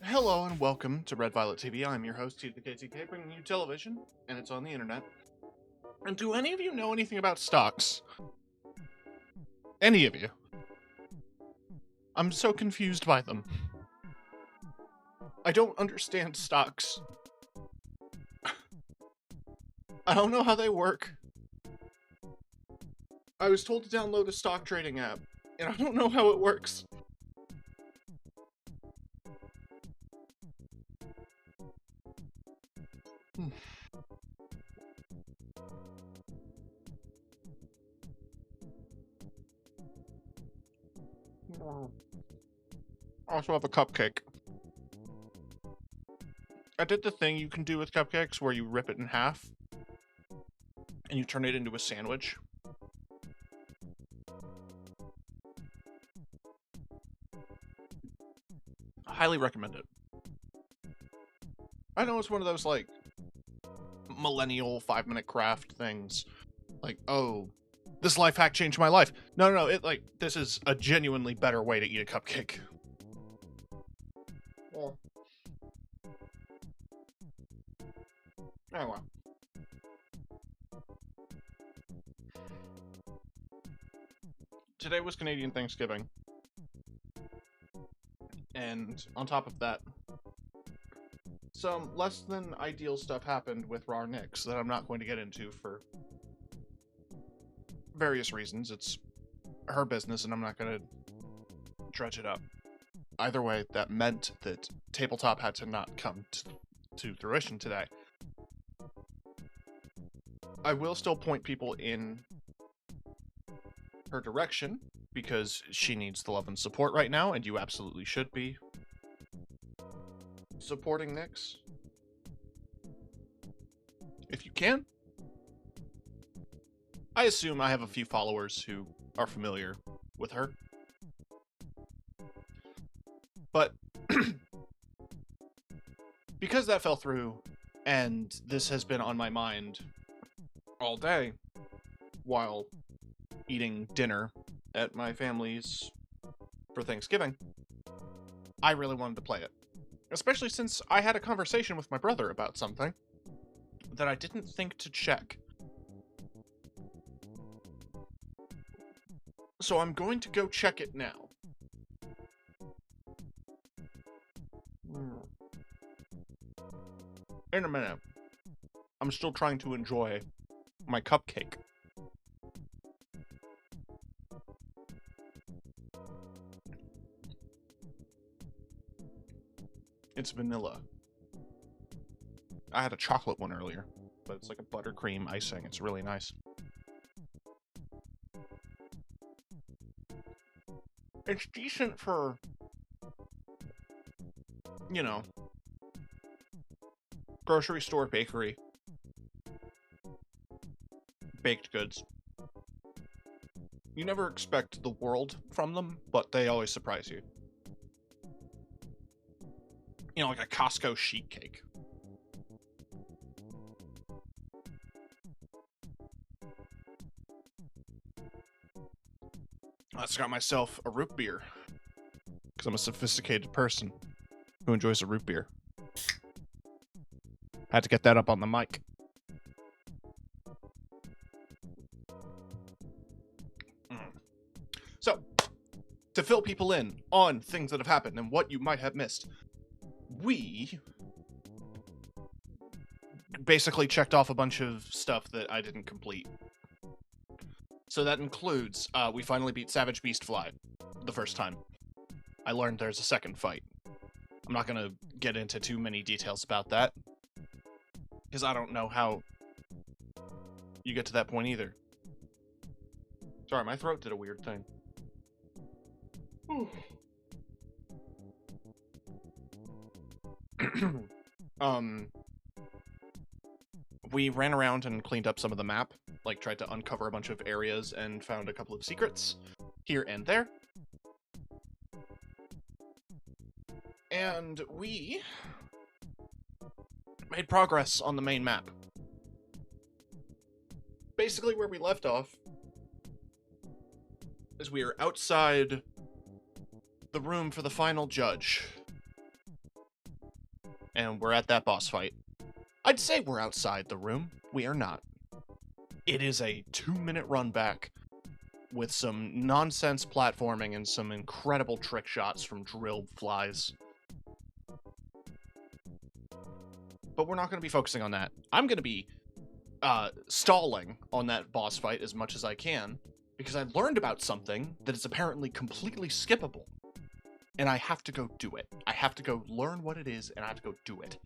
Hello and welcome to Red Violet TV. I'm your host, T the KTK, bringing you television, and it's on the internet. And do any of you know anything about stocks? Any of you? I'm so confused by them. I don't understand stocks. I don't know how they work. I was told to download a stock trading app, and I don't know how it works. I also have a cupcake. I did the thing you can do with cupcakes where you rip it in half and you turn it into a sandwich. Highly recommend it. I know it's one of those, like, millennial 5-minute craft things. Like, oh, this life hack changed my life. No, this is a genuinely better way to eat a cupcake. Oh well. Today was Canadian Thanksgiving. And on top of that, some less than ideal stuff happened with Rar Nix that I'm not going to get into for various reasons. It's her business and I'm not going to dredge it up. Either way, that meant that Tabletop had to not come to fruition today. I will still point people in her direction, because she needs the love and support right now, and you absolutely should be supporting Nix. If you can. I assume I have a few followers who are familiar with her. But because that fell through, and this has been on my mind all day while eating dinner at my family's for Thanksgiving, I really wanted to play it. Especially since I had a conversation with my brother about something that I didn't think to check. So I'm going to go check it now. In a minute. I'm still trying to enjoy my cupcake. It's vanilla. I had a chocolate one earlier, but it's like a buttercream icing. It's really nice. It's decent for, you know, grocery store bakery. Baked goods. You never expect the world from them, but they always surprise you. You know, like a Costco sheet cake. I just got myself a root beer, because I'm a sophisticated person who enjoys a root beer. Had to get that up on the mic. So, to fill people in on things that have happened and what you might have missed, we basically checked off a bunch of stuff that I didn't complete. So that includes, we finally beat Savage Beastfly the first time. I learned there's a second fight. I'm not going to get into too many details about that, because I don't know how you get to that point either. Sorry, my throat did a weird thing. We ran around and cleaned up some of the map, like tried to uncover a bunch of areas and found a couple of secrets here and there. And we made progress on the main map. Basically where we left off is we are outside the room for the final judge. and we're at that boss fight. I'd say we're outside the room. We are not. It is a 2-minute run back with some nonsense platforming and some incredible trick shots from drilled flies. But we're not going to be focusing on that. I'm going to be stalling on that boss fight as much as I can, because I learned about something that is apparently completely skippable. And I have to go do it. I have to go learn what it is, and I have to go do it.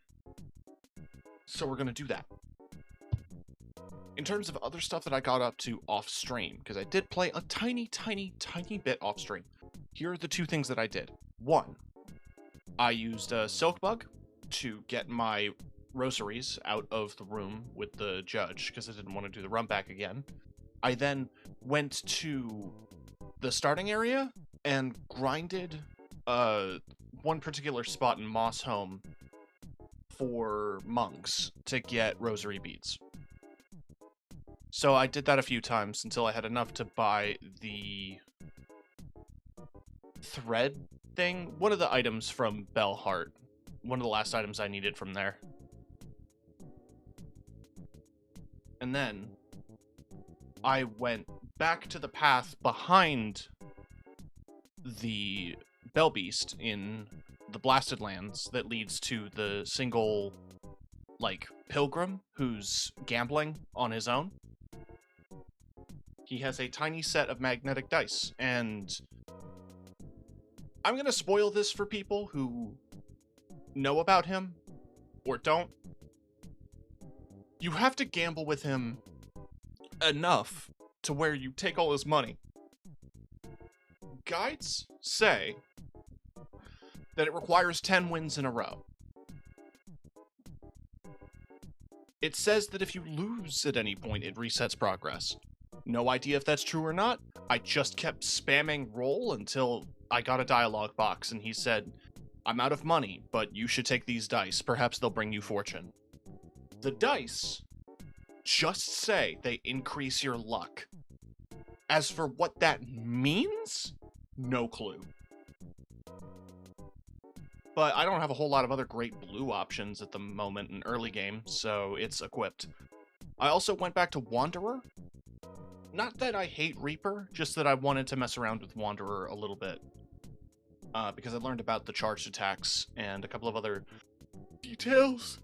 So we're going to do that. In terms of other stuff that I got up to off-stream, because I did play a tiny bit off-stream, here are the two things that I did. One, I used a silk bug to get my rosaries out of the room with the judge, because I didn't want to do the run back again. I then went to the starting area and grinded one particular spot in Moss Home for monks to get rosary beads. So I did that a few times until I had enough to buy the thread thing, one of the items from Bellheart, one of the last items I needed from there. And then I went back to the path behind the Bell Beast in the Blasted Lands that leads to the single, like, pilgrim who's gambling on his own. He has a tiny set of magnetic dice, and I'm going to spoil this for people who know about him or don't. You have to gamble with him enough to where you take all his money. Guides say that it requires 10 wins in a row. It says that if you lose at any point, it resets progress. No idea if that's true or not. I just kept spamming roll until I got a dialogue box, and he said, "I'm out of money, but you should take these dice. Perhaps they'll bring you fortune." The dice just say they increase your luck. As for what that means, no clue. But I don't have a whole lot of other great blue options at the moment in early game, so it's equipped. I also went back to Wanderer. Not that I hate Reaper, just that I wanted to mess around with Wanderer a little bit. Because I learned about the charged attacks and a couple of other details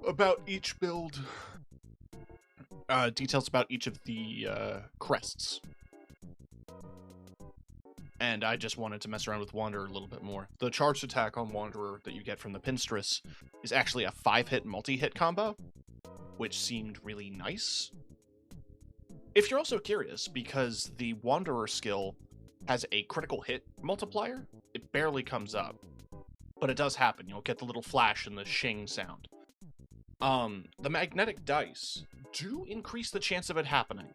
about each build. Details about each of the crests. And I just wanted to mess around with Wanderer a little bit more. The charged attack on Wanderer that you get from the Pinstress is actually a 5-hit multi-hit combo, which seemed really nice. If you're also curious, because the Wanderer skill has a critical hit multiplier, it barely comes up. But it does happen. You'll get the little flash and the shing sound. The magnetic dice do increase the chance of it happening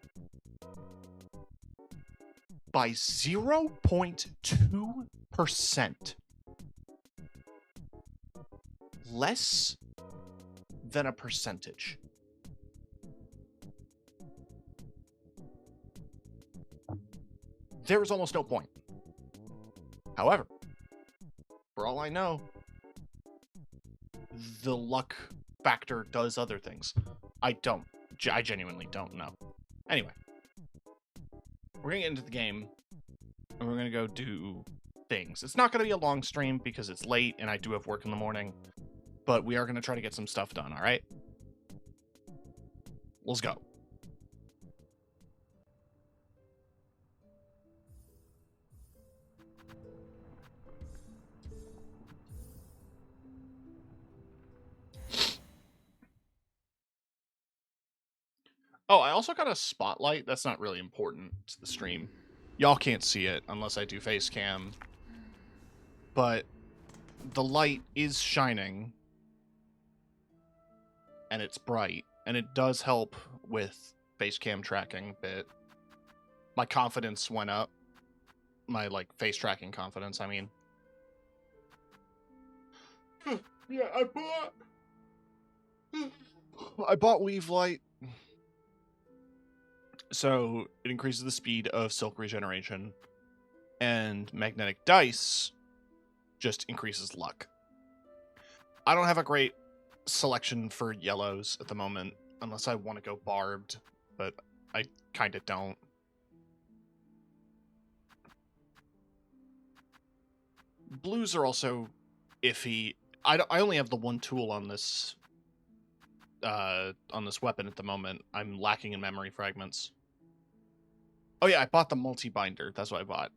by 0.2%. Less than a percentage. There is almost no point. However, for all I know, the luck factor does other things. I genuinely don't know. Anyway, we're gonna get into the game, and we're gonna go do things. It's not gonna be a long stream because it's late and I do have work in the morning, but we are gonna try to get some stuff done, alright? Let's go. Oh, I also got a spotlight. That's not really important to the stream. Y'all can't see it unless I do face cam. But the light is shining. And it's bright. And it does help with face cam tracking a bit. My confidence went up. My, face tracking confidence, I mean. Yeah, I bought Weave Light. So it increases the speed of silk regeneration, and magnetic dice just increases luck. I don't have a great selection for yellows at the moment, unless I want to go barbed, but I kind of don't. Blues are also iffy. I only have the one tool on this weapon at the moment. I'm lacking in memory fragments. Oh yeah, I bought the multi-binder. That's what I bought.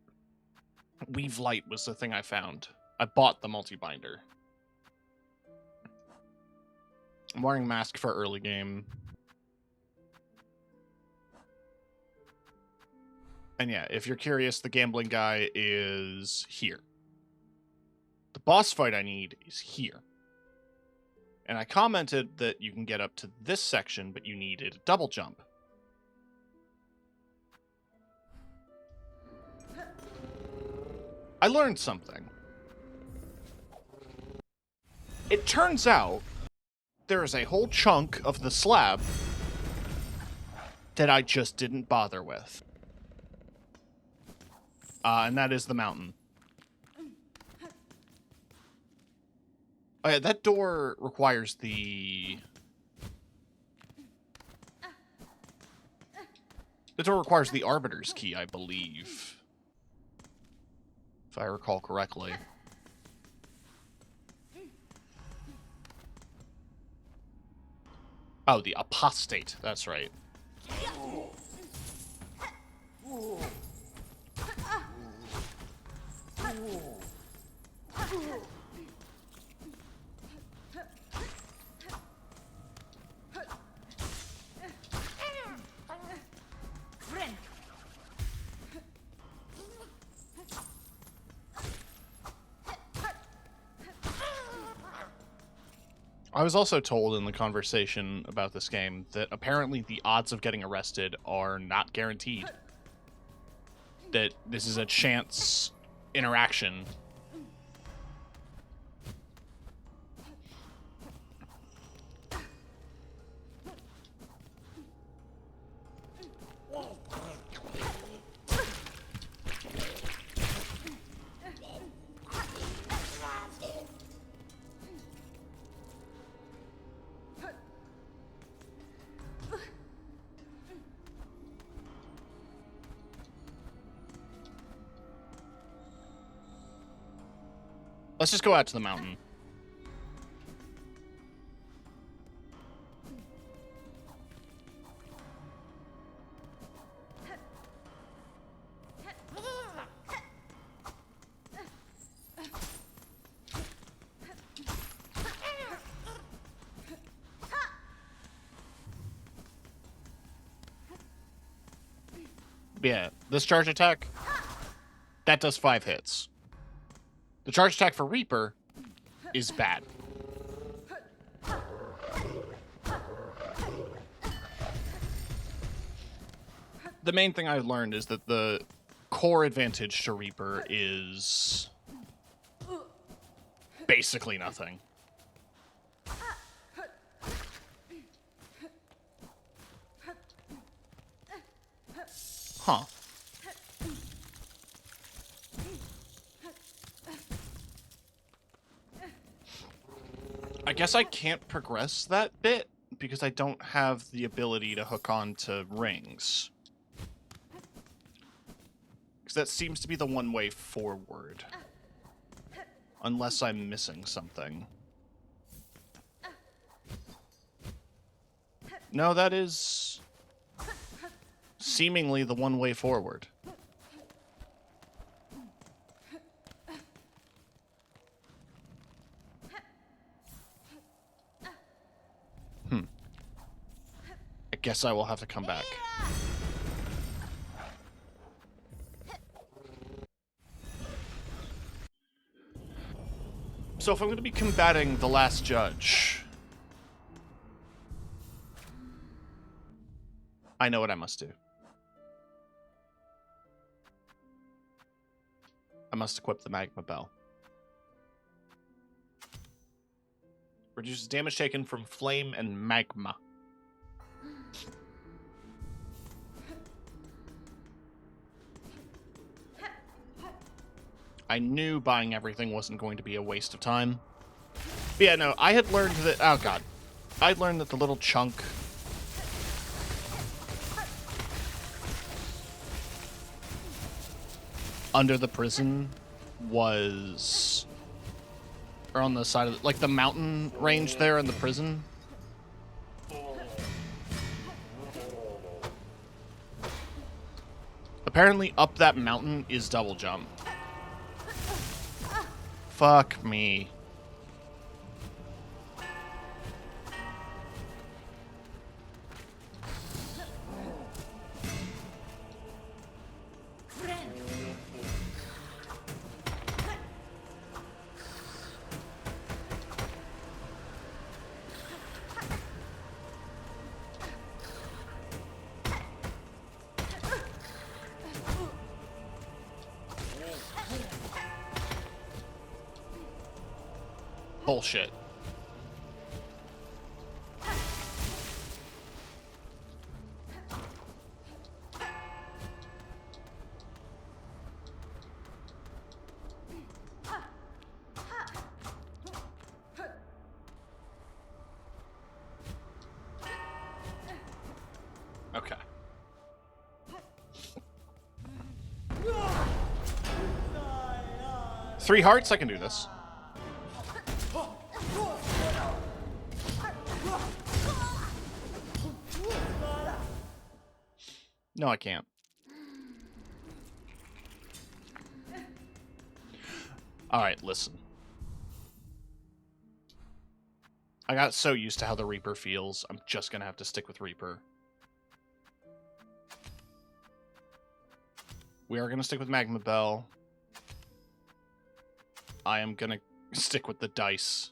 Weave Light was the thing I found. I bought the multi-binder. I'm wearing mask for early game. And yeah, if you're curious, the gambling guy is here. The boss fight I need is here. And I commented that you can get up to this section, but you needed a double jump. I learned something. It turns out there is a whole chunk of the slab that I just didn't bother with. And that is the mountain. Oh yeah, that door requires the... The door requires the Arbiter's Key, I believe. If I recall correctly. Oh, the Apostate, that's right. I was also told in the conversation about this game that apparently the odds of getting arrested are not guaranteed. That this is a chance interaction. Let's just go out to the mountain. Yeah, this charge attack, that does 5 hits. The charge attack for Reaper is bad. The main thing I learned is that the core advantage to Reaper is basically nothing. Huh. I guess I can't progress that bit because I don't have the ability to hook on to rings. Because that seems to be the one way forward. Unless I'm missing something. No, that is seemingly the one way forward. I guess I will have to come back. So if I'm going to be combating the last judge, I know what I must do. I must equip the magma bell. Reduces damage taken from flame and magma. I knew buying everything wasn't going to be a waste of time. But yeah, no, I had learned that... Oh, God. I'd learned that the little chunk... under the prison was... or on the side of... like, the mountain range there in the prison. Apparently, up that mountain is double jump. Fuck me. Bullshit. Okay. Three hearts? I can do this. No, I can't. Alright, listen. I got so used to how the Reaper feels, I'm just gonna have to stick with Reaper. We are gonna stick with Magma Bell. I am gonna stick with the dice.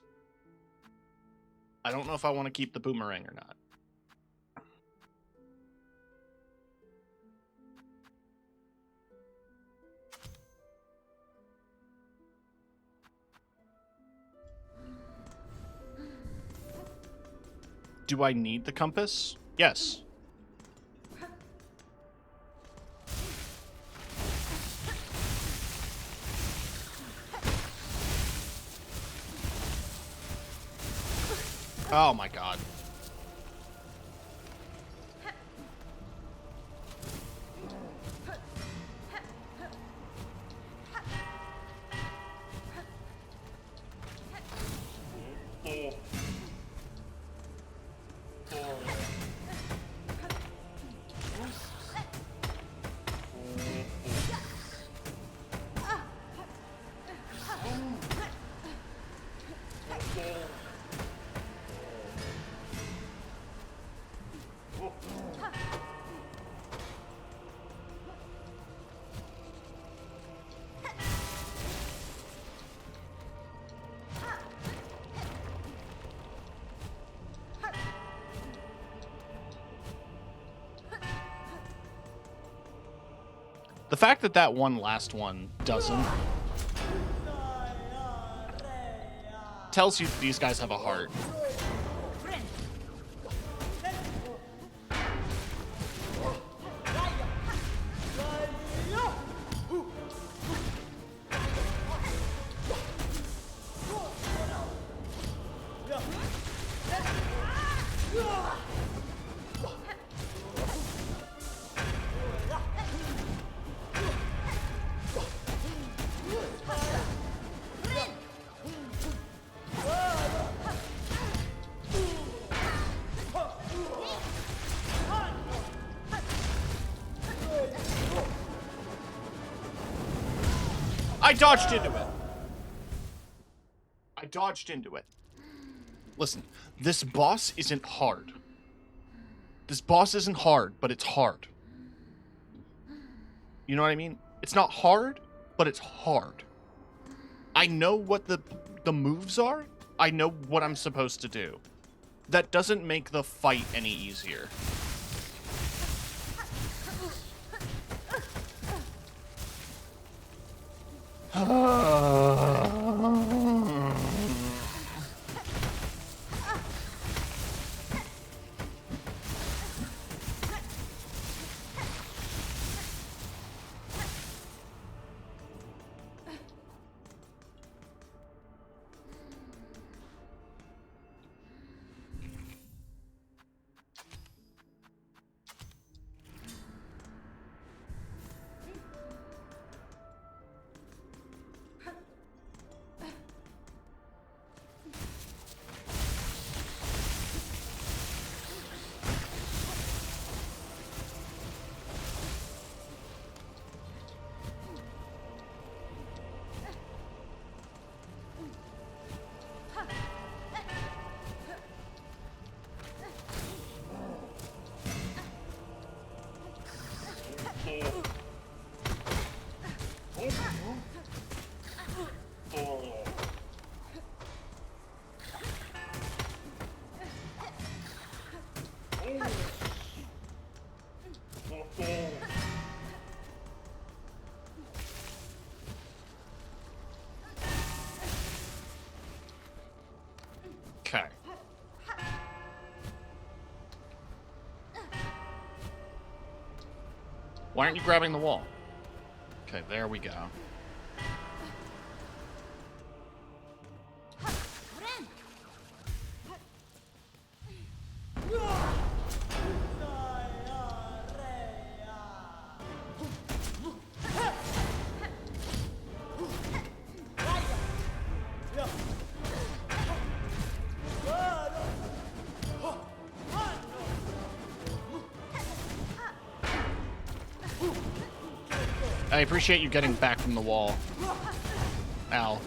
I don't know if I want to keep the boomerang or not. Do I need the compass? Yes. Oh my god. The fact that that one last one doesn't tells you these guys have a heart. I dodged into it. I dodged into it. Listen, this boss isn't hard. This boss isn't hard, but it's hard. You know what I mean? It's not hard, but it's hard. I know what the moves are. I know what I'm supposed to do. That doesn't make the fight any easier. Okay. Why aren't you grabbing the wall? Okay, there we go. I appreciate you getting back from the wall. Ow.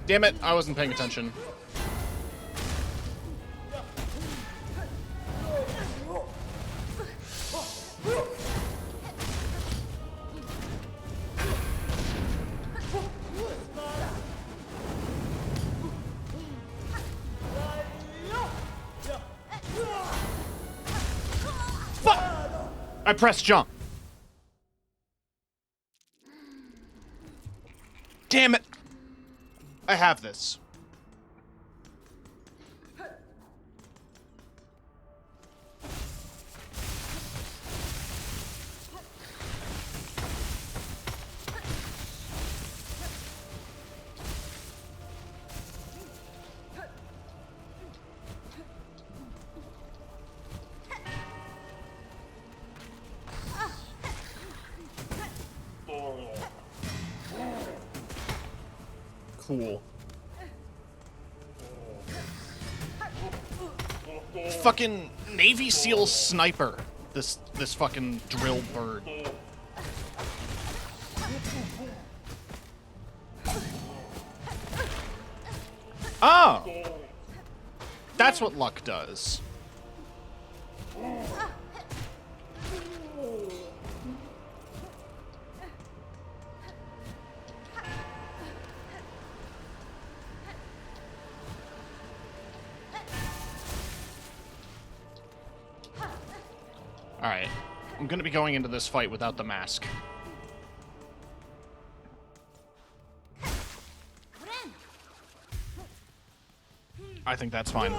Damn it, I wasn't paying attention. Fuck! I pressed jump. Damn it! I have this. Cool. Fucking Navy SEAL sniper. This fucking drill bird. Oh! That's what luck does. Alright. I'm gonna be going into this fight without the mask. I think that's fine.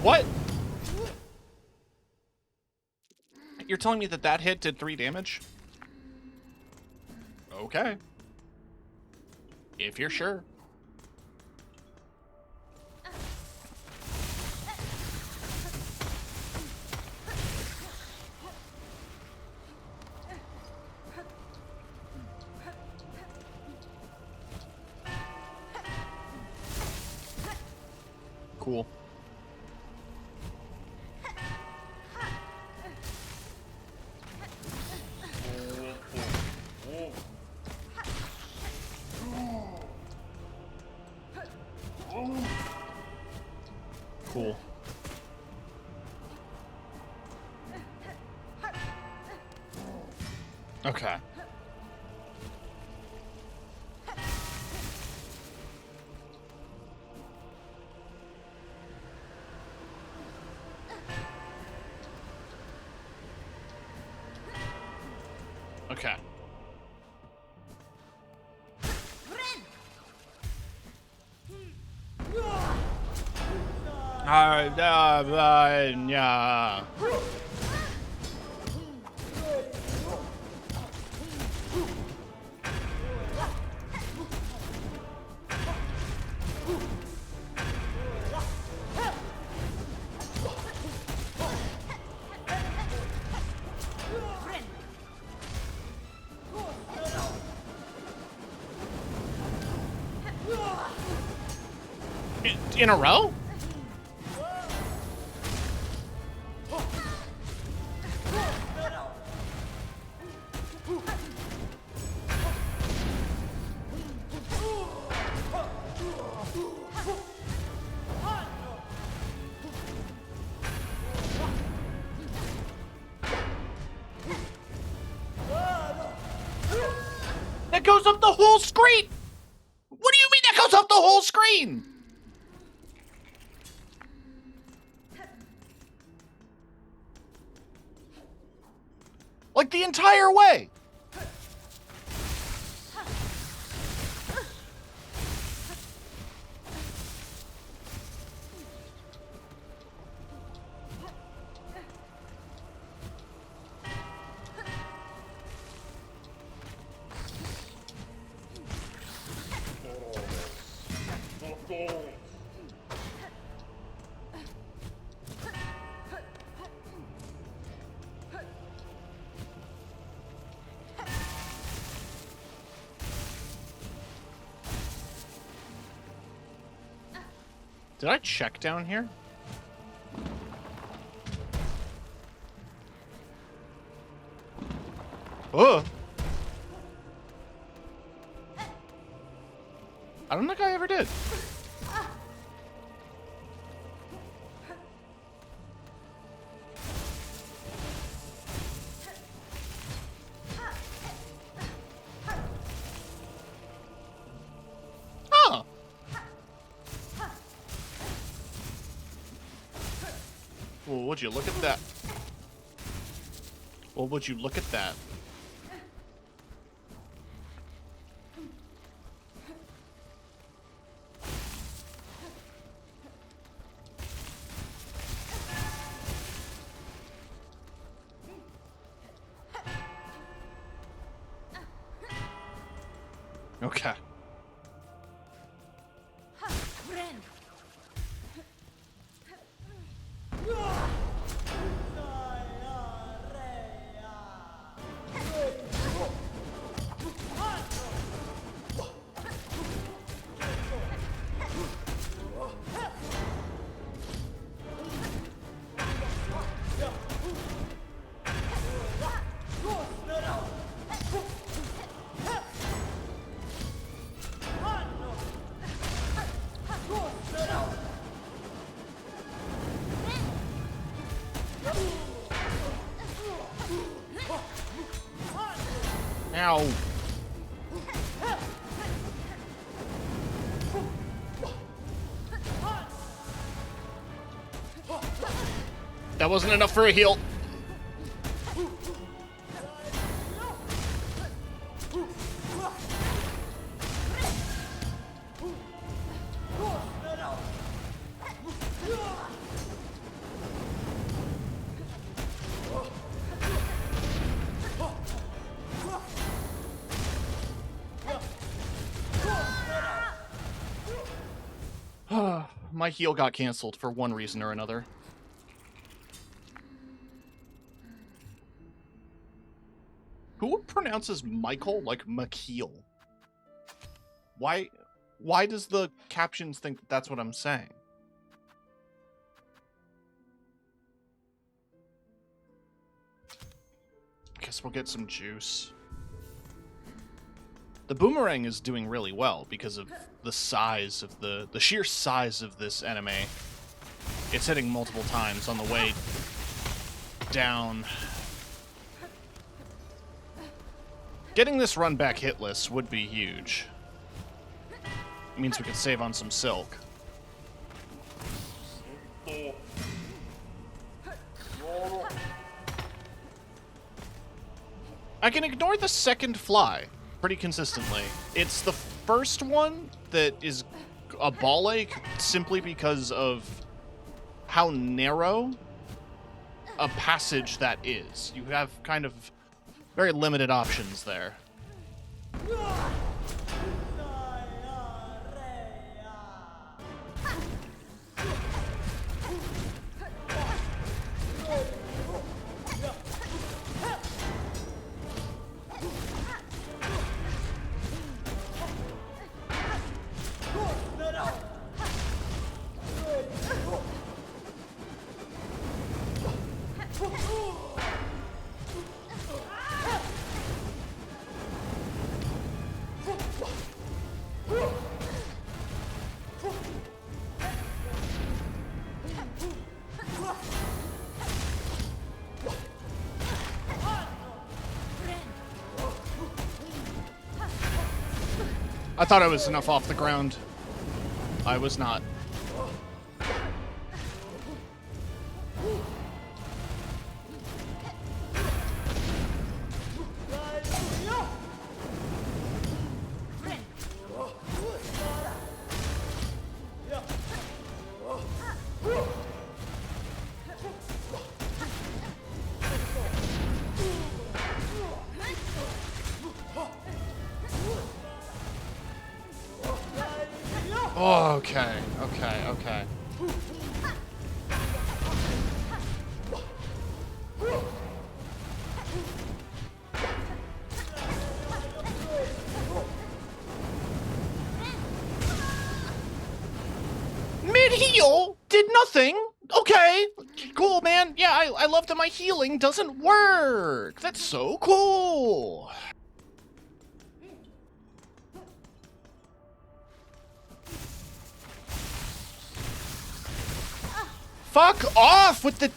What? You're telling me that that hit did 3 damage? Okay. If you're sure. Cool. Cool. Okay. Okay. Yeah. In a row? That goes up the whole screen! What do you mean that goes up the whole screen? Like the entire way. Did I check down here? Oh! I don't think I ever did. Oh! Well, would you look at that? Well, would you look at that? Okay. Ow. That wasn't enough for a heal. My heal got canceled for one reason or another. Who pronounces Michael like McKeel? Why does the captions think that that's what I'm saying? Guess we'll get some juice. The boomerang is doing really well because of the size of the sheer size of this anime. It's hitting multiple times on the way down. Getting this run back hitless would be huge. It means we could save on some silk. I can ignore the second fly pretty consistently. It's the first one that is a ball ache simply because of how narrow a passage that is. You have kind of very limited options there. I thought I was enough off the ground. I was not. Oh, okay. Mid-heal? Did nothing? Okay. Cool, man. Yeah, I love that my healing doesn't work. That's so cool. Fuck off with the...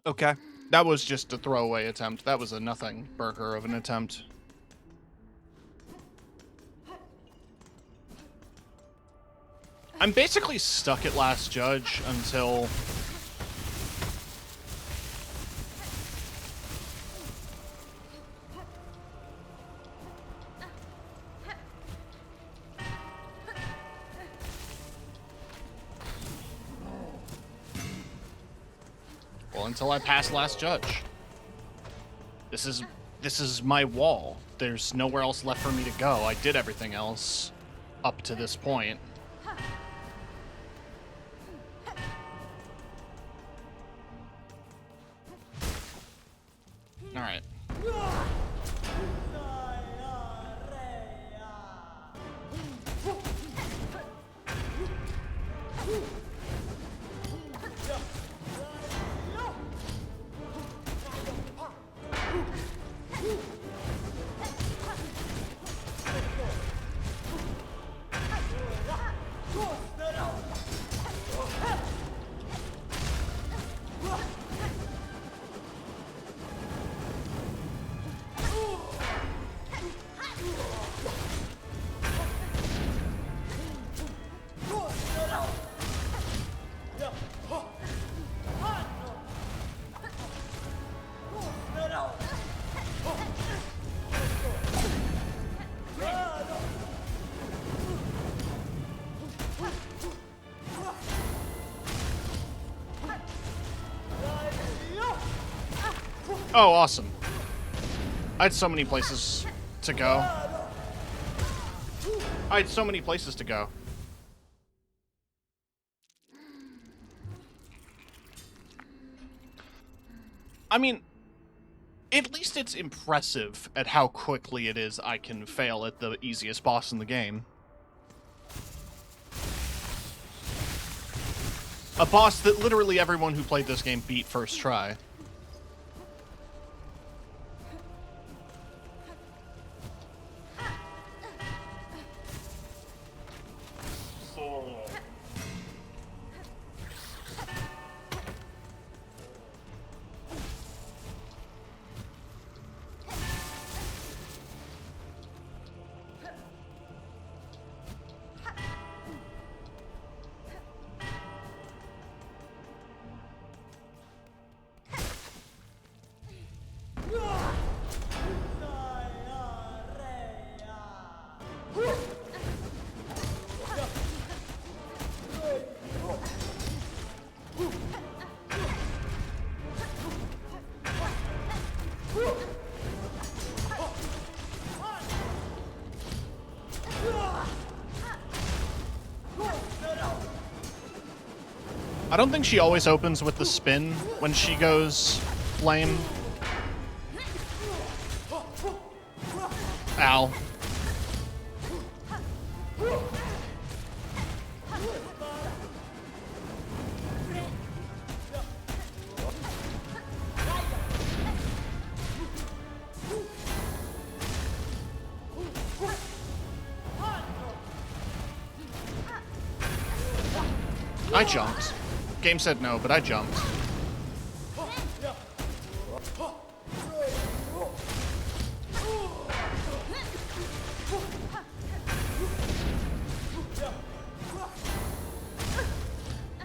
Okay. That was just a throwaway attempt. That was a nothing burger of an attempt. I'm basically stuck at Last Judge until... until I pass Last Judge. This is my wall. There's nowhere else left for me to go. I did everything else up to this point. All right. Oh, awesome. I had so many places to go. I had so many places to go. I mean, at least it's impressive at how quickly it is I can fail at the easiest boss in the game. A boss that literally everyone who played this game beat first try. I don't think she always opens with the spin when she goes flame. Ow. I jumped. Game said no, but I jumped.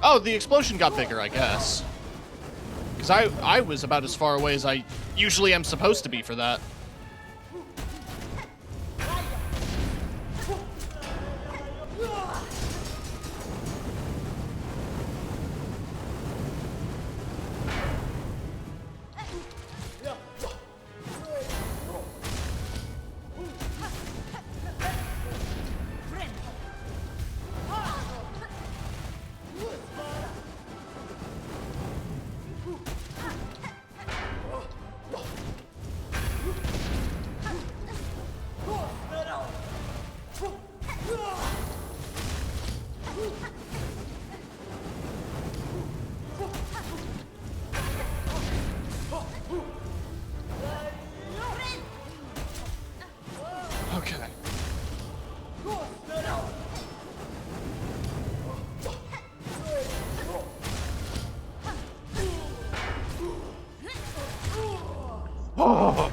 Oh, the explosion got bigger, I guess. Because I was about as far away as I usually am supposed to be for that. Okay. Oh.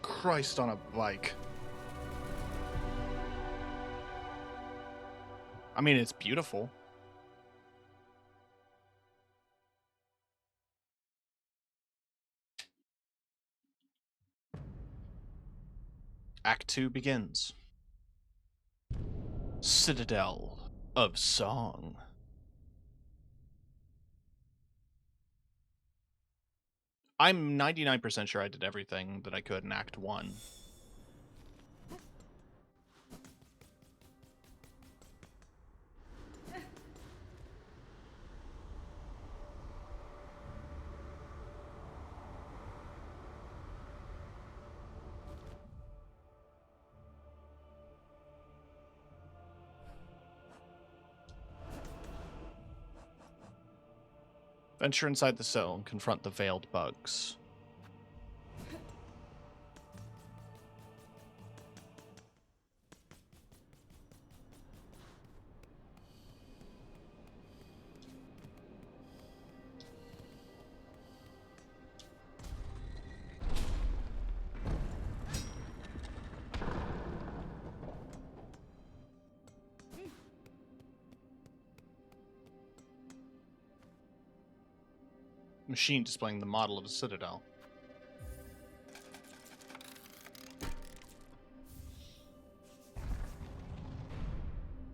Christ on a bike. I mean, it's beautiful. Act 2 begins. Citadel of Song. I'm 99% sure I did everything that I could in Act 1. Venture inside the cell and confront the veiled bugs. Machine displaying the model of a citadel.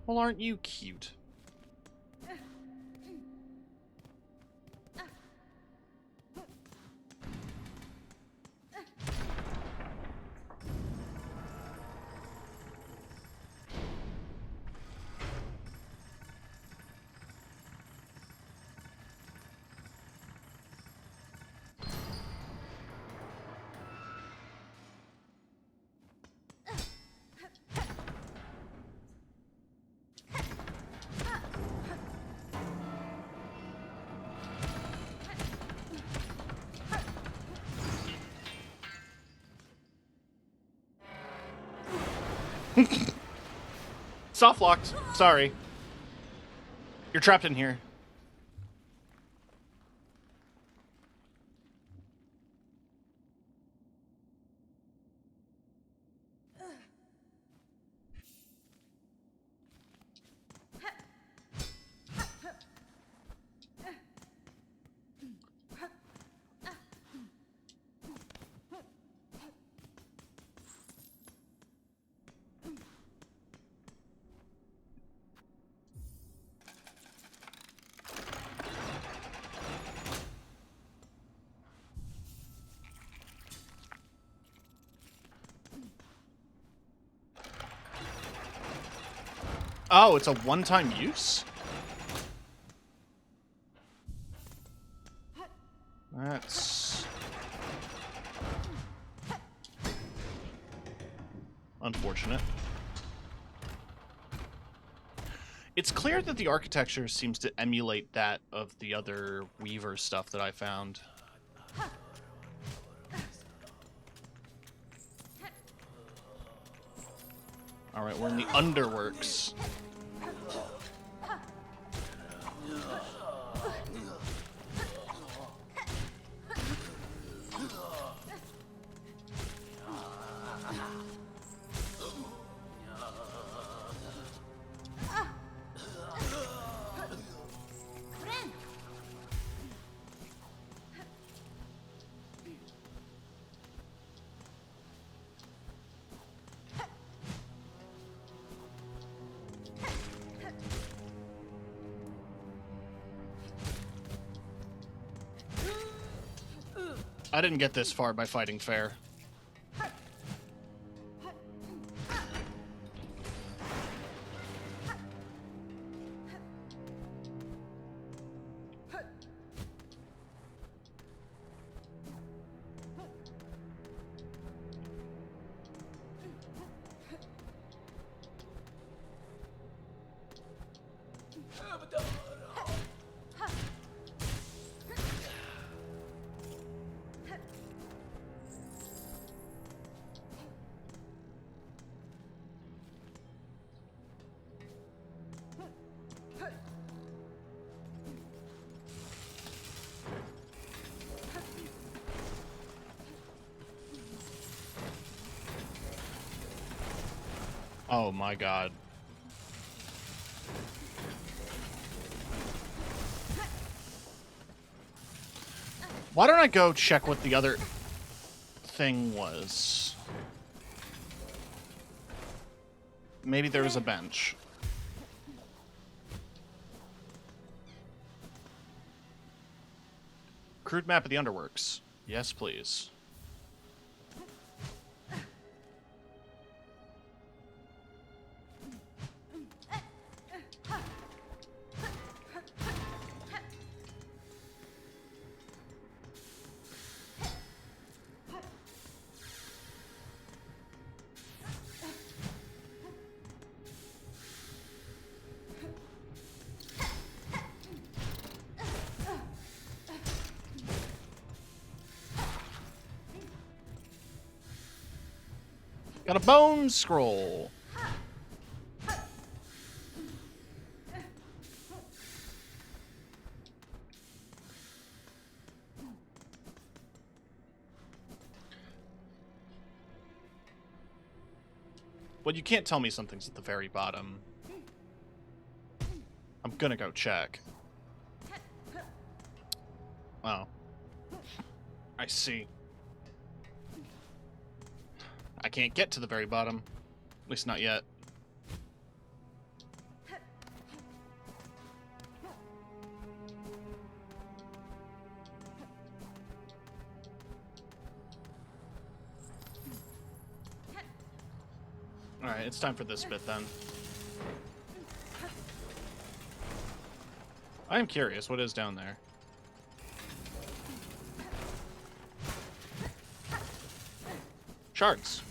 Well, aren't you cute? Soft locked. Sorry. You're trapped in here. Oh, it's a one-time use? That's unfortunate. It's clear that the architecture seems to emulate that of the other Weaver stuff that I found. Alright, we're in the underworks. I didn't get this far by fighting fair. Oh my god. Why don't I go check what the other thing was? Maybe there was a bench. Crude map of the underworks. Yes, please. Got a bone scroll. Well, you can't tell me something's at the very bottom. I'm gonna go check. Oh. I see. I can't get to the very bottom. At least not yet. Alright, it's time for this bit then. I am curious, what is down there? Shards.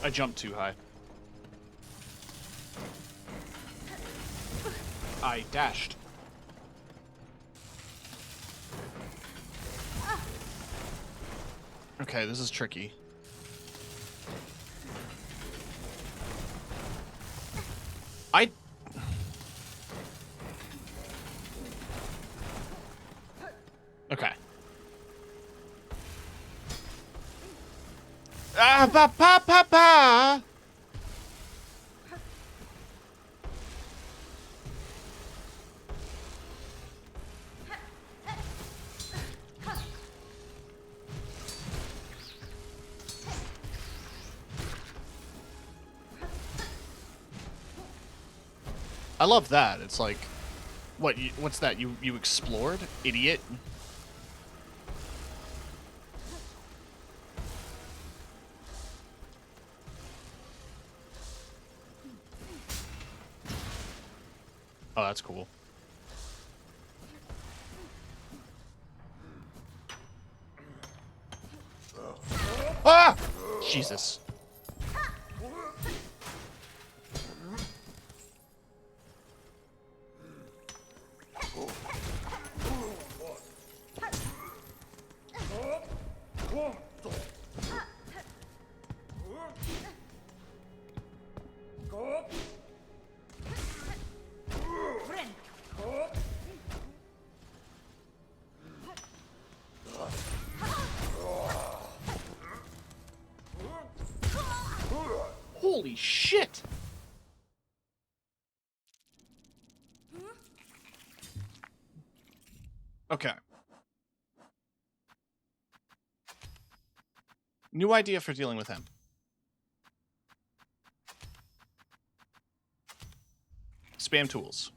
I jumped too high. I dashed. Okay, this is tricky. Okay. Ah, pa pa pa pa! I love that. It's like, what's that? You explored, idiot? Oh, that's cool. Ah! Jesus. Holy shit! Okay. New idea for dealing with him. Spam tools.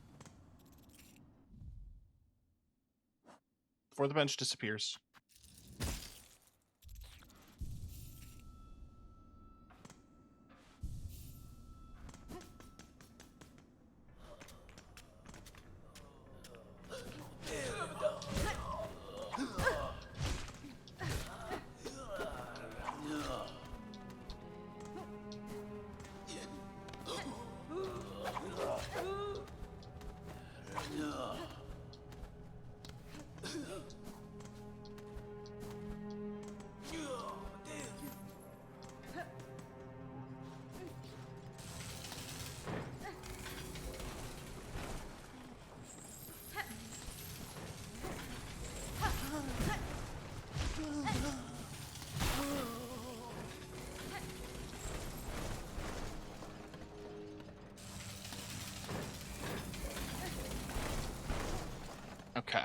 Before the bench disappears. Okay.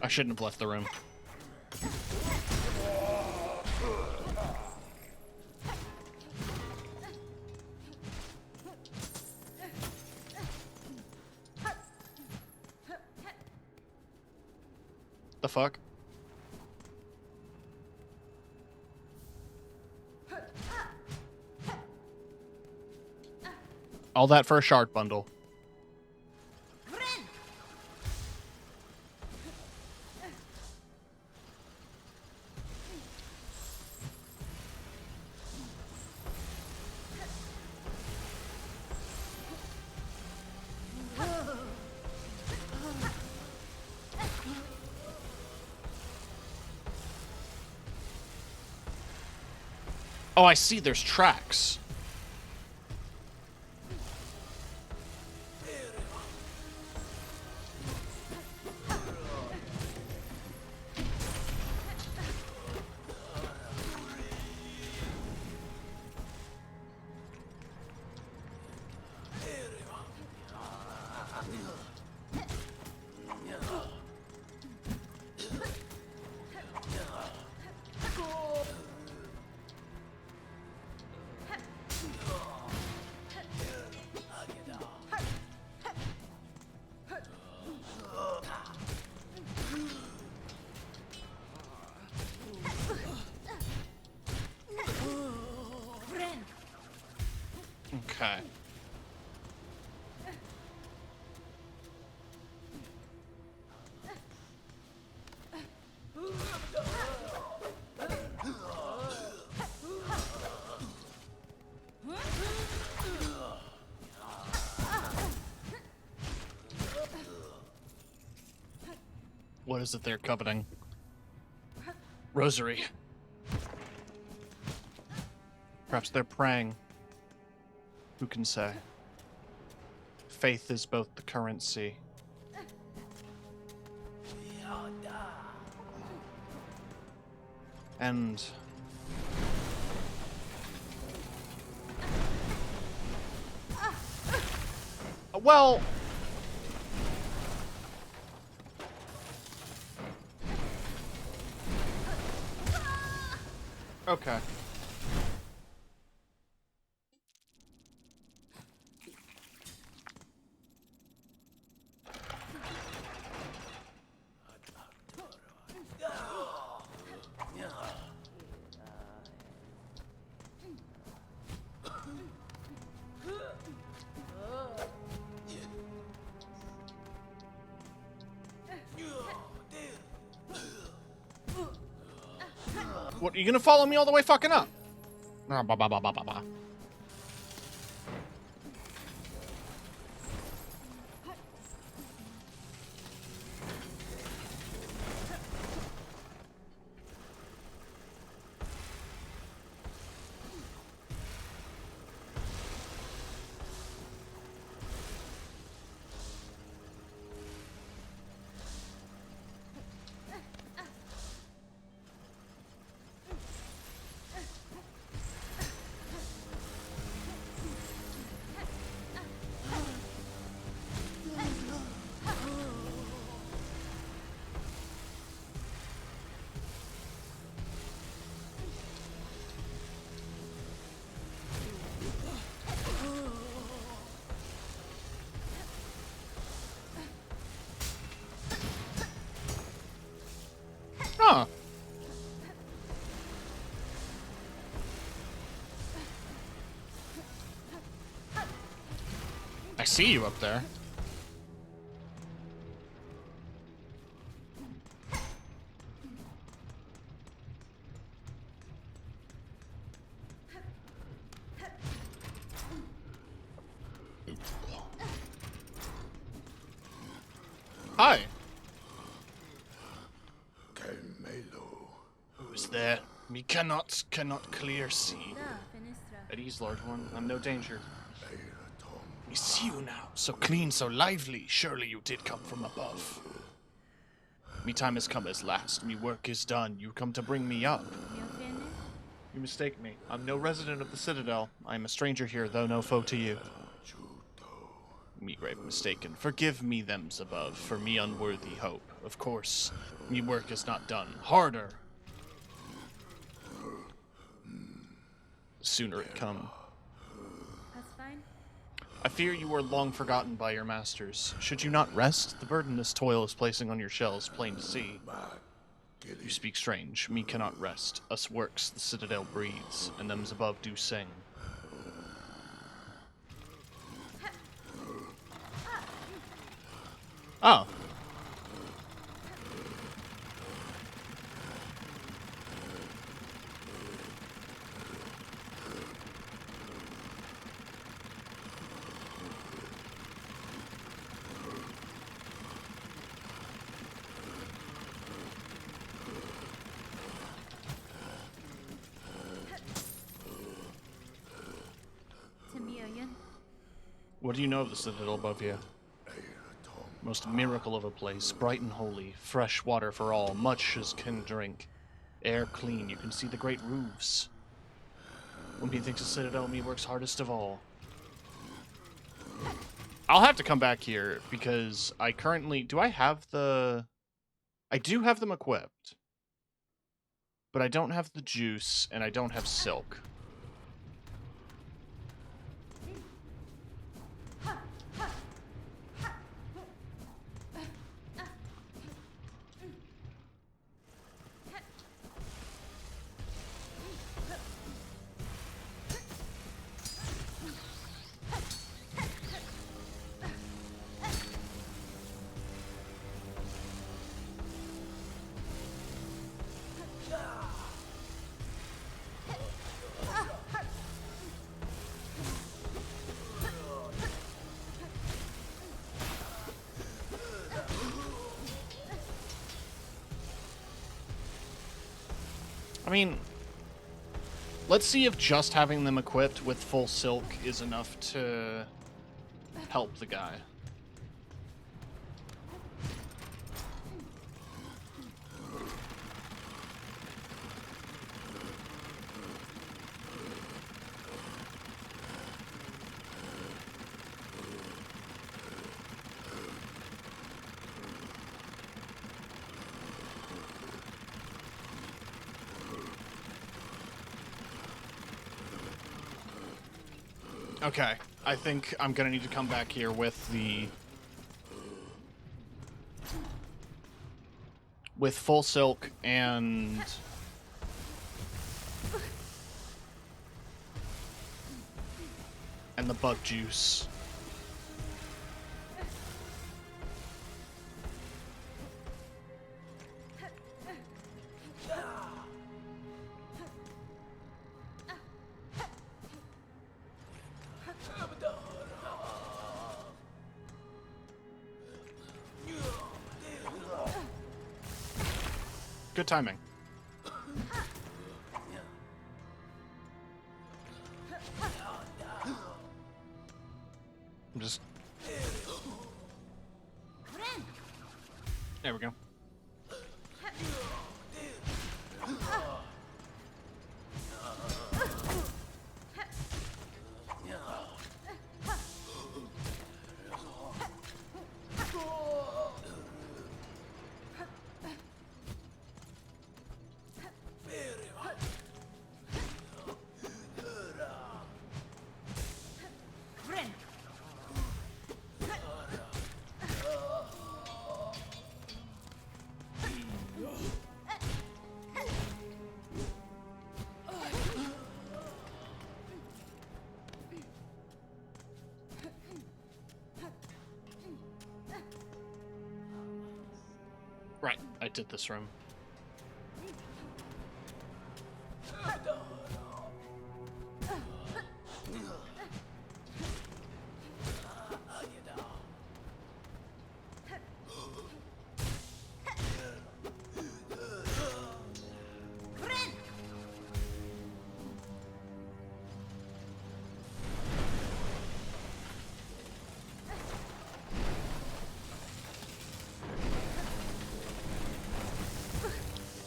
I shouldn't have left the room. The fuck? All that for a shard bundle. Oh, I see. There's tracks. Okay. What is it they're coveting? Rosary. Perhaps they're praying. Who can say? Faith is both the currency. And well, okay. What, are you gonna follow me all the way fucking up? Ah, bah, bah, bah, bah, bah, bah. Huh. I see you up there. Hi. Who is there? Me cannot clear see. At ease, Lord One. I'm no danger. We see you now, so clean, so lively. Surely you did come from above. Me time has come as last. Me work is done. You come to bring me up. You mistake me. I'm no resident of the Citadel. I am a stranger here, though no foe to you. Me grave mistaken. Forgive me thems above, for me unworthy hope. Of course, me work is not done. Harder. The sooner it come. That's fine. I fear you are long forgotten by your masters. Should you not rest? The burden this toil is placing on your shell is plain to see. You speak strange. Me cannot rest. Us works the Citadel breathes, and thems above do sing. Oh. What do you know of the citadel above you? Most miracle of a place, bright and holy, fresh water for all, much as can drink. Air clean, you can see the great roofs. When he thinks of citadel, me works hardest of all. I'll have to come back here, because I currently... Do I have the... I do have them equipped. But I don't have the juice, and I don't have silk. I mean, let's see if just having them equipped with full silk is enough to help the guy. Okay, I think I'm gonna need to come back here with full silk and the bug juice. Good timing. I'm just... There we go. Right, I did this room.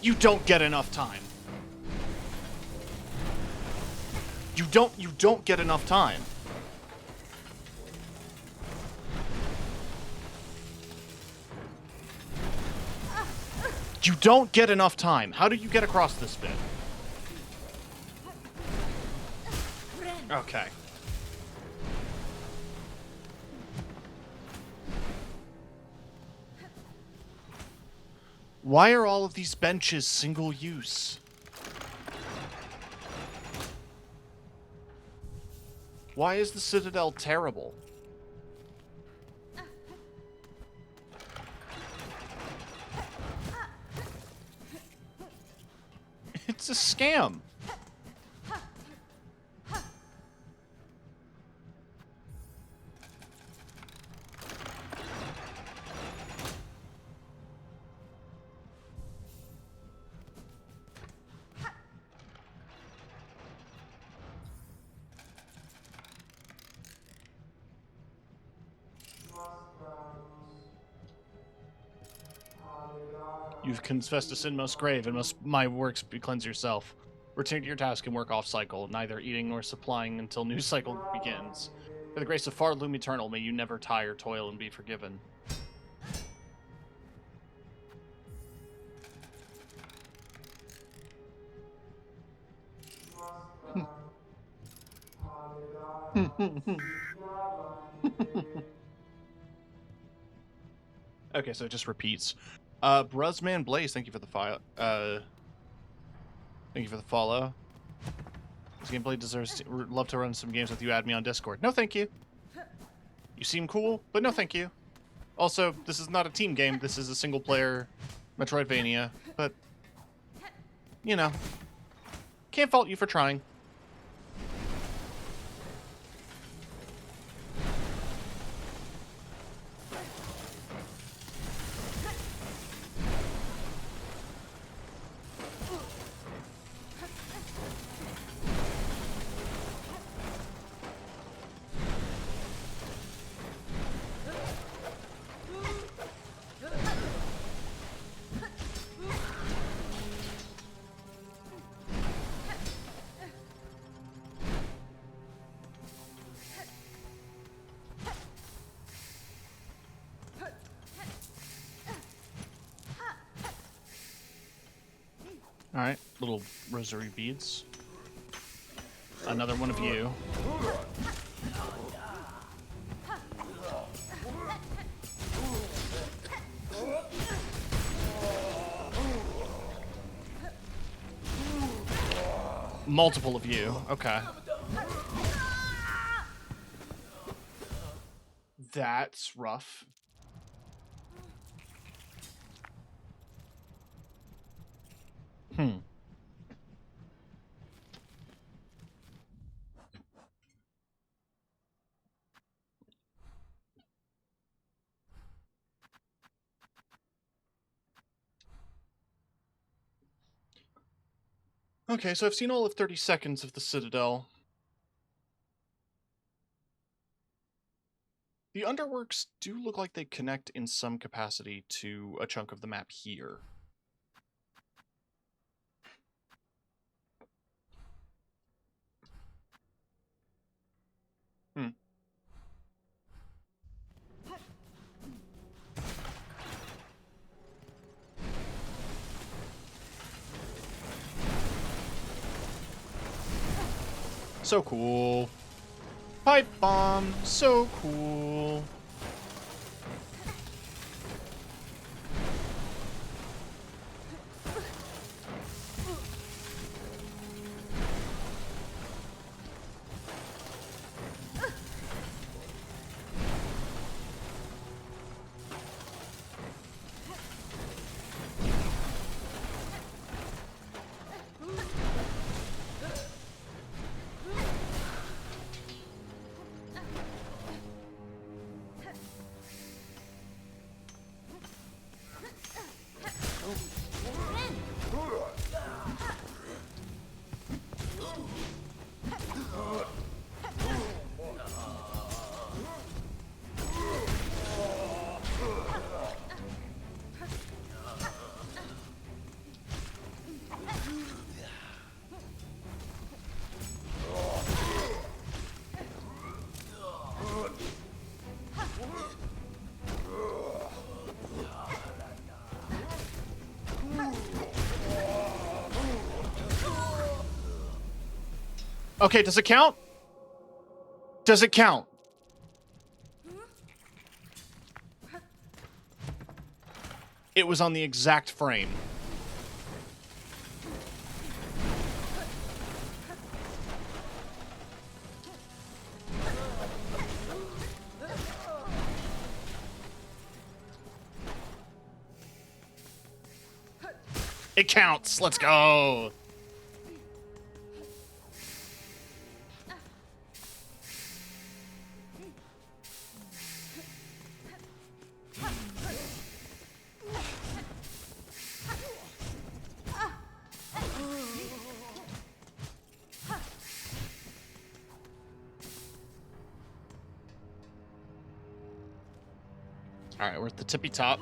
You don't get enough time. You don't get enough time. You don't get enough time. How do you get across this bit? Okay. Why are all of these benches single use? Why is the Citadel terrible? It's a scam. You've confessed a sin most grave, and must my works be cleanse yourself. Return to your task and work off cycle, neither eating nor supplying until new cycle begins. For the grace of far loom eternal, may you never tire, toil, and be forgiven. Okay, so it just repeats. Bruzman Blaze, thank you for the file. Thank you for the follow. This gameplay deserves to love to run some games with you. Add me on Discord. No, thank you. You seem cool, but no, thank you. Also, this is not a team game. This is a single-player Metroidvania. But you know, can't fault you for trying. Alright, little rosary beads. Another one of you. Multiple of you. Okay. That's rough. Okay, so I've seen all of 30 seconds of the Citadel. The underworks do look like they connect in some capacity to a chunk of the map here. So cool. Pipe bomb. So cool. Okay, does it count? Does it count? It was on the exact frame. It counts. Let's go. All right, we're at the tippy top.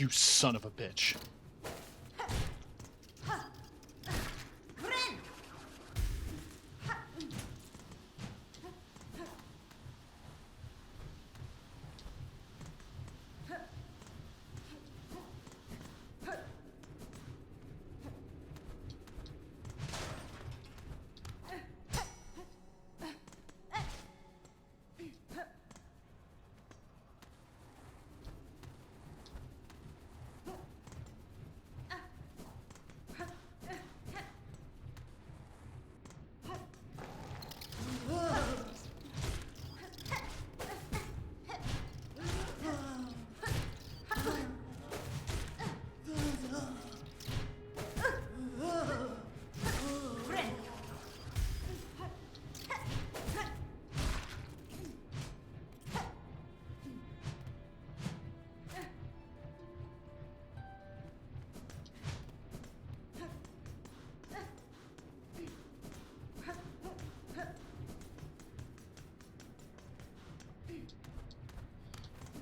You son of a bitch.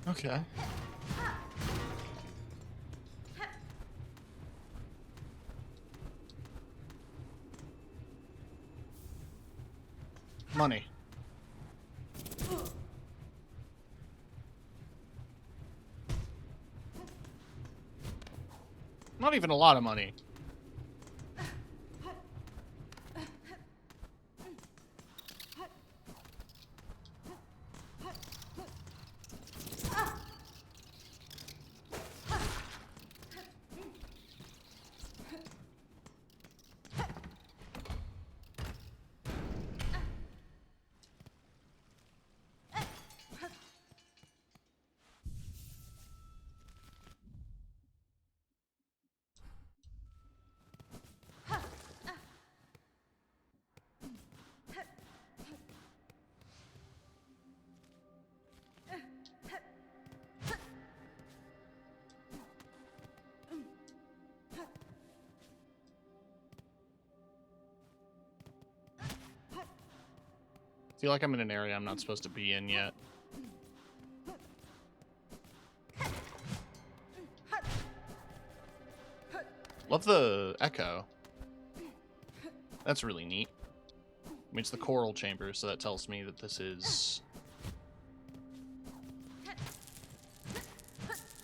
Okay. Money. Not even a lot of money. I feel like I'm in an area I'm not supposed to be in yet. Love the echo. That's really neat. I mean, it's the choral chamber, so that tells me that this is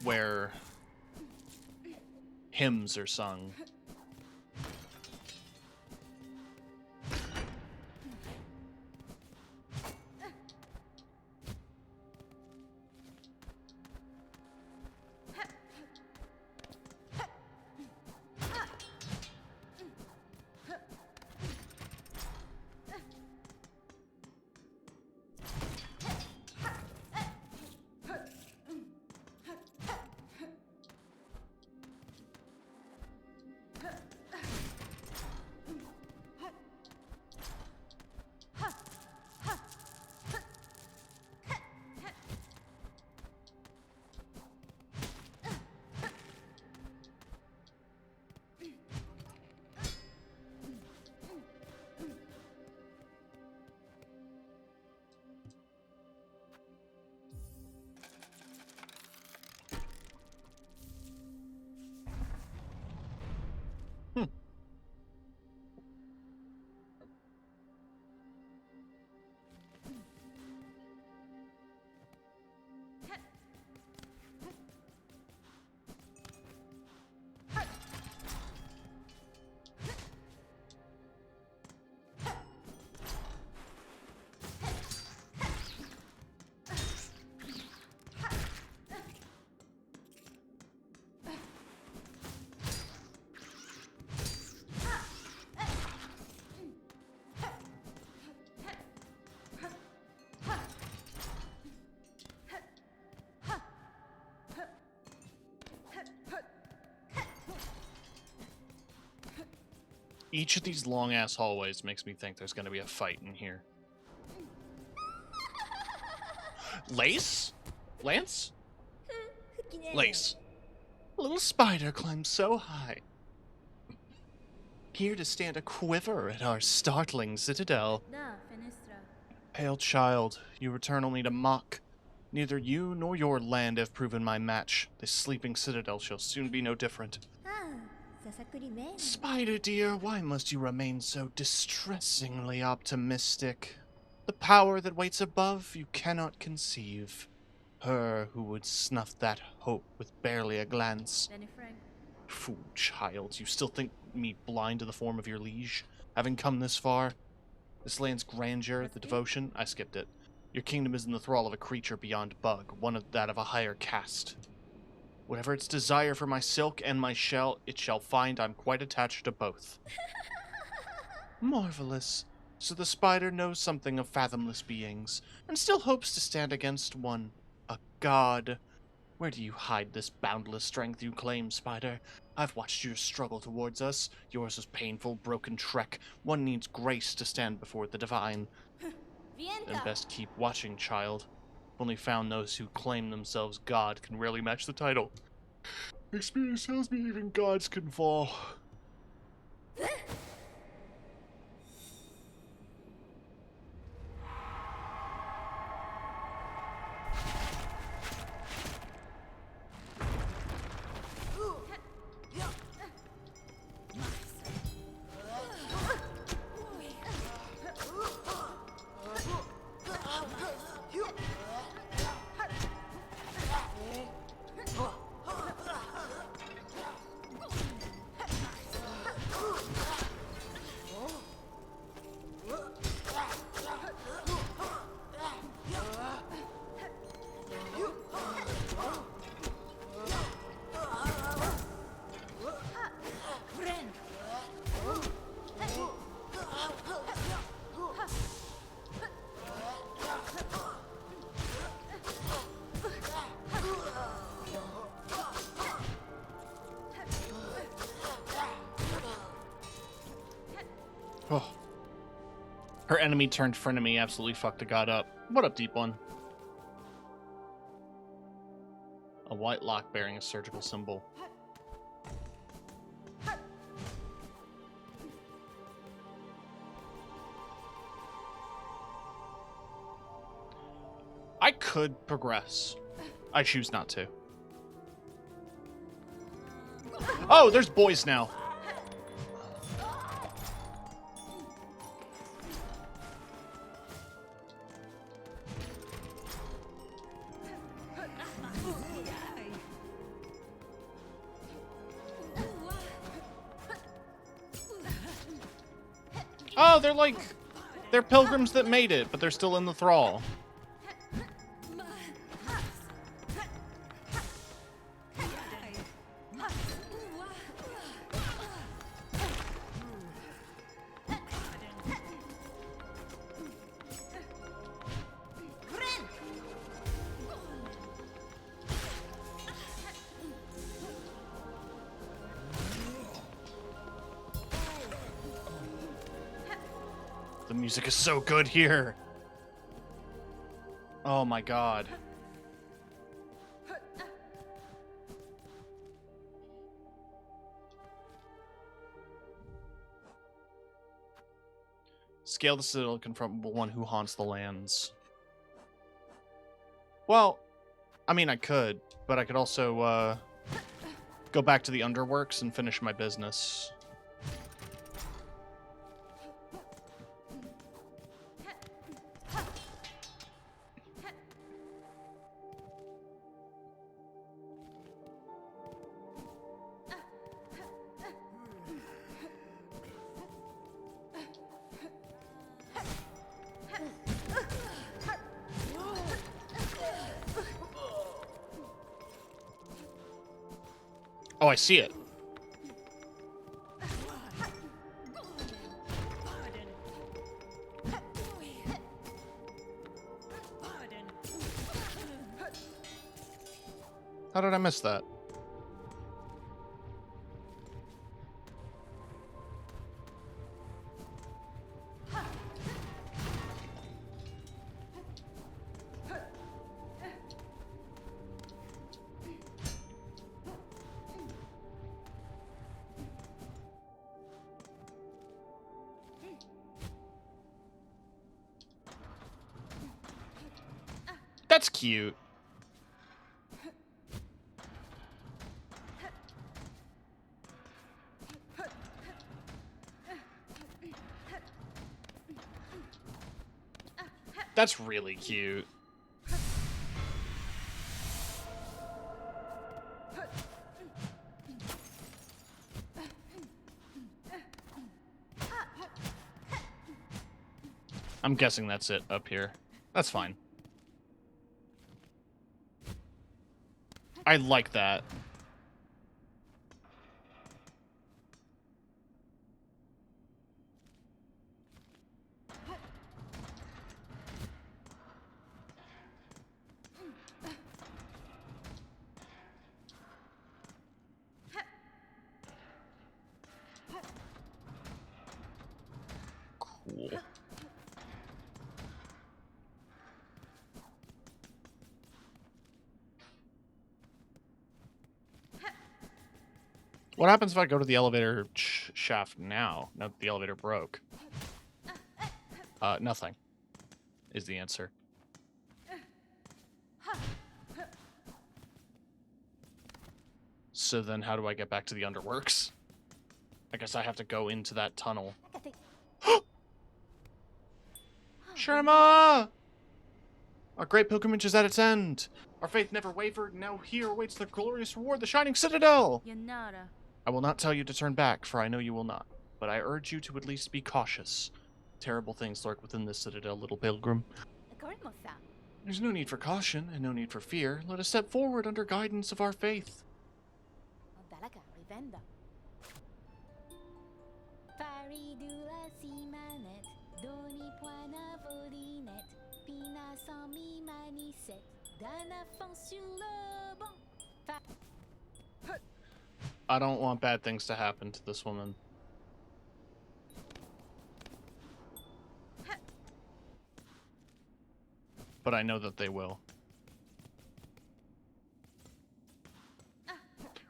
where hymns are sung. Each of these long-ass hallways makes me think there's gonna be a fight in here. Lace? Lance? Lace. A little spider climbs so high. Here to stand a quiver at our startling citadel. Da, fenestra. Pale child, you return only to mock, Neither you nor your land have proven my match. This sleeping citadel shall soon be no different. Spider dear, why must you remain so distressingly optimistic? The power that waits above you cannot conceive. Her who would snuff that hope with barely a glance. Fool child, you still think me blind to the form of your liege? Having come this far? This land's grandeur, the devotion, I skipped it. Your kingdom is in the thrall of a creature beyond bug, one of that of a higher caste. Whatever its desire for my silk and my shell, it shall find I'm quite attached to both. Marvelous. So the spider knows something of fathomless beings, and still hopes to stand against one, a god. Where do you hide this boundless strength you claim, spider? I've watched your struggle towards us. Yours was painful, broken trek. One needs grace to stand before the divine. Then best keep watching, child. Only found those who claim themselves God can rarely match the title. Experience tells me even gods can fall. Oh. Her enemy turned frenemy absolutely fucked the god up. What up, Deep One? A white lock bearing a surgical symbol. I could progress. I choose not to. Oh, there's boys now. Oh, they're pilgrims that made it, but they're still in the thrall. The music is so good here. Oh my god. Scale the citadel, confront one who haunts the lands. Well, I mean, I could, but I could also go back to the underworks and finish my business. Oh, I see it. How did I miss that? That's cute. That's really cute. I'm guessing that's it up here. That's fine. I like that. Cool. What happens if I go to the elevator shaft now? Now that the elevator broke. Nothing is the answer. So then how do I get back to the underworks? I guess I have to go into that tunnel. Sherma! Our great pilgrimage is at its end. Our faith never wavered, now here awaits the glorious reward, the Shining Citadel! Yanara. I will not tell you to turn back, for I know you will not. But I urge you to at least be cautious. Terrible things lurk within this citadel, little pilgrim. There's no need for caution, and no need for fear. Let us step forward under guidance of our faith. I don't want bad things to happen to this woman. But I know that they will.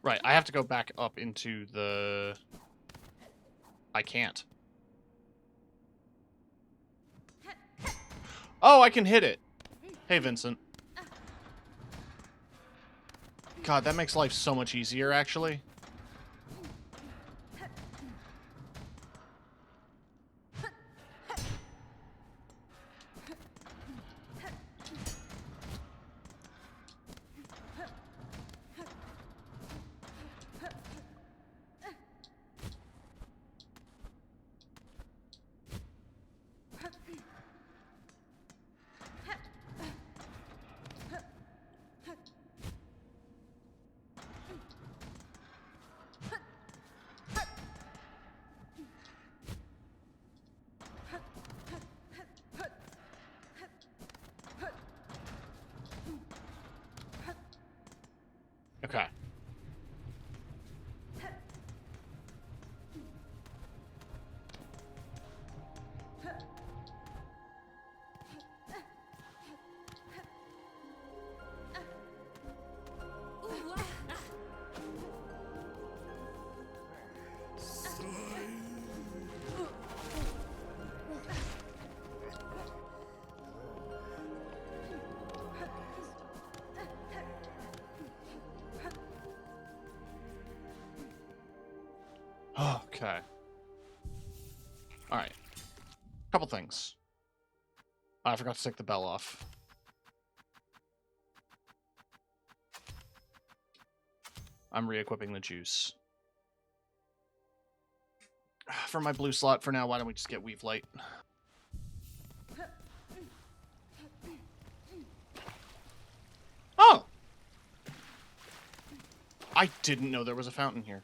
Right, I have to go back up into the... I can't. Oh, I can hit it! Hey, Vincent. God, that makes life so much easier, actually. Okay. Okay. Alright. Couple things. I forgot to take the bell off. I'm re-equipping the juice. For my blue slot, for now, why don't we just get Weave Light? Oh! I didn't know there was a fountain here.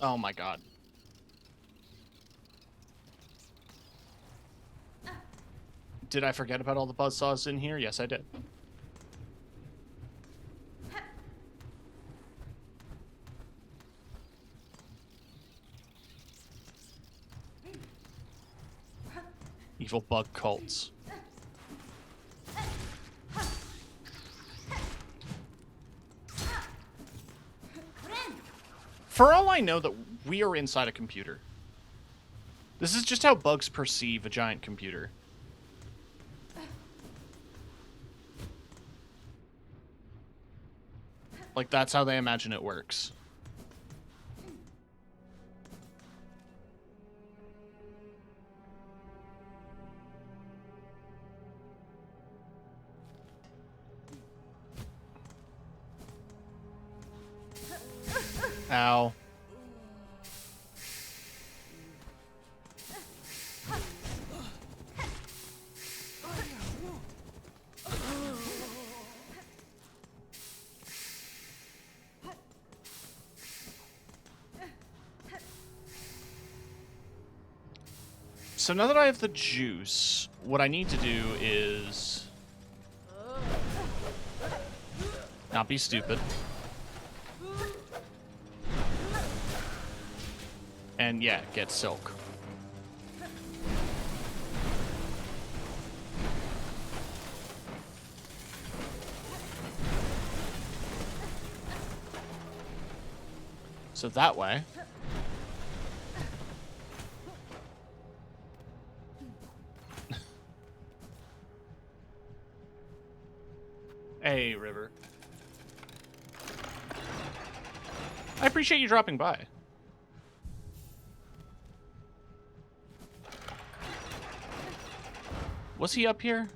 Oh my god. Did I forget about all the buzzsaws in here? Yes, I did. Evil bug cults. For all I know that we are inside a computer. This is just how bugs perceive a giant computer. Like, that's how they imagine it works. Ow. So now that I have the juice, what I need to do is not be stupid. And yeah, get Silk. So that way. Hey, River. I appreciate you dropping by. Was he up here?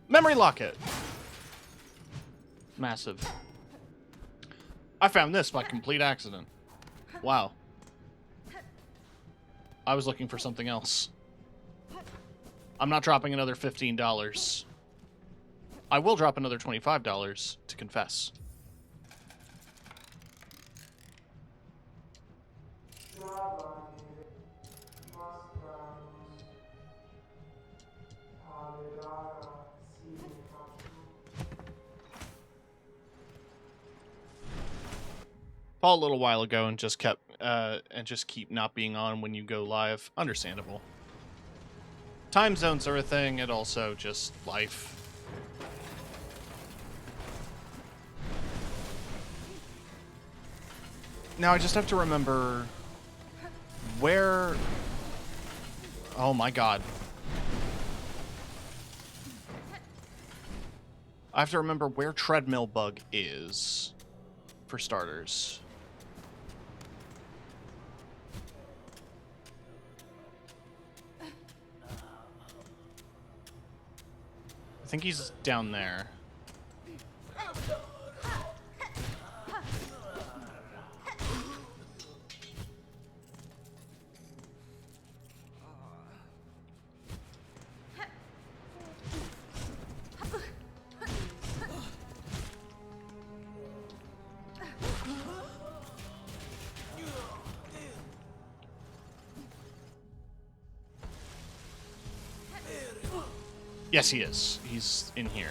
Memory locket. Massive. I found this by complete accident. Wow. I was looking for something else. I'm not dropping another $15. I will drop another $25 to confess. Paul a little while ago and just keep not being on when you go live. Understandable. Time zones are a thing, and also just life. Now I just have to remember where... Oh my god. I have to remember where Treadmill Bug is, for starters. I think he's down there. Yes, he is. He's in here.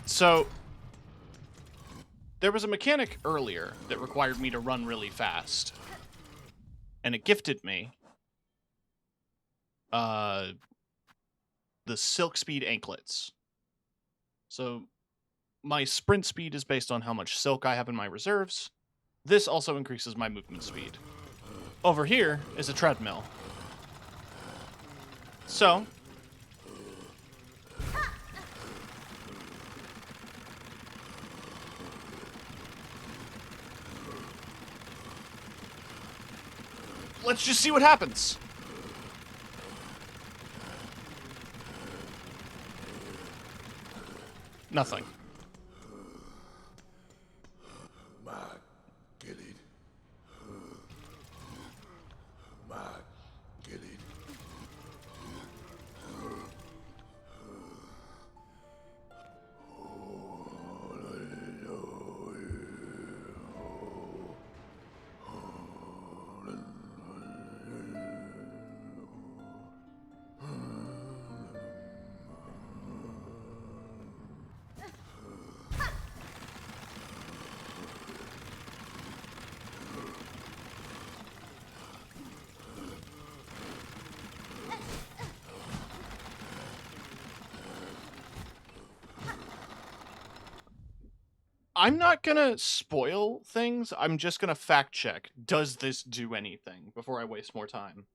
So, there was a mechanic earlier that required me to run really fast. And it gifted me the Silk Speed anklets. So my sprint speed is based on how much silk I have in my reserves. This also increases my movement speed. Over here is a treadmill. So let's just see what happens. Nothing. I'm not gonna spoil things. I'm just gonna fact check. Does this do anything before I waste more time?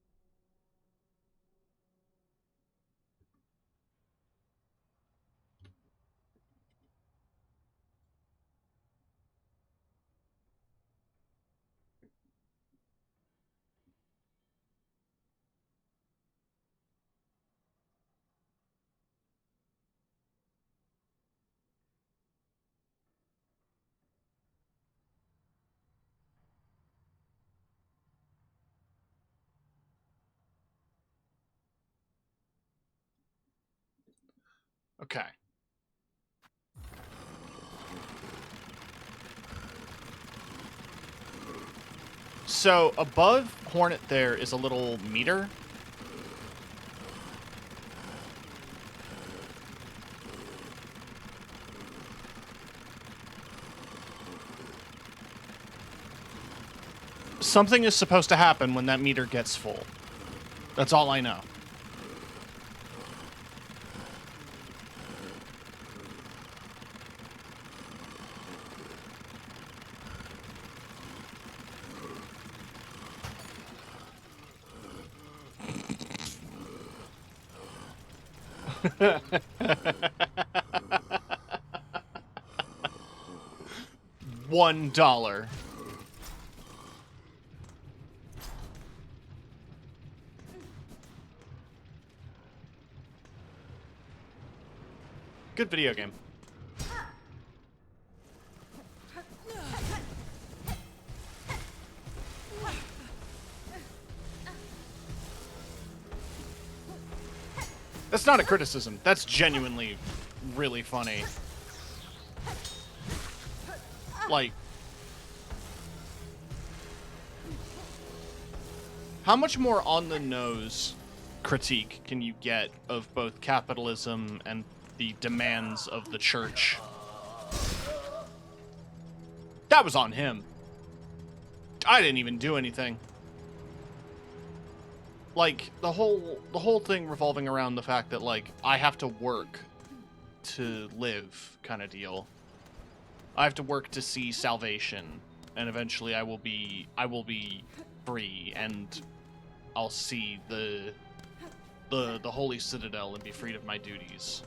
Okay. So above Hornet there is a little meter. Something is supposed to happen when that meter gets full. That's all I know. $1. Good video game. That's not a criticism. That's genuinely really funny. Like, how much more on the nose critique can you get of both capitalism and the demands of the church? That was on him. I didn't even do anything. Like, the whole thing revolving around the fact that, like, I have to work to live kind of deal. I have to work to see salvation, and eventually I will be free, and I'll see the Holy Citadel and be freed of my duties.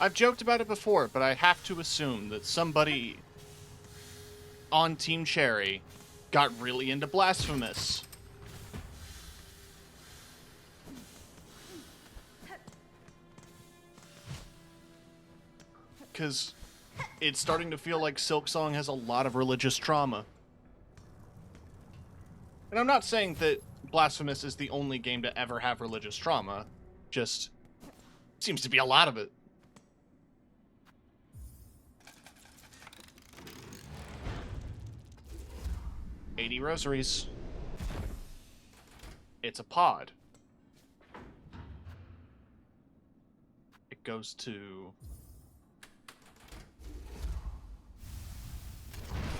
I've joked about it before, but I have to assume that somebody on Team Cherry got really into Blasphemous. Because it's starting to feel like Silksong has a lot of religious trauma. And I'm not saying that Blasphemous is the only game to ever have religious trauma, just seems to be a lot of it. 80 rosaries. It's a pod. It goes to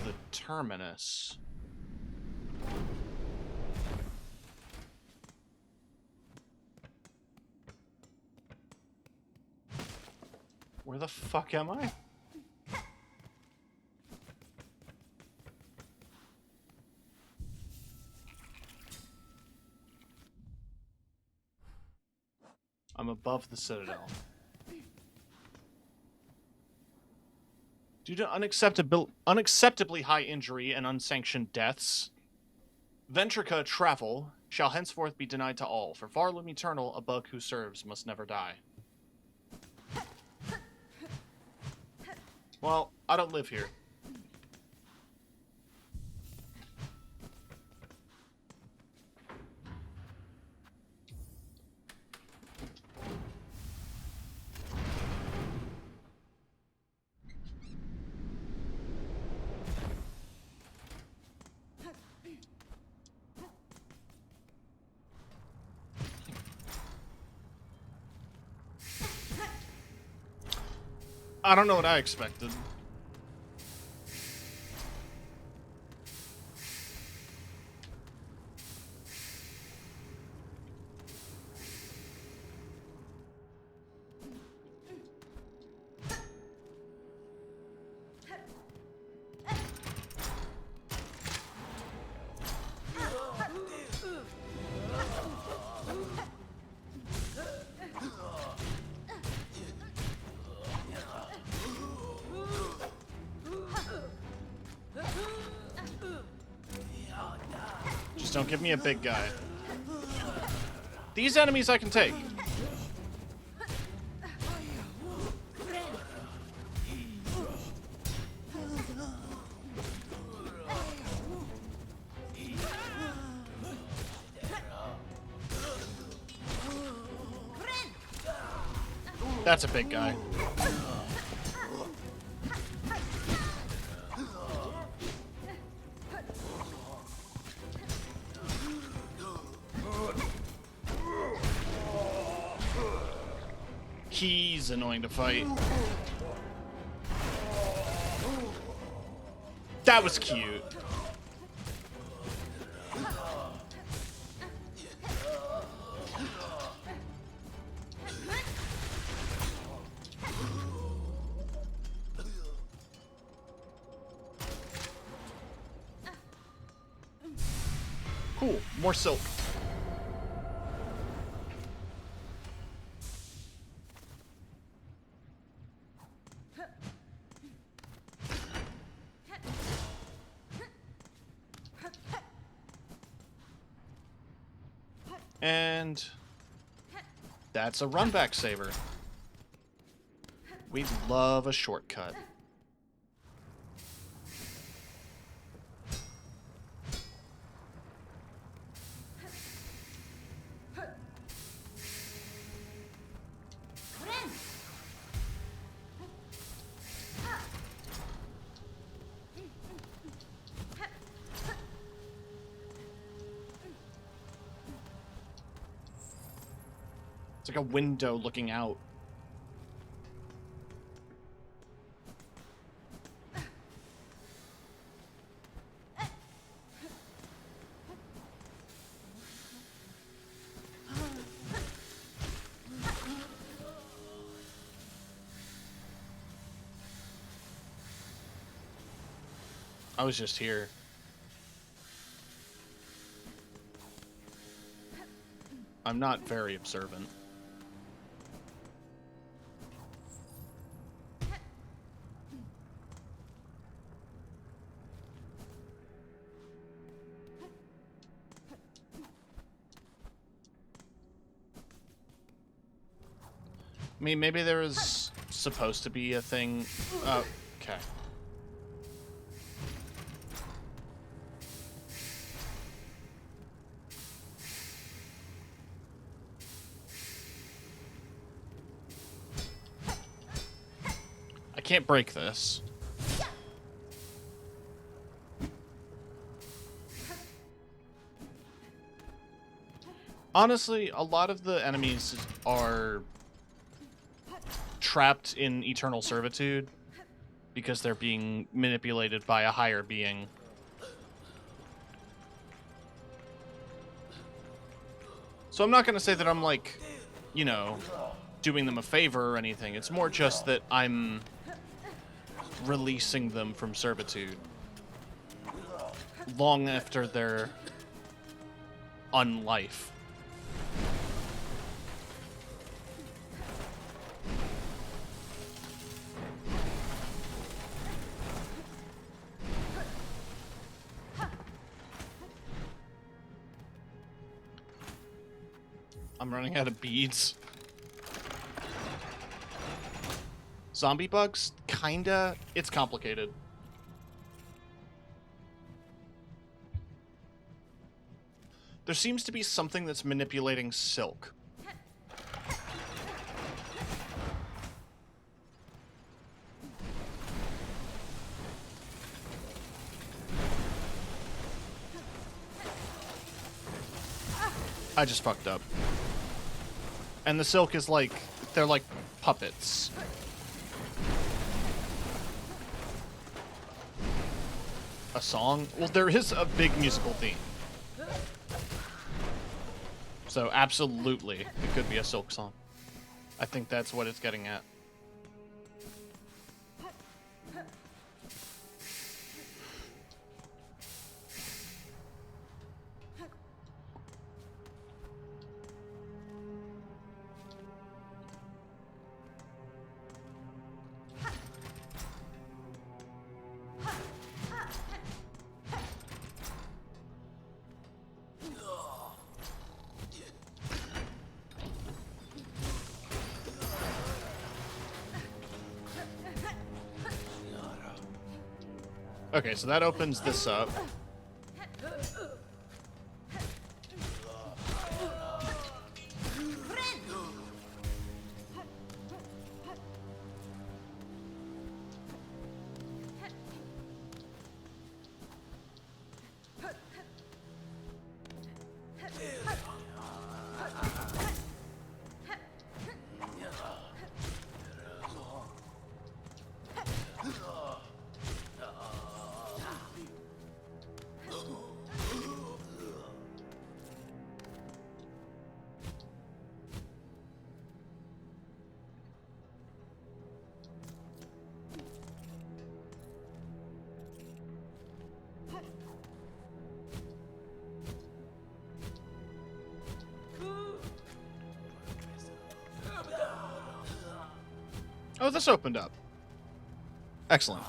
the terminus. Where the fuck am I? I'm above the Citadel. Due to unacceptably high injury and unsanctioned deaths, Ventrica travel shall henceforth be denied to all. For Varlum Eternal, a bug who serves must never die. Well, I don't live here. I don't know what I expected. Just don't give me a big guy. These enemies I can take. That's a big guy. He's annoying to fight. That was cute. Cool, more silk. And that's a run-back saver. We love a shortcut. It's like a window looking out. I was just here. I'm not very observant. I mean, maybe there was supposed to be a thing. Okay. I can't break this. Honestly, a lot of the enemies are trapped in eternal servitude because they're being manipulated by a higher being. So I'm not going to say that I'm, like, you know, doing them a favor or anything. It's more just that I'm releasing them from servitude long after their unlife. I'm running out of beads. Zombie bugs? Kinda. It's complicated. There seems to be something that's manipulating silk. I just fucked up. And the silk is like, they're like puppets. A song? Well, there is a big musical theme. So absolutely, it could be a Silksong. I think that's what it's getting at. Okay, so that opens this up. Oh, this opened up. Excellent.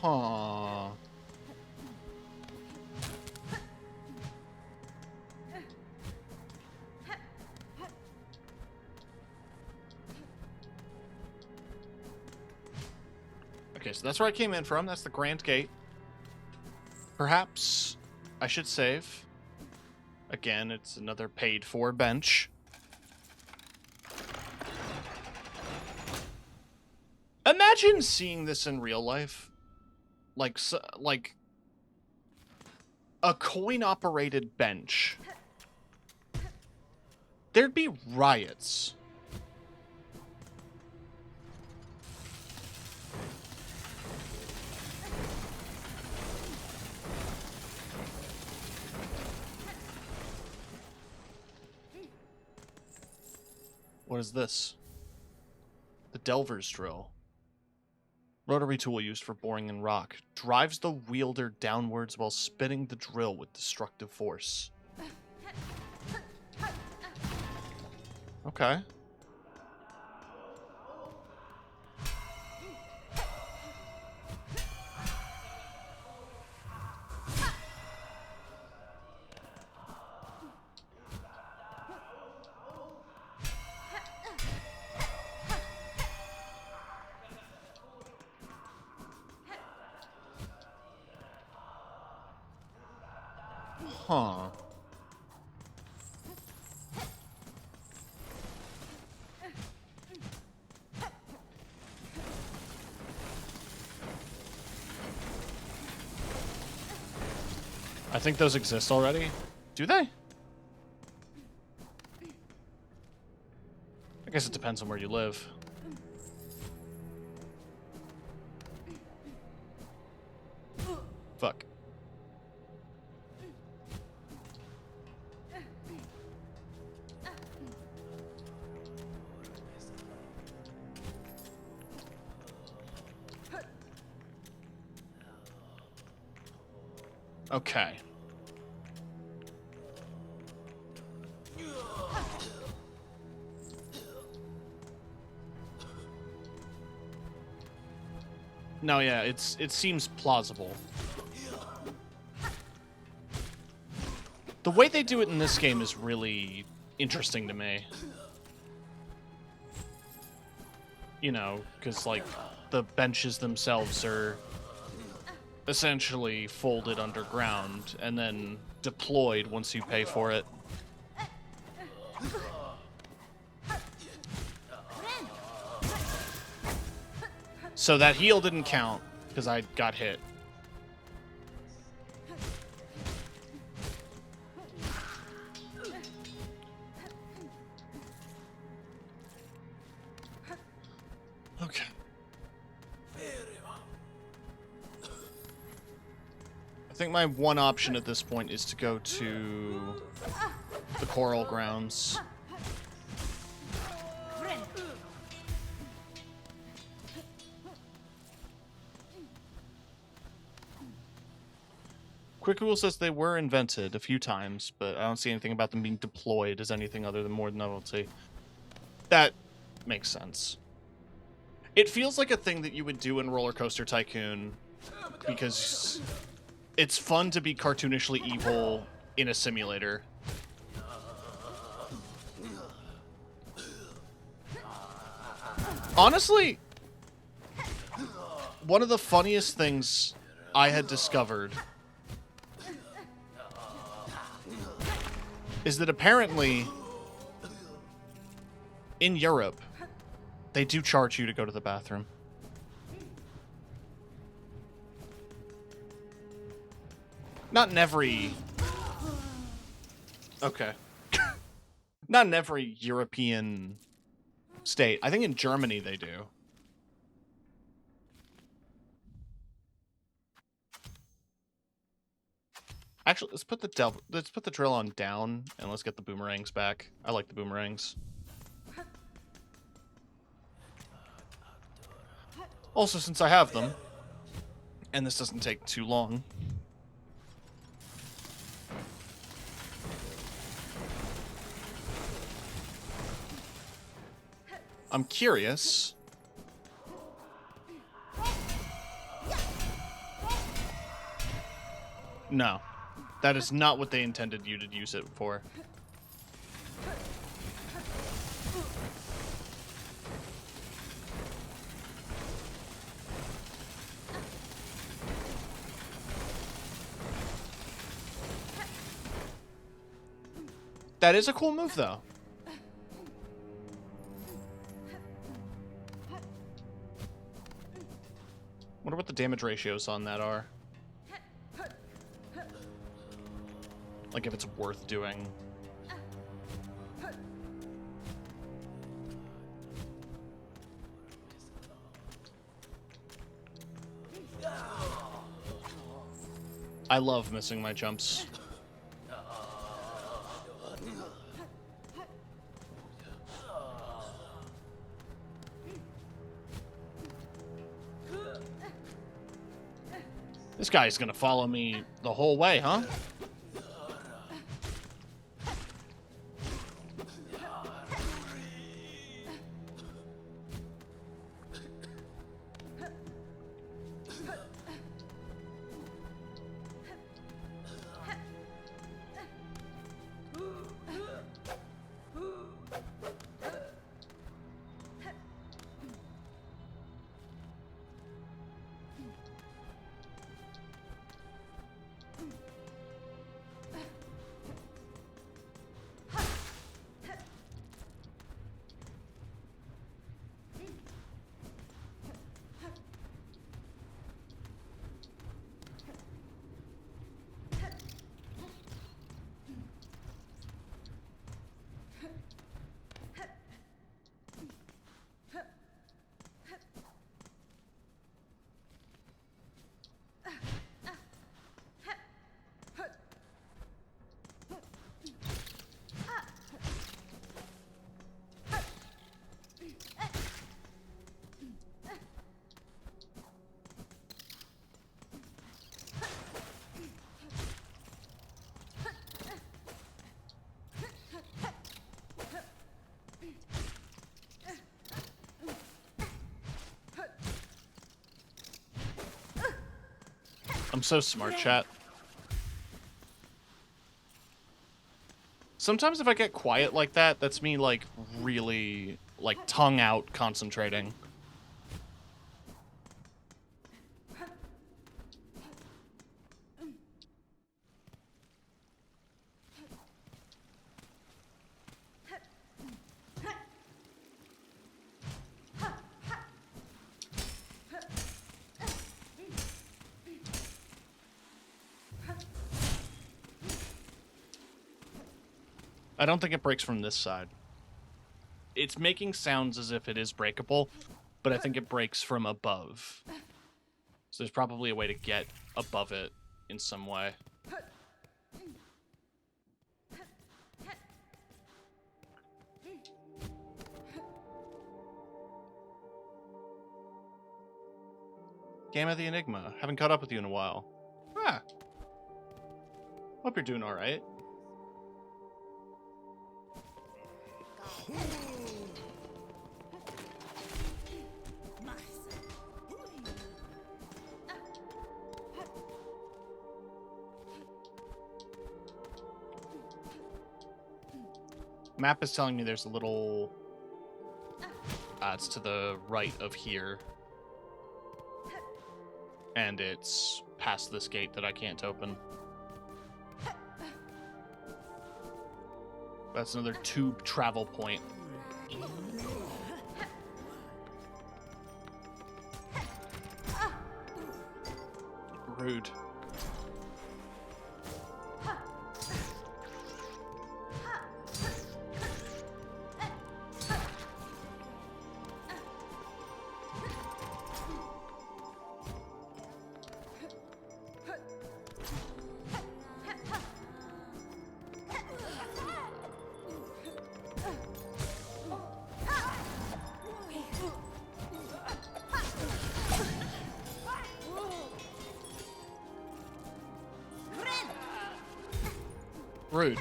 Huh. Okay, so that's where I came in from. That's the Grand Gate. Perhaps I should save. Again, it's another paid-for bench. Imagine seeing this in real life. Like a coin-operated bench. There'd be riots. What is this? The Delver's Drill. Rotary tool used for boring in rock. Drives the wielder downwards while spinning the drill with destructive force. Okay. Huh. I think those exist already. Do they? I guess it depends on where you live. Fuck. Okay. No, yeah, it seems plausible. The way they do it in this game is really interesting to me. You know, because, like, the benches themselves are essentially folded underground and then deployed once you pay for it. So that heal didn't count because I got hit. Okay. I think my one option at this point is to go to the Coral Grounds. Quickcool says they were invented a few times, but I don't see anything about them being deployed as anything other than more novelty. That makes sense. It feels like a thing that you would do in Roller Coaster Tycoon because it's fun to be cartoonishly evil in a simulator. Honestly, one of the funniest things I had discovered is that apparently in Europe, they do charge you to go to the bathroom. Not in every... Okay. Not in every European state. I think in Germany they do. Actually, let's put the drill on down and let's get the boomerangs back. I like the boomerangs. Also, since I have them, and this doesn't take too long. I'm curious. No. That is not what they intended you to use it for. That is a cool move, though. Wonder what the damage ratios on that are. Like, if it's worth doing. I love missing my jumps. This guy's gonna follow me the whole way, huh? I'm so smart, chat. Sometimes if I get quiet like that, that's me, like, really, like, tongue out concentrating. I don't think it breaks from this side. It's making sounds as if it is breakable, but I think it breaks from above. So there's probably a way to get above it in some way. Game of the Enigma. Haven't caught up with you in a while. Ah. Hope you're doing alright. Map is telling me there's a little... it's to the right of here. And it's past this gate that I can't open. That's another tube travel point. Rude. Rude.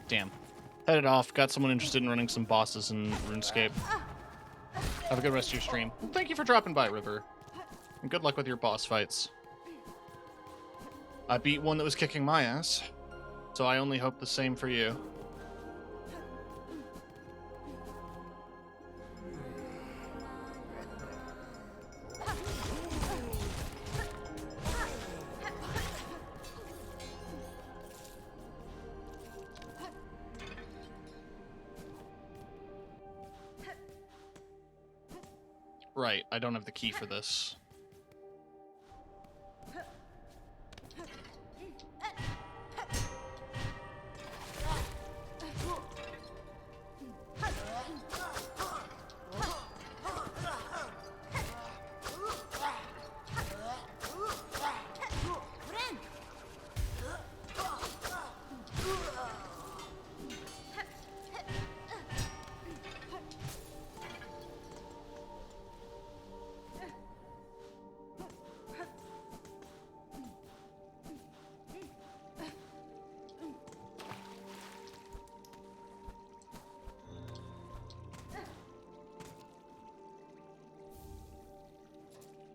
Damn. Headed off. Got someone interested in running some bosses in RuneScape. Have a good rest of your stream. Well, thank you for dropping by, River. And good luck with your boss fights. I beat one that was kicking my ass, so I only hope the same for you. Right, I don't have the key for this.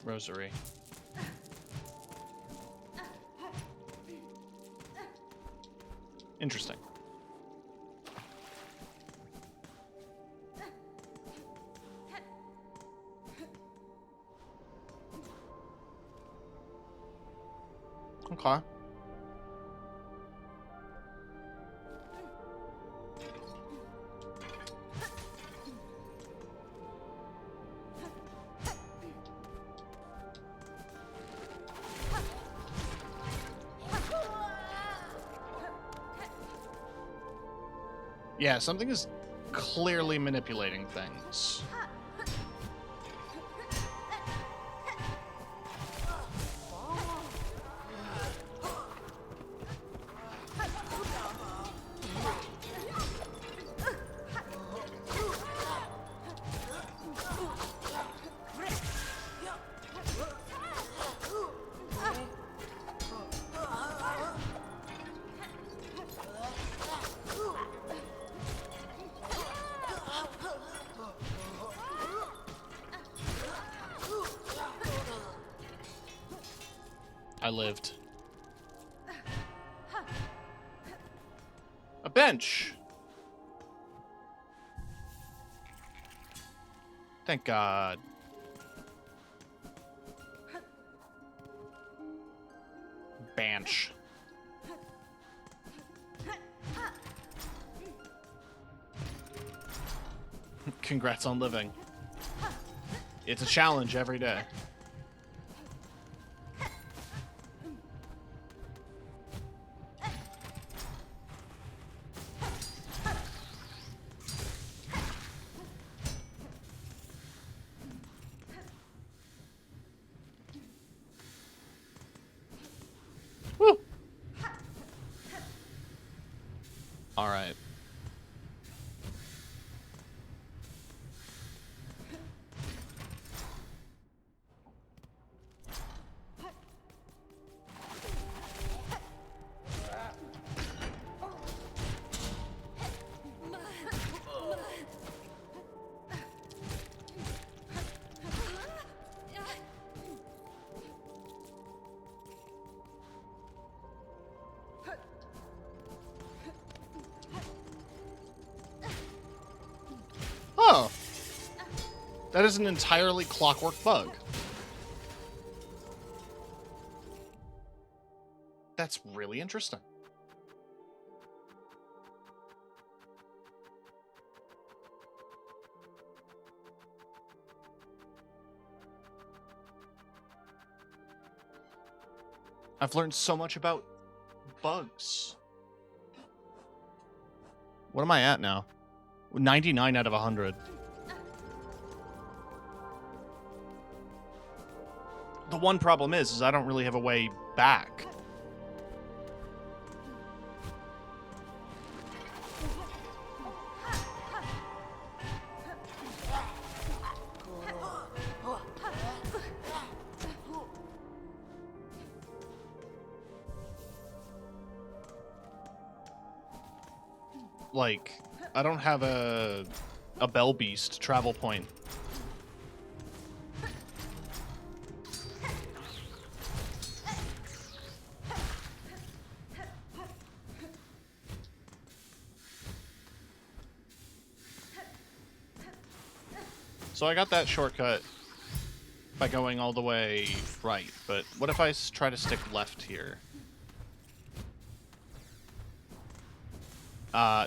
Rosary. Interesting. Okay. Yeah, something is clearly manipulating things. I lived. A bench! Thank God. Bench. Congrats on living. It's a challenge every day. Woo! All right. Oh, that is an entirely clockwork bug. That's really interesting. I've learned so much about bugs. What am I at now? 99 out of 100. The one problem is I don't really have a way back. Like, I don't have a bell beast travel point. So I got that shortcut by going all the way right, but what if I try to stick left here?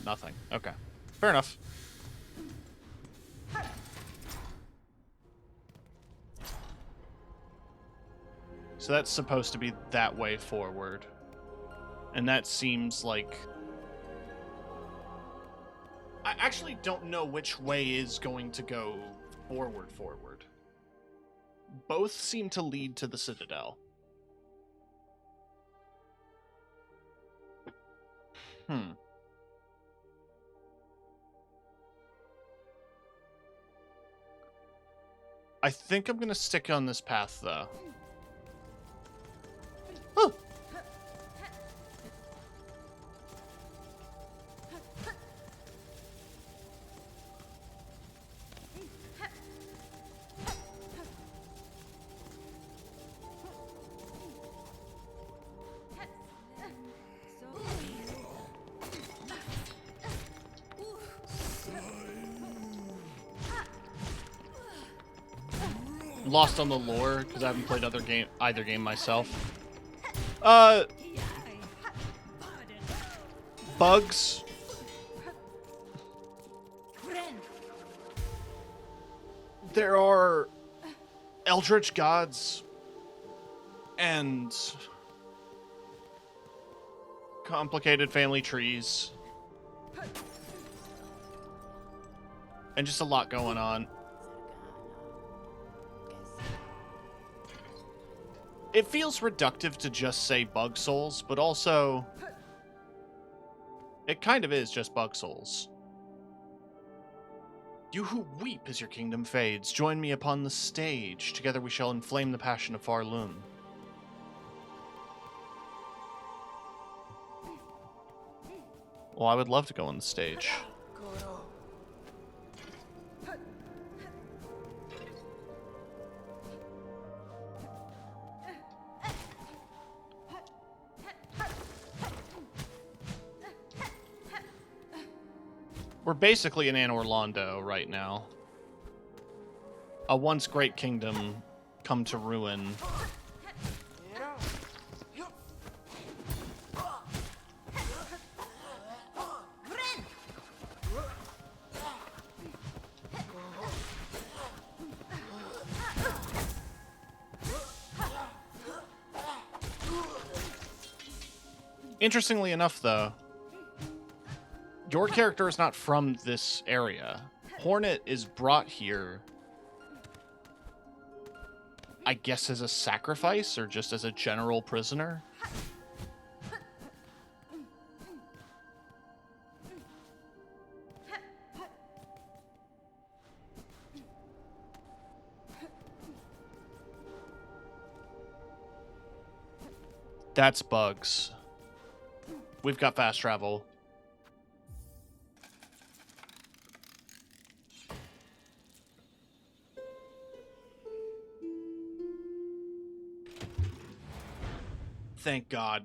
Nothing. Okay. Fair enough. So that's supposed to be that way forward. And that seems like... I actually don't know which way is going to go forward. Both seem to lead to the Citadel. I think I'm gonna stick on this path, though. Oh. Lost on the lore because I haven't played either game myself. Bugs. There are eldritch gods and complicated family trees and just a lot going on. It feels reductive to just say bug souls, but also it kind of is just bug souls. You who weep as your kingdom fades, join me upon the stage. Together we shall inflame the passion of Farloon. Well, I would love to go on the stage. We're basically in Anor Londo right now. A once great kingdom come to ruin. Interestingly enough, though, your character is not from this area. Hornet is brought here, I guess, as a sacrifice or just as a general prisoner. That's bugs. We've got fast travel. Thank God.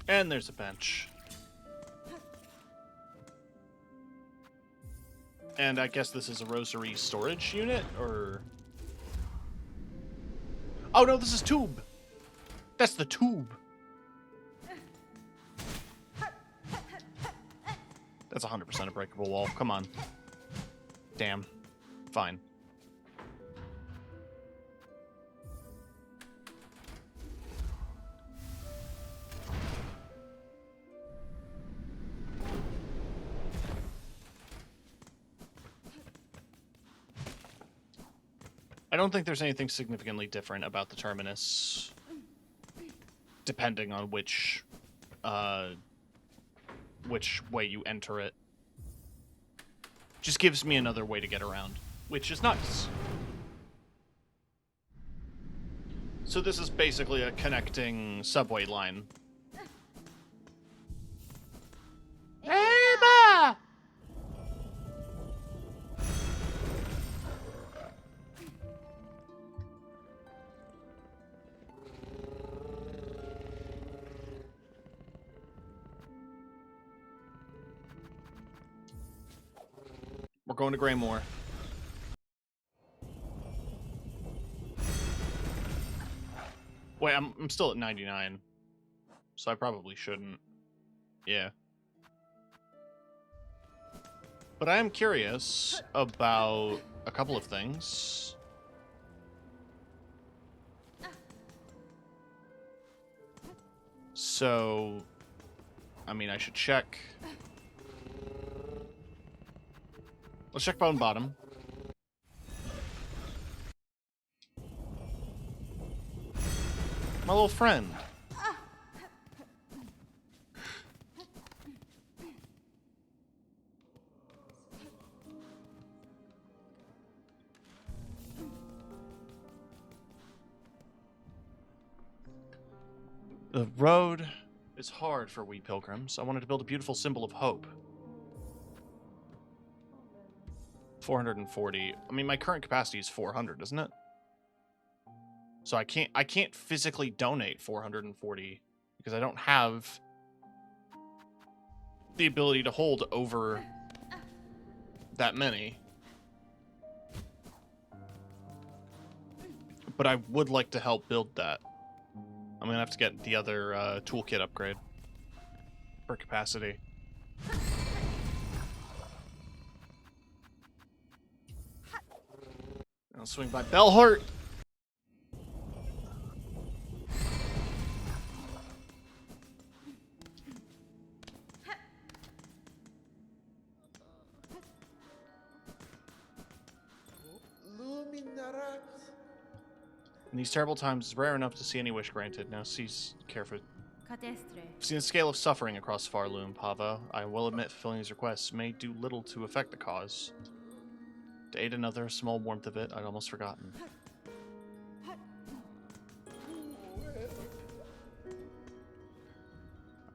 And there's a bench. And I guess this is a rosary storage unit, or... Oh no, this is tube! That's the tube! That's 100% a breakable wall. Come on. Damn. Fine. I don't think there's anything significantly different about the terminus, depending on which way you enter it. Just gives me another way to get around, which is nice. So this is basically a connecting subway line. Eva! We're going to Greymore. Wait, I'm still at 99. So I probably shouldn't. Yeah. But I am curious about a couple of things. So, I mean, I should check. Let's check Bone Bottom. My little friend. The road is hard for we pilgrims. I wanted to build a beautiful symbol of hope. 440. I mean, my current capacity is 400, isn't it? So I can't physically donate 440 because I don't have the ability to hold over that many. But I would like to help build that. I'm gonna have to get the other toolkit upgrade for capacity. I'll swing by Bellheart. In these terrible times, it's rare enough to see any wish granted. Now cease careful. I've seen the scale of suffering across Farloom, Pavo. I will admit fulfilling these requests may do little to affect the cause. To aid another, small warmth of it, I'd almost forgotten.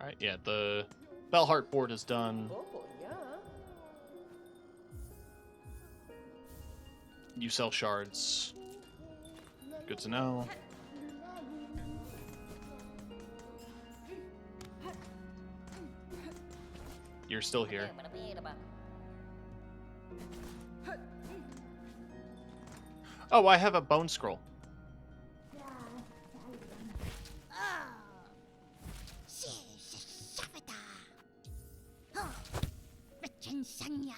Alright, yeah, the Bellheart board is done. You sell shards. Good to know. You're still here. Oh, I have a bone scroll. Shanya.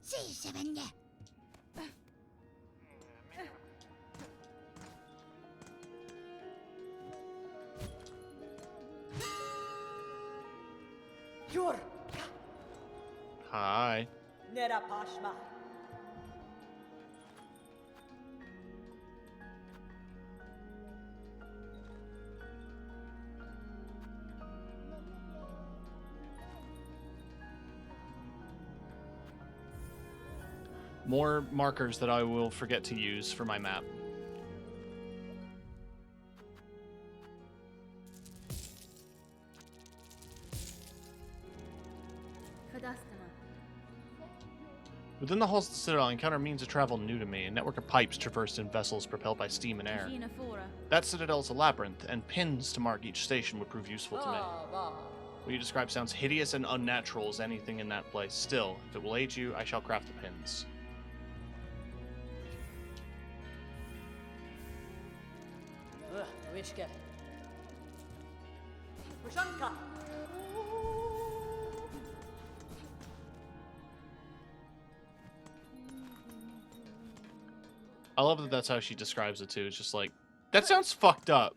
See, Sevenya. Jur, Hi. Nera Pashma. More markers that I will forget to use for my map. Fadastana. Within the halls of the Citadel, I encounter means of travel new to me, a network of pipes traversed in vessels propelled by steam and air. Gina Fora. That Citadel is a labyrinth, and pins to mark each station would prove useful to me. Va. What you describe sounds hideous and unnatural as anything in that place. Still, if it will aid you, I shall craft the pins. Wishke. Pushanka. I love that that's how she describes it too. It's just like, that sounds fucked up.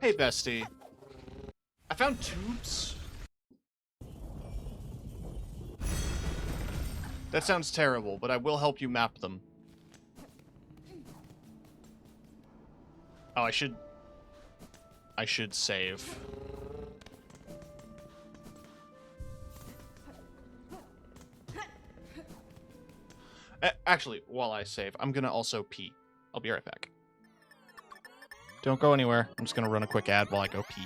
Hey, bestie. I found tubes. That sounds terrible, but I will help you map them. Oh, I should save. Actually, while I save, I'm gonna also pee. I'll be right back. Don't go anywhere. I'm just gonna run a quick ad while I go pee.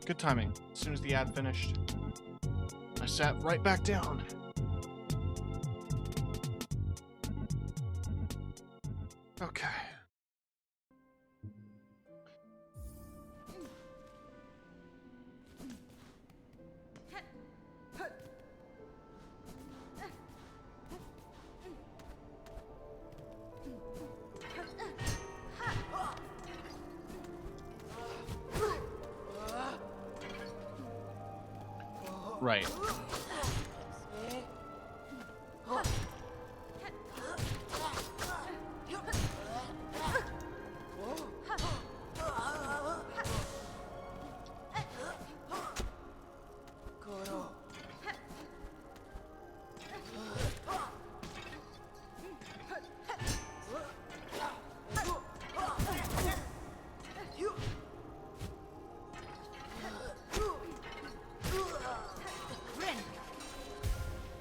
Good timing. As soon as the ad finished, I sat right back down. Okay. Right.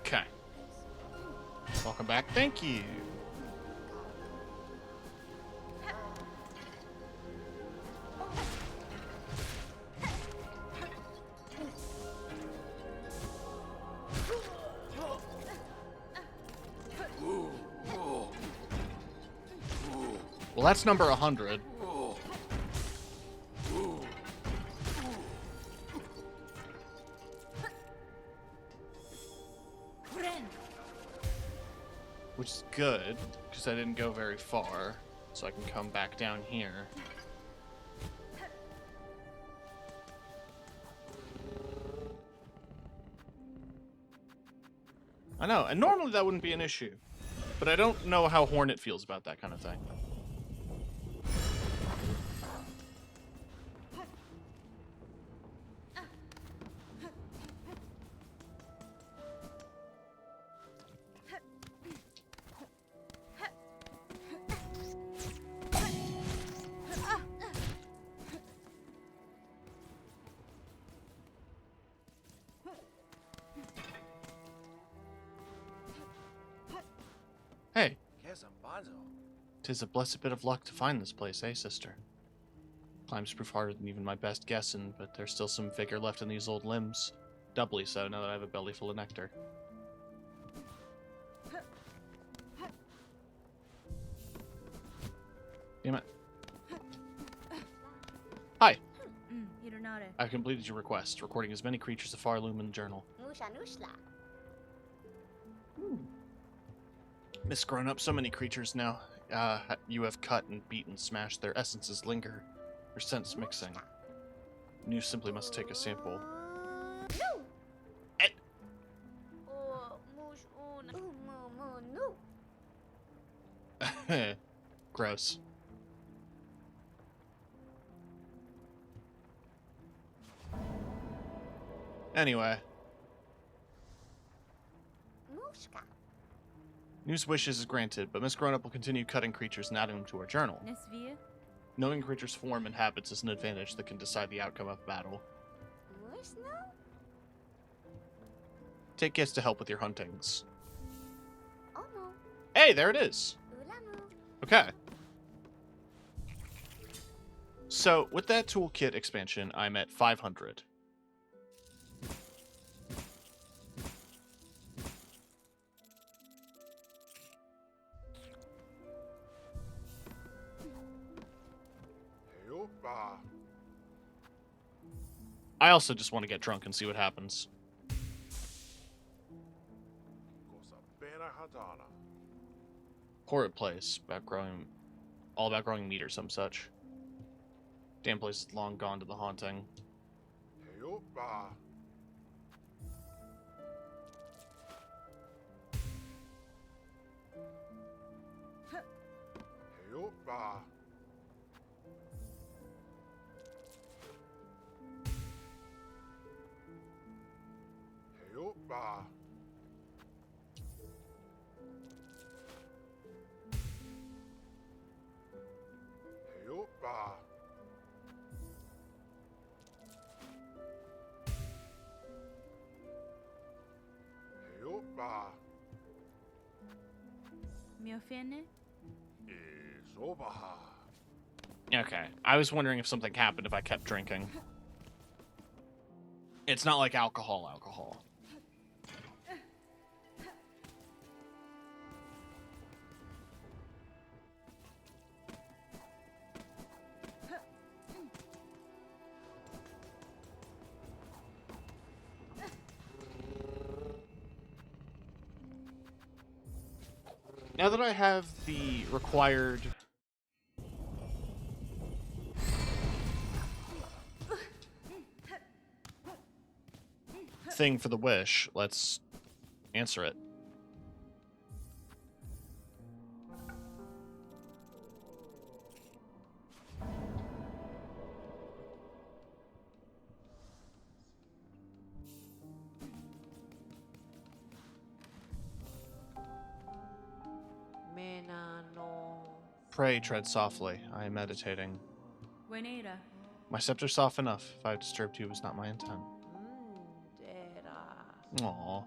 Okay. Welcome back. Thank you. Well, that's number 100. Which is good, because I didn't go very far, so I can come back down here. I know, and normally that wouldn't be an issue, but I don't know how Hornet feels about that kind of thing. Hey, 'tis a blessed bit of luck to find this place, eh, sister? Climbs prove harder than even my best guessing, but there's still some vigor left in these old limbs. Doubly so now that I have a belly full of nectar. Damn it. Hi, I've completed your request, recording as many creatures as far loom in the journal. Miss Grown Up, so many creatures now. You have cut and beat and smashed. Their essences linger, their scents mixing. You simply must take a sample. Gross. Anyway. News wishes is granted, but Miss Grown-Up will continue cutting creatures and adding them to her journal. Knowing creatures' form and habits is an advantage that can decide the outcome of battle. Take gifts to help with your huntings. Hey, there it is! Okay. So, with that toolkit expansion, I'm at 500. I also just want to get drunk and see what happens. Horrid place, all about growing meat or some such. Damn place is long gone to the haunting. Okay, I was wondering if something happened if I kept drinking. It's not like alcohol. Now that I have the required thing for the wish, let's answer it. Pray, tread softly. I am meditating. Buenera. My scepter's soft enough. If I have disturbed you, it was not my intent. Aww.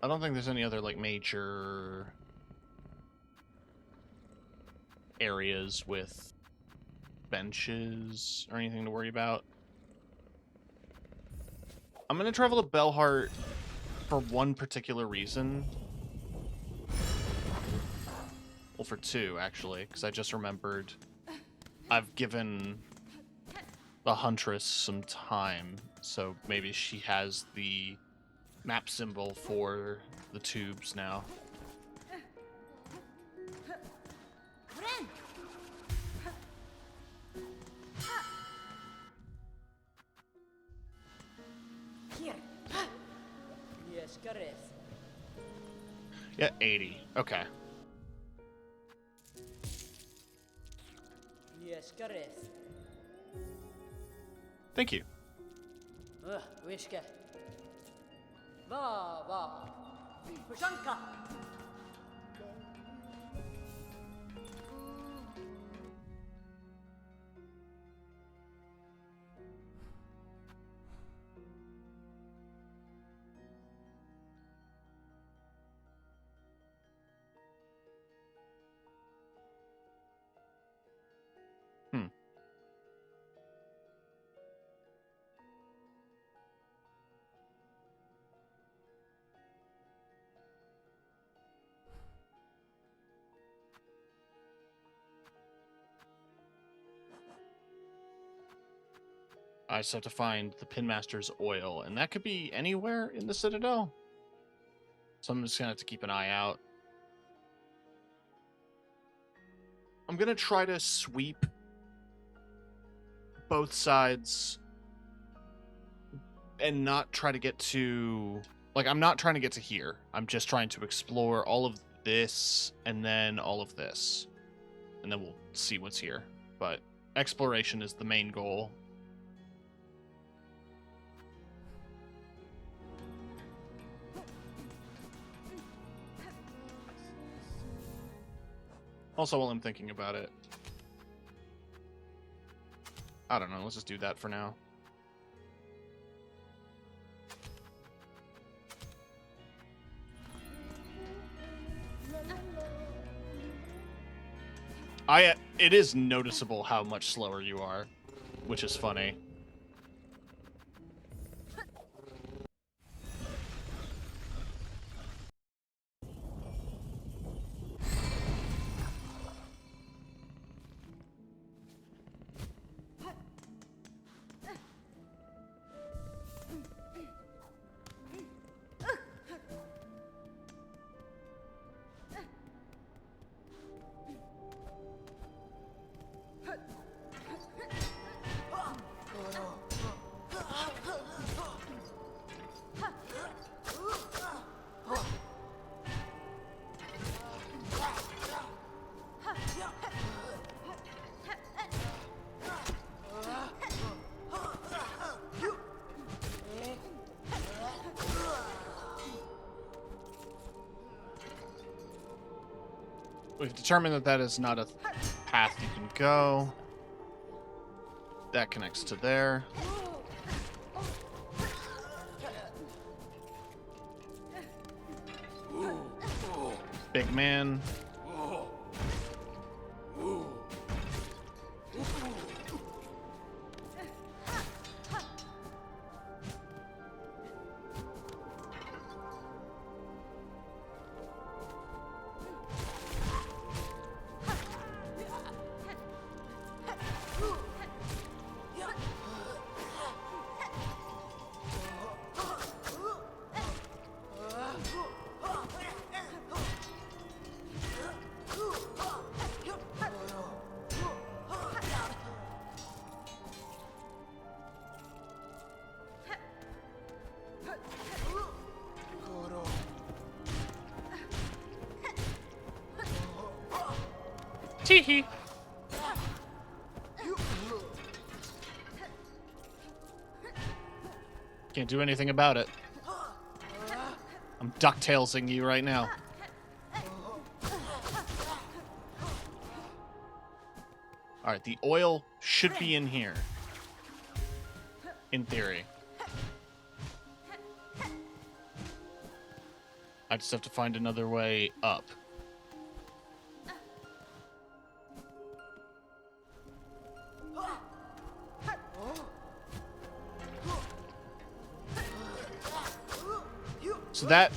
I don't think there's any other, like, major areas with benches or anything to worry about. I'm gonna travel to Bellheart for one particular reason. Well, for two, actually, because I just remembered I've given the Huntress some time, so maybe she has the map symbol for the tubes now. Here. Yes, Gareth. Yeah, 80. Okay. Yes, Gareth. Thank you. Wishke. Va. Pushanka. I just have to find the Pinmaster's oil, and that could be anywhere in the Citadel. So I'm just gonna have to keep an eye out. I'm gonna try to sweep both sides and not try to get to... Like, I'm not trying to get to here. I'm just trying to explore all of this and then all of this. And then we'll see what's here. But exploration is the main goal. Also, while I'm thinking about it, I don't know, let's just do that for now. It is noticeable how much slower you are, which is funny. We've determined that that is not a path you can go. That connects to there. Big man. Teehee. Can't do anything about it. I'm DuckTalesing you right now. Alright, the oil should be in here. In theory. I just have to find another way up. So that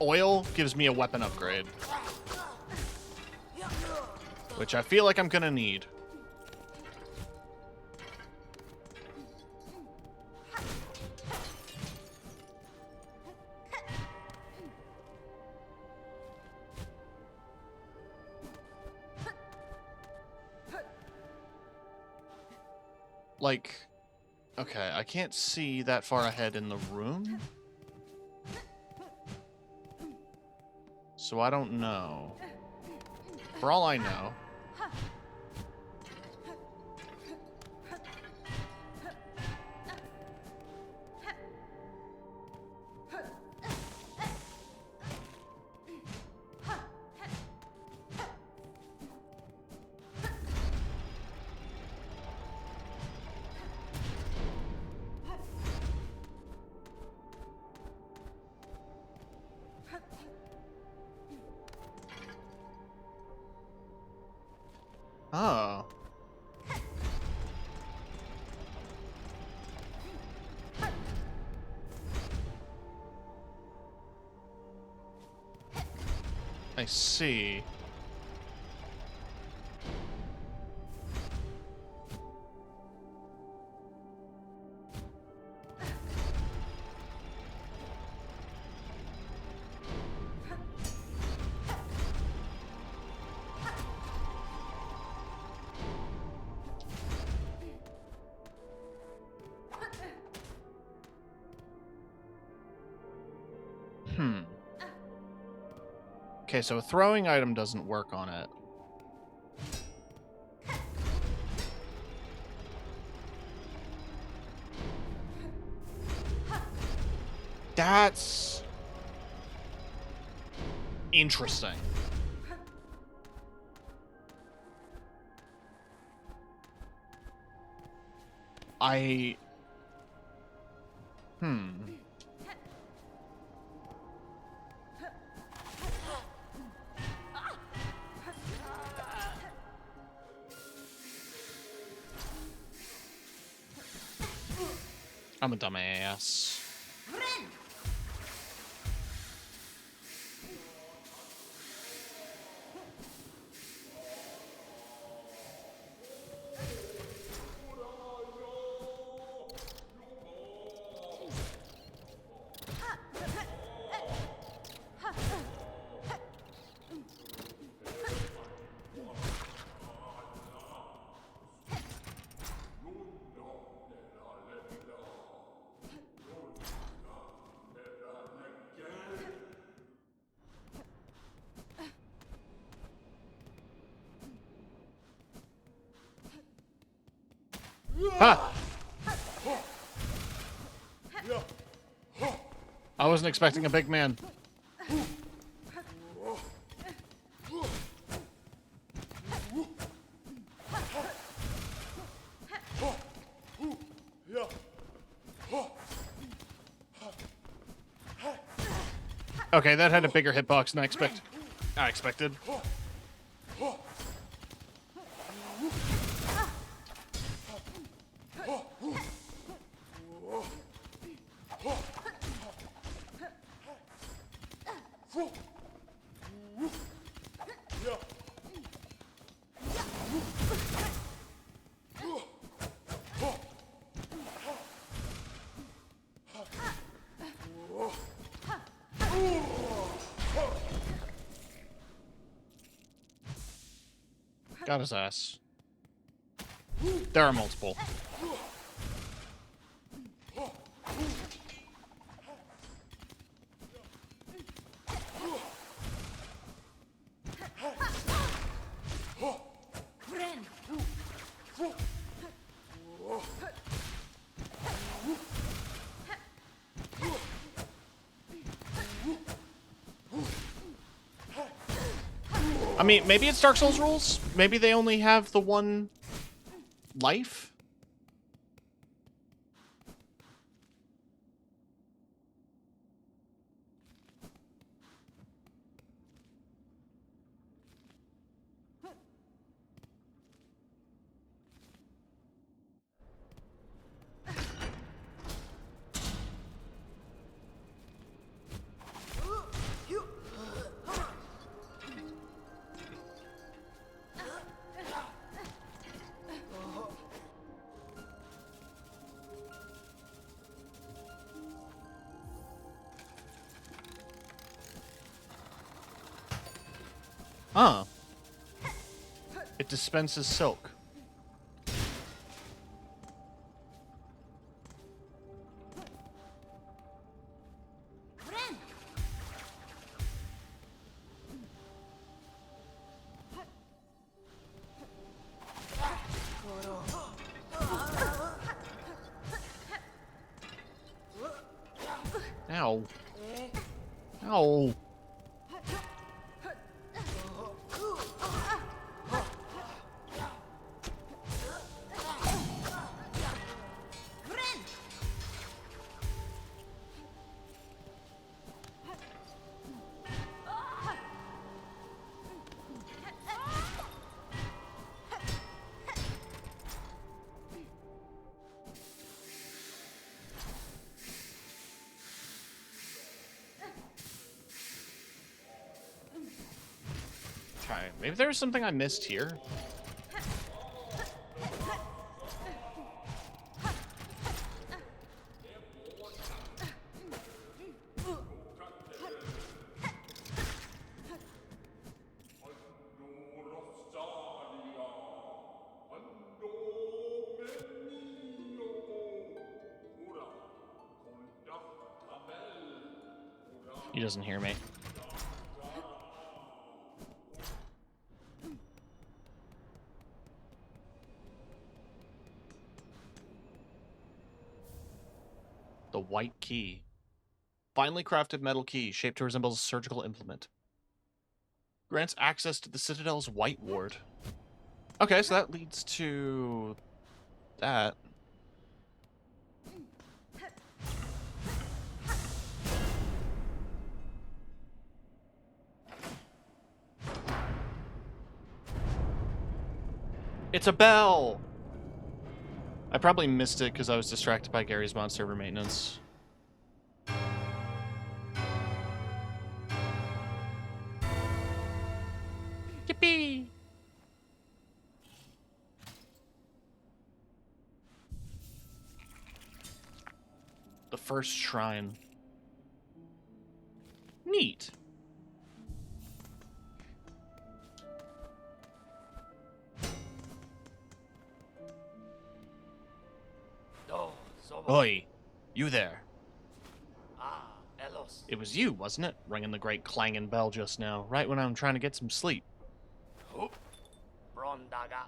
oil gives me a weapon upgrade. Which I feel like I'm gonna need. Like, okay, I can't see that far ahead in the room. So I don't know. For all I know. Oh. I see. Okay, so a throwing item doesn't work on it. That's interesting. I'm a dumbass. Ha! I wasn't expecting a big man. Okay, that had a bigger hitbox than I expected. I expected. Got his ass. There are multiple. I mean, maybe it's Dark Souls rules. Maybe they only have the one life. Huh. It dispenses silk. Ow. Ow. Okay, maybe there's something I missed here. He doesn't hear me. The white key. Finely crafted metal key, shaped to resemble a surgical implement. Grants access to the Citadel's White Ward. Okay, so that leads to that. It's a bell! I probably missed it because I was distracted by Gary's mod server maintenance. Yippee! The first shrine. Neat. Oi, you there. Ah, Elos. It was you, wasn't it? Ringing the great clanging bell just now, right when I'm trying to get some sleep. Oh, Brondaga.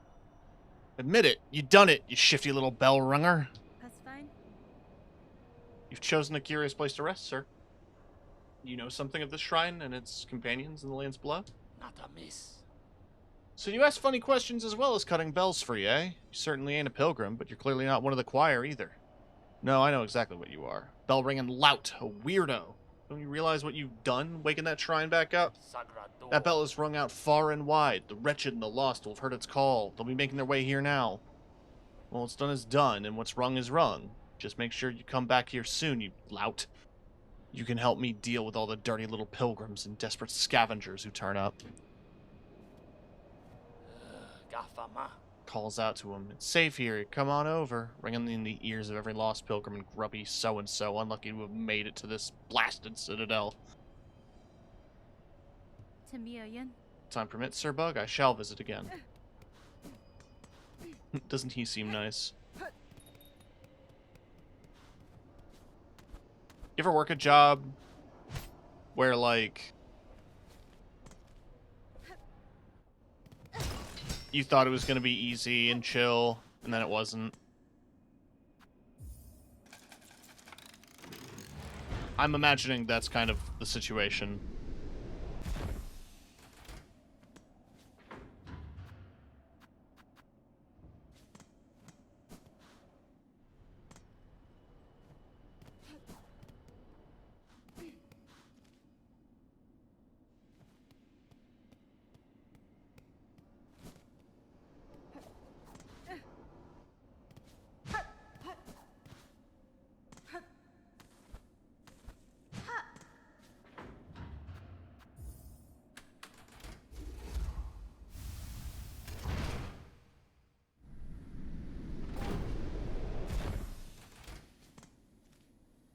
Admit it, you done it, you shifty little bell ringer. That's fine. You've chosen a curious place to rest, sir. You know something of this shrine and its companions in the land's below? Not a miss. So you ask funny questions as well as cutting bells for you, eh? You certainly ain't a pilgrim, but you're clearly not one of the choir either. No, I know exactly what you are. Bell-ringing lout, a weirdo. Don't you realize what you've done, waking that shrine back up? Sagrado. That bell is rung out far and wide. The wretched and the lost will have heard its call. They'll be making their way here now. Well, what's done is done, and what's rung is rung. Just make sure you come back here soon, you lout. You can help me deal with all the dirty little pilgrims and desperate scavengers who turn up. Gafama. Calls out to him. It's safe here. Come on over. Ringing in the ears of every lost pilgrim and grubby so-and-so unlucky to have made it to this blasted citadel. Tamiyan. Time permits, Sir Bug, I shall visit again. Doesn't he seem nice? You ever work a job where, like, you thought it was going to be easy and chill, and then it wasn't? I'm imagining that's kind of the situation.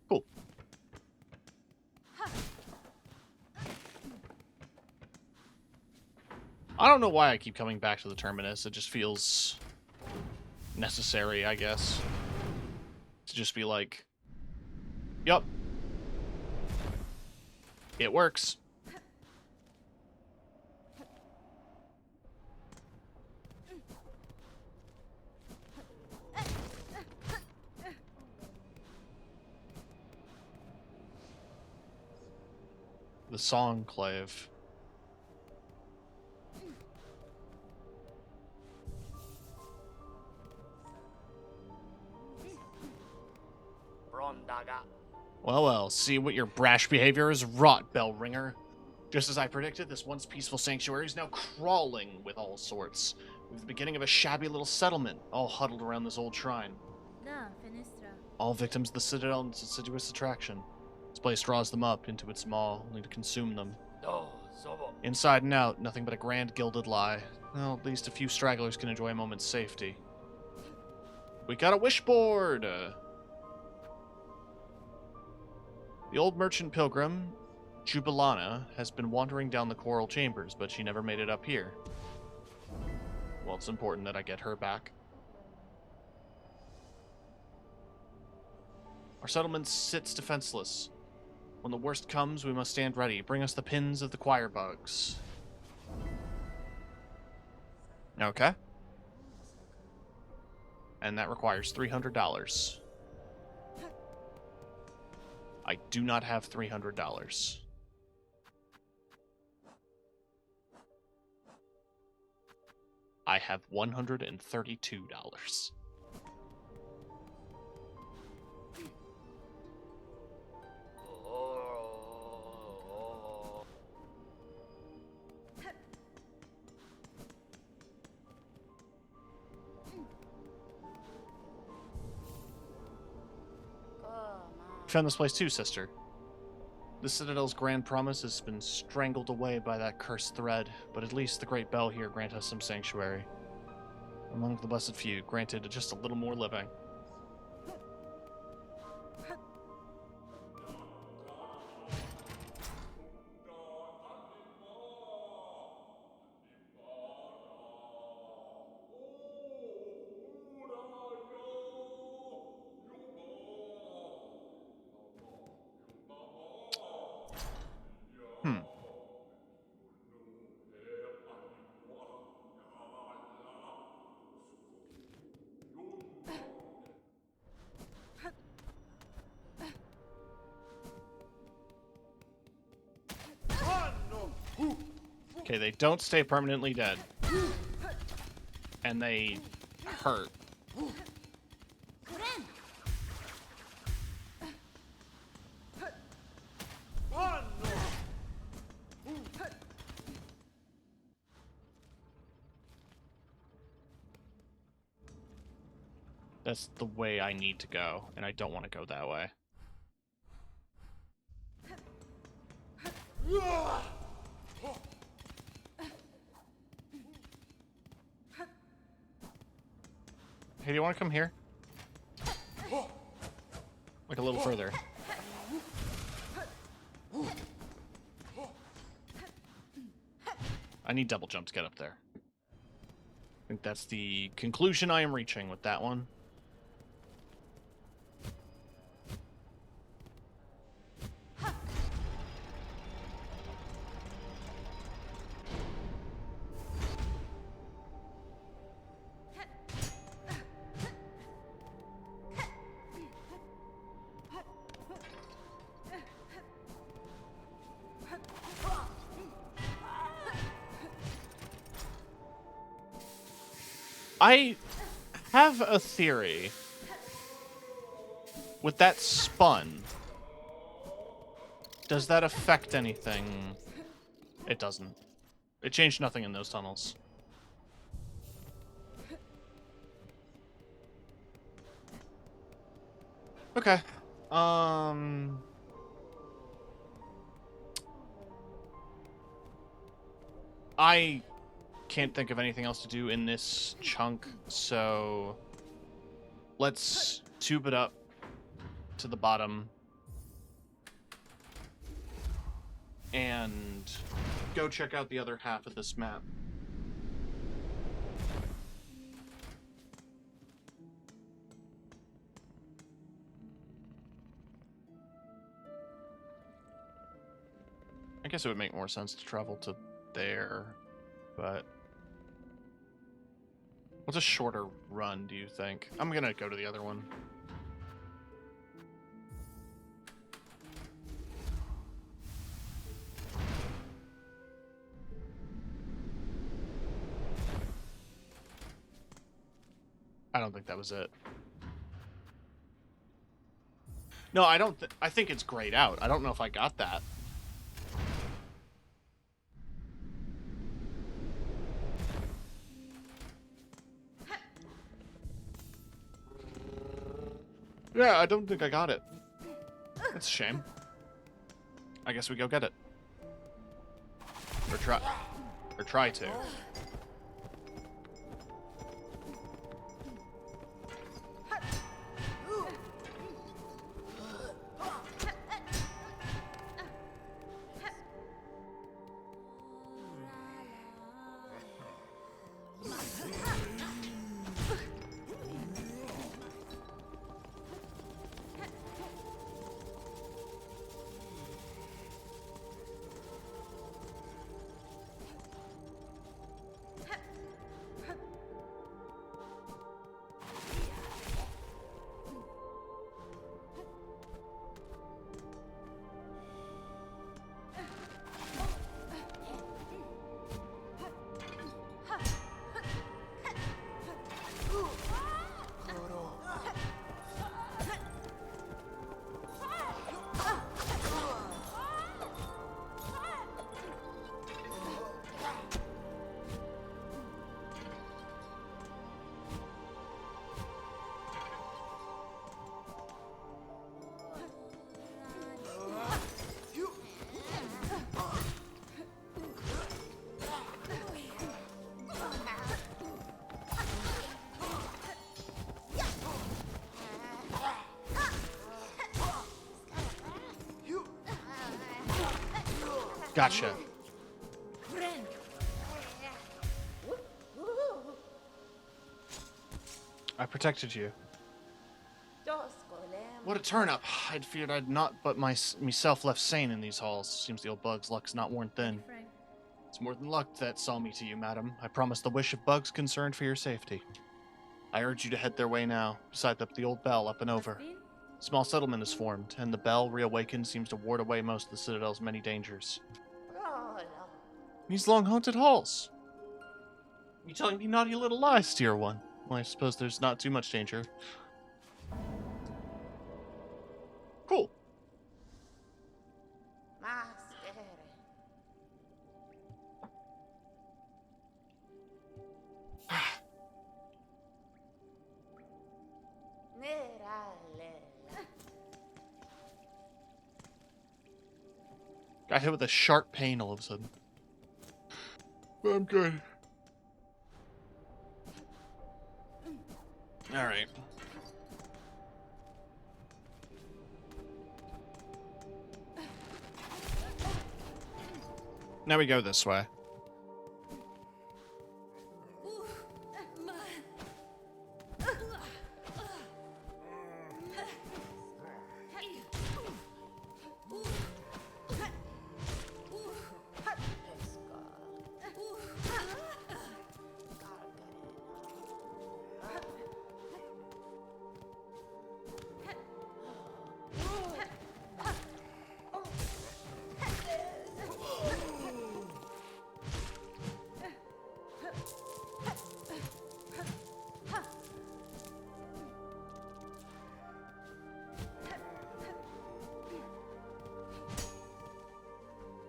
Cool. I don't know why I keep coming back to the Terminus. It just feels necessary, I guess. To just be like, yup. It works. The Songclave. Brondaga. Well, see what your brash behavior has wrought, bell ringer. Just as I predicted, this once peaceful sanctuary is now crawling with all sorts. With the beginning of a shabby little settlement, all huddled around this old shrine. Na, Finistra. All victims of the Citadel and its assiduous attraction. This place draws them up into its maw, only to consume them. Do. Zobo. Inside and out, nothing but a grand gilded lie. Well, at least a few stragglers can enjoy a moment's safety. We got a wish board! The old merchant pilgrim, Jubilana, has been wandering down the coral chambers, but she never made it up here. Well, it's important that I get her back. Our settlement sits defenseless. When the worst comes, we must stand ready. Bring us the pins of the choir bugs. Okay. And that requires $300. I do not have $300. I have $132. Oh. Found this place too, sister. The Citadel's grand promise has been strangled away by that cursed thread, but at least the Great Bell here grant us some sanctuary. Among the blessed few, granted just a little more living. Okay, they don't stay permanently dead. And they hurt. That's the way I need to go, and I don't want to go that way. Hey, do you want to come here? Like a little further. I need double jump to get up there. I think that's the conclusion I am reaching with that one. I have a theory. With that spun, does that affect anything? It doesn't. It changed nothing in those tunnels. Okay. I can't think of anything else to do in this chunk, so let's tube it up to the bottom and go check out the other half of this map. I guess it would make more sense to travel to there, but what's a shorter run, do you think? I'm gonna go to the other one. I don't think that was it. No, I don't. I think it's grayed out. I don't know if I got that. Yeah, I don't think I got it. That's a shame. I guess we go get it. Or try to. Gotcha. I protected you. What a turn-up. I'd feared I'd not but myself left sane in these halls. Seems the old bug's luck's not worn thin. Frank. It's more than luck that saw me to you, madam. I promise the wish of bugs concerned for your safety. I urge you to head their way now, beside the old bell up and over. Small settlement is formed, and the bell, reawakened, seems to ward away most of the Citadel's many dangers. These long haunted halls. You telling me naughty little lies, dear one? Well, I suppose there's not too much danger. Cool. Got hit with a sharp pain all of a sudden. But I'm good. Alright. Now we go this way.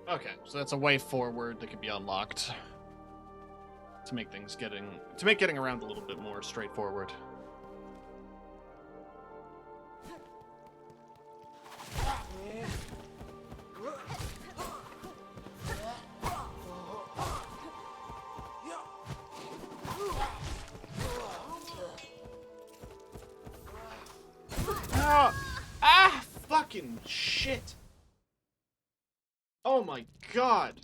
Okay, so that's a way forward that can be unlocked to make getting around a little bit more straightforward. Fucking shit. Oh my god.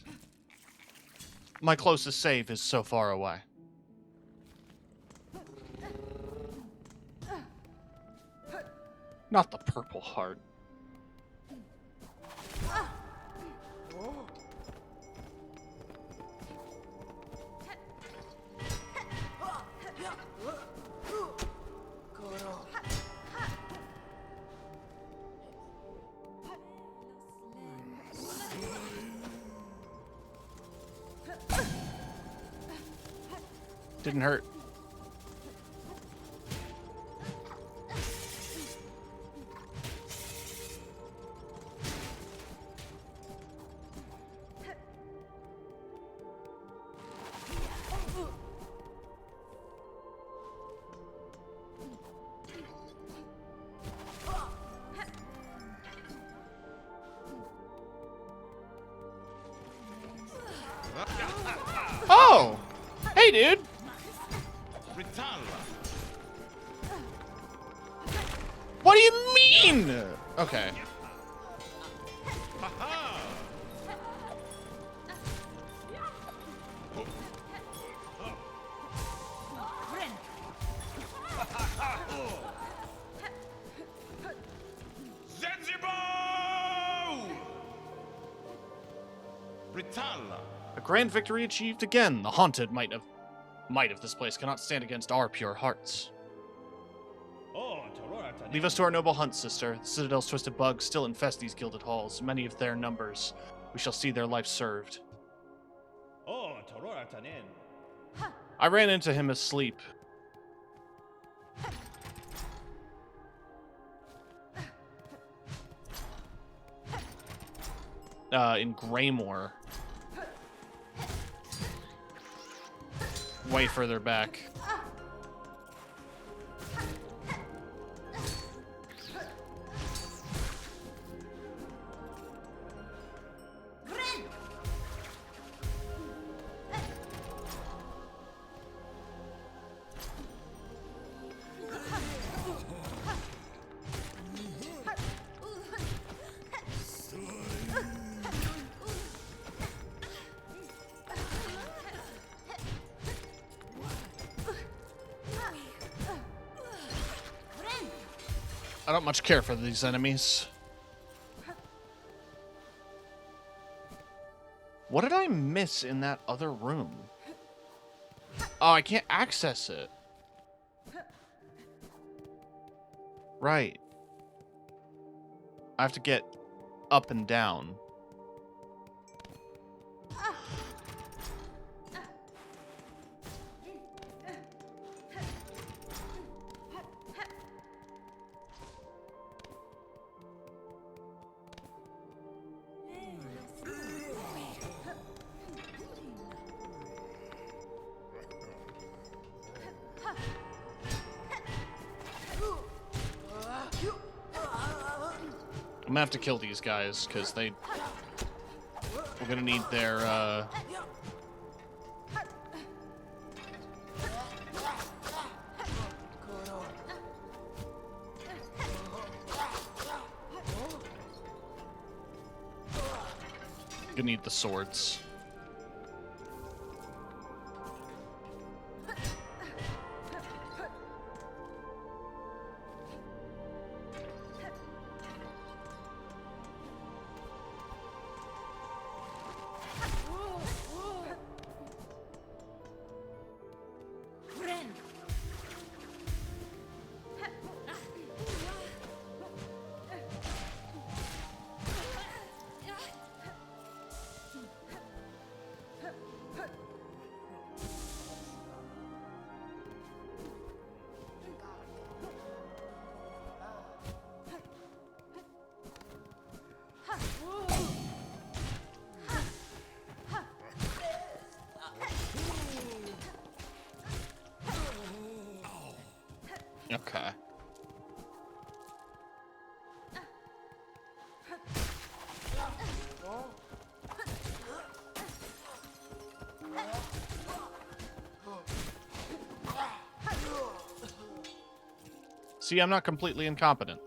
My closest save is so far away. Not the purple heart. Didn't hurt. Oh! Hey, dude! What do you mean? Okay. A grand victory achieved again. The haunted might of this place cannot stand against our pure hearts. Leave us to our noble hunt, sister. The Citadel's twisted bugs still infest these gilded halls. Many of their numbers. We shall see their life served. I ran into him asleep. In Greymore. Way further back. I don't much care for these enemies. What did I miss in that other room? Oh, I can't access it. Right. I have to get up and down. I'm gonna have to kill these guys, because they We're gonna need their, gonna need the swords. Okay. See, I'm not completely incompetent.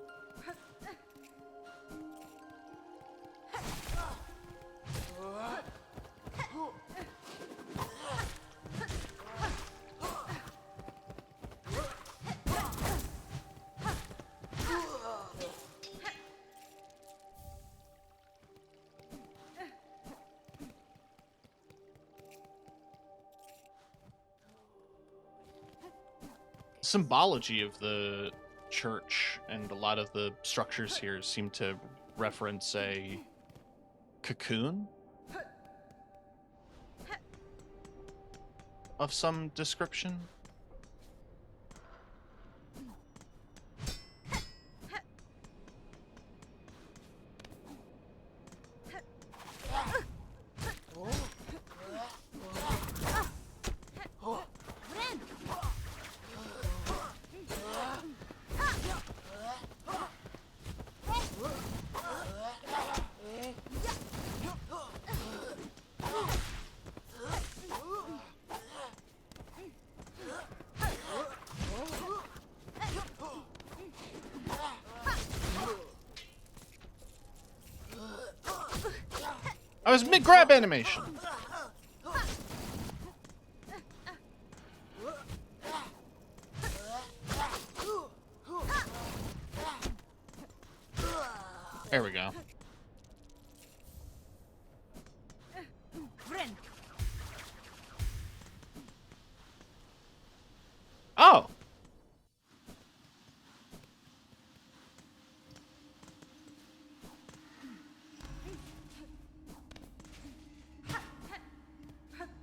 Symbology of the church and a lot of the structures here seem to reference a cocoon of some description. I was mid-grab animation. There we go. Oh!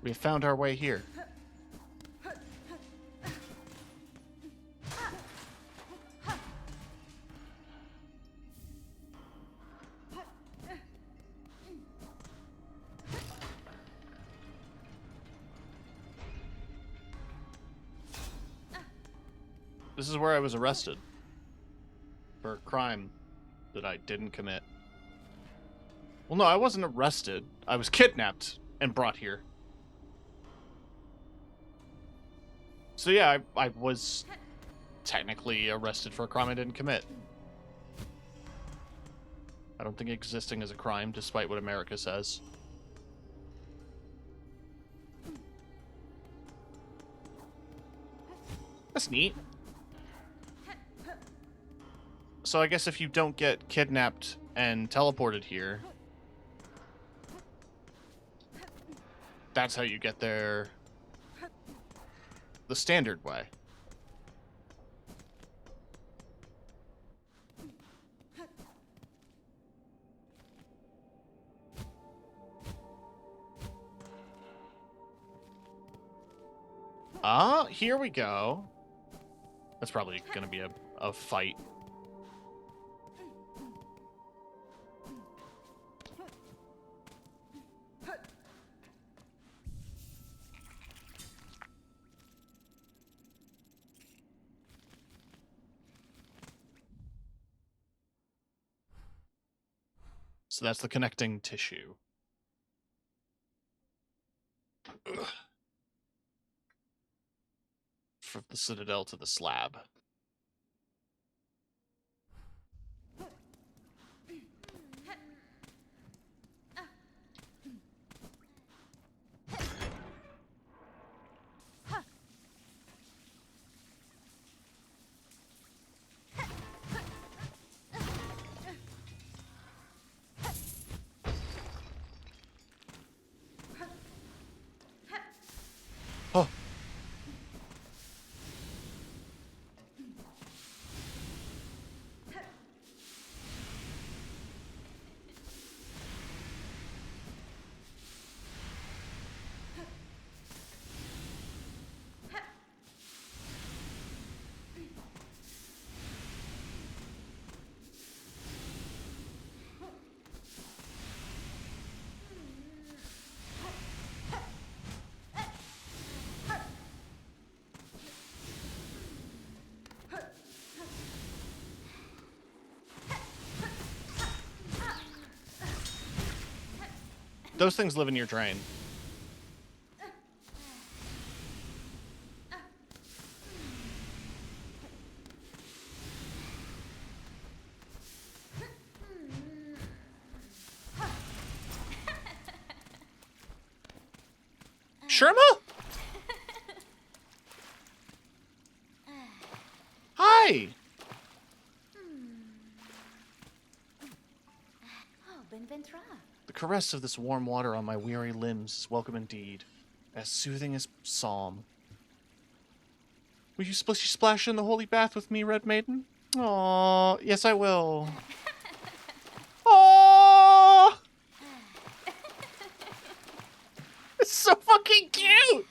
We found our way here. This is where I was arrested for a crime that I didn't commit. Well, no, I wasn't arrested. I was kidnapped and brought here. So yeah, I was technically arrested for a crime I didn't commit. I don't think existing is a crime, despite what America says. That's neat. So I guess if you don't get kidnapped and teleported here, that's how you get there the standard way. Ah, here we go. That's probably going to be a fight. So that's the connecting tissue. the citadel to the slab. Oh. Those things live in your drain. Sherma? Hi! Oh, Benventra. The caress of this warm water on my weary limbs is welcome indeed, as soothing as psalm. Will you splishy splash in the holy bath with me, Red Maiden? Aw, yes I will. Aww! It's so fucking cute!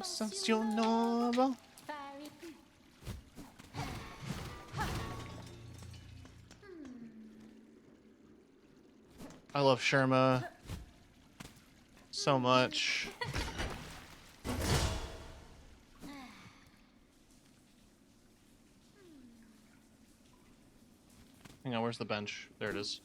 Sensacional. I love Sherma so much. Hang on, where's the bench? There it is.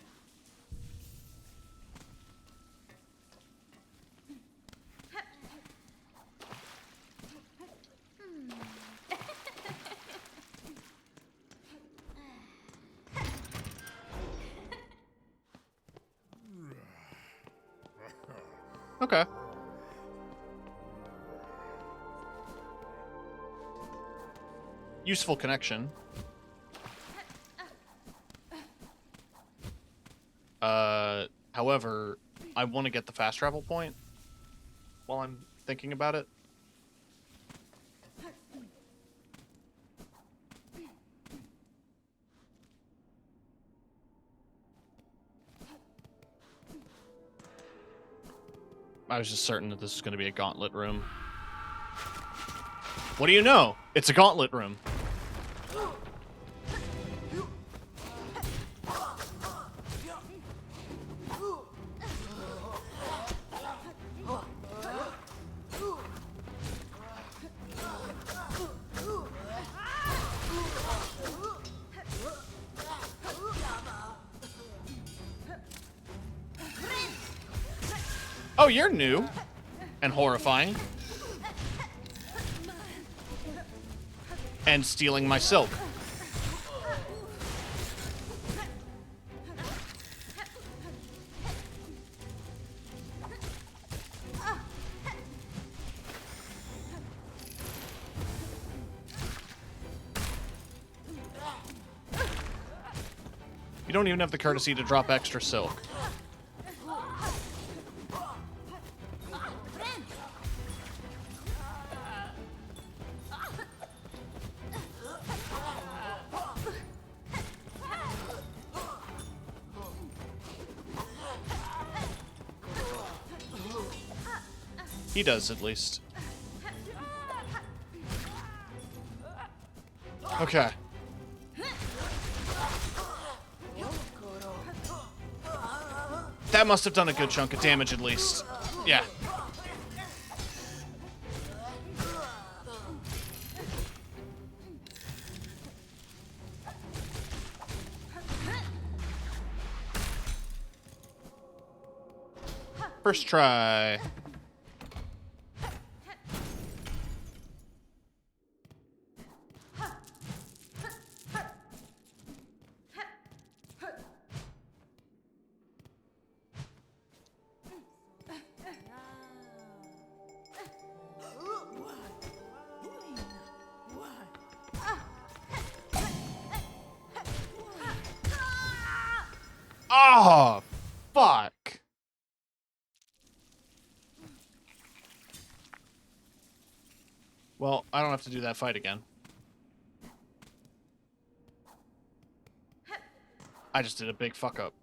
Okay. Useful connection. However, I want to get the fast travel point while I'm thinking about it. I was just certain that this was going to be a gauntlet room. What do you know? It's a gauntlet room. Oh, you're new and horrifying. And stealing my silk. You don't even have the courtesy to drop extra silk. He does, at least. Okay. That must have done a good chunk of damage, at least. Yeah. First try. Oh, fuck. Well, I don't have to do that fight again. I just did a big fuck up.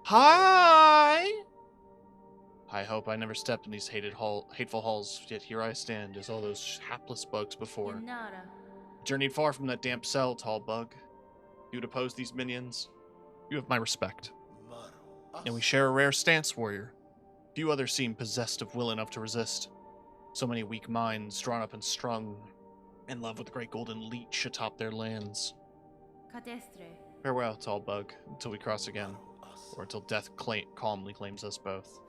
Hi! I hope I never stepped in these hateful halls, yet here I stand as all those hapless bugs before. Yanara. Journeyed far from that damp cell, tall bug. You would oppose these minions? You have my respect. And we share a rare stance, warrior. Few others seem possessed of will enough to resist. So many weak minds drawn up and strung, in love with the great golden leech atop their lands. Cadestre. Farewell, tall bug, until we cross again, or until death calmly claims us both.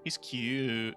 He's cute.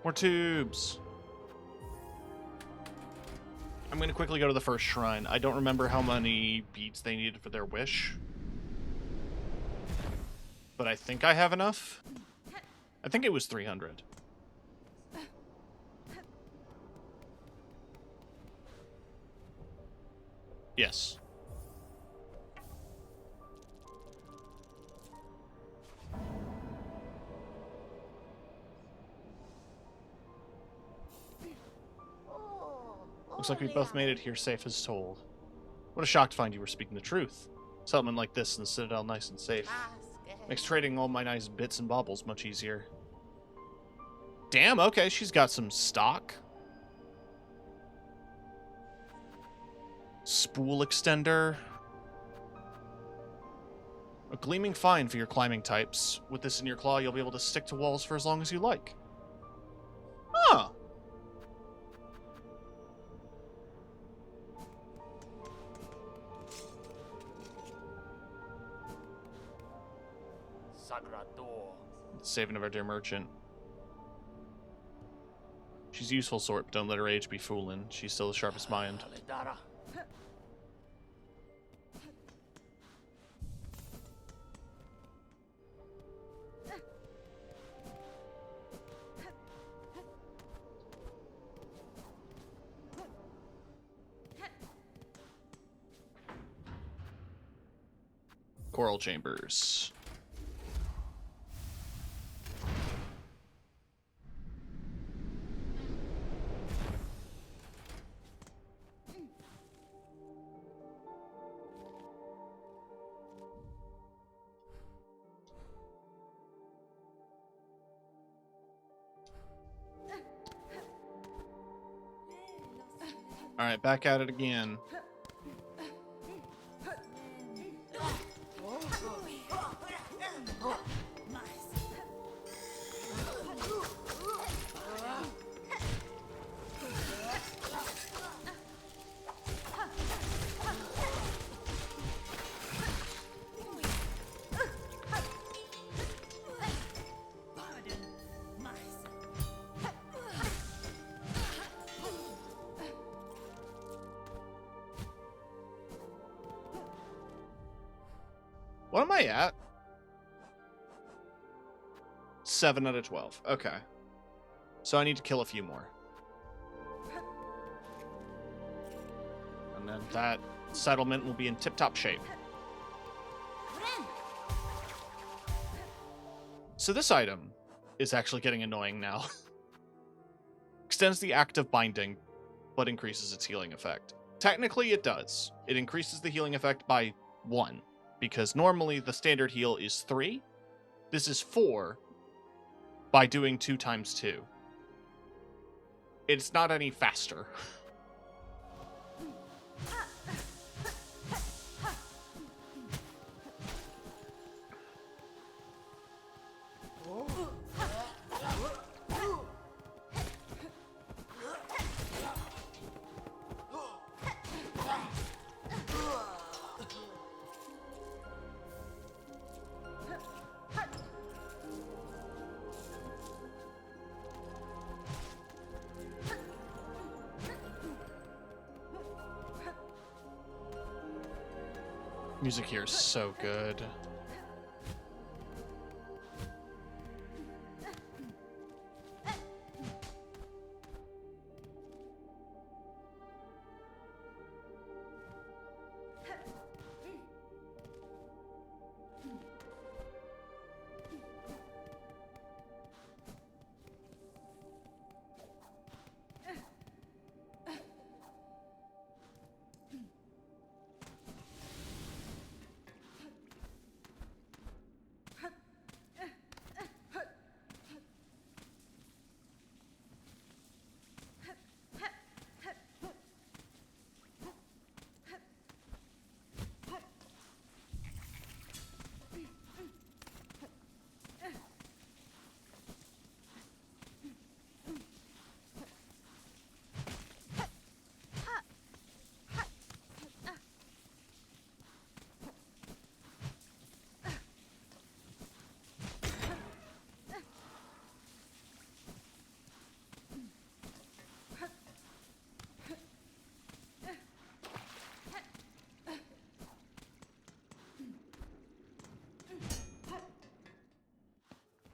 More tubes. I'm going to quickly go to the first shrine. I don't remember how many beads they needed for their wish. But I think I have enough. I think it was 300. Yes. Looks like we both made it here safe as told. What a shock to find you were speaking the truth. Settlement like this in the Citadel nice and safe. Makes trading all my nice bits and baubles much easier. Damn, okay, she's got some stock. Spool extender. A gleaming find for your climbing types. With this in your claw, you'll be able to stick to walls for as long as you like. Huh. Sagrador. Saving of our dear merchant. She's a useful sort, but don't let her age be fooling. She's still the sharpest mind. Alidara. Coral chambers. All right, back at it again. What am I at? 7 out of 12. Okay. So I need to kill a few more. And then that settlement will be in tip-top shape. So this item is actually getting annoying now. Extends the act of binding, but increases its healing effect. Technically, it does. It increases the healing effect by 1, because normally the standard heal is 3. This is 4 by doing 2 times 2. It's not any faster. Music here is so good.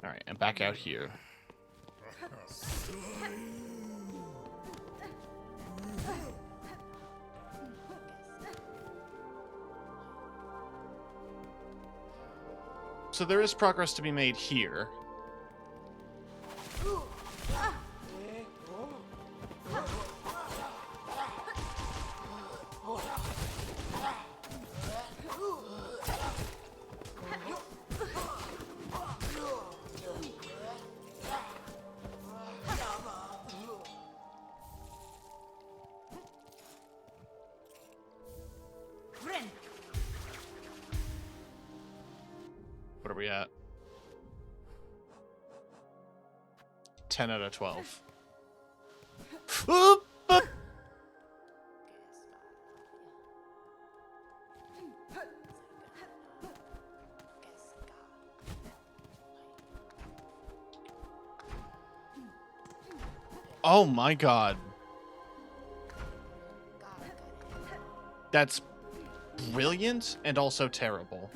Alright, and back out here. So there is progress to be made here. What are we at? 10 out of 12. Oop, oop. Oh my god. That's brilliant and also terrible.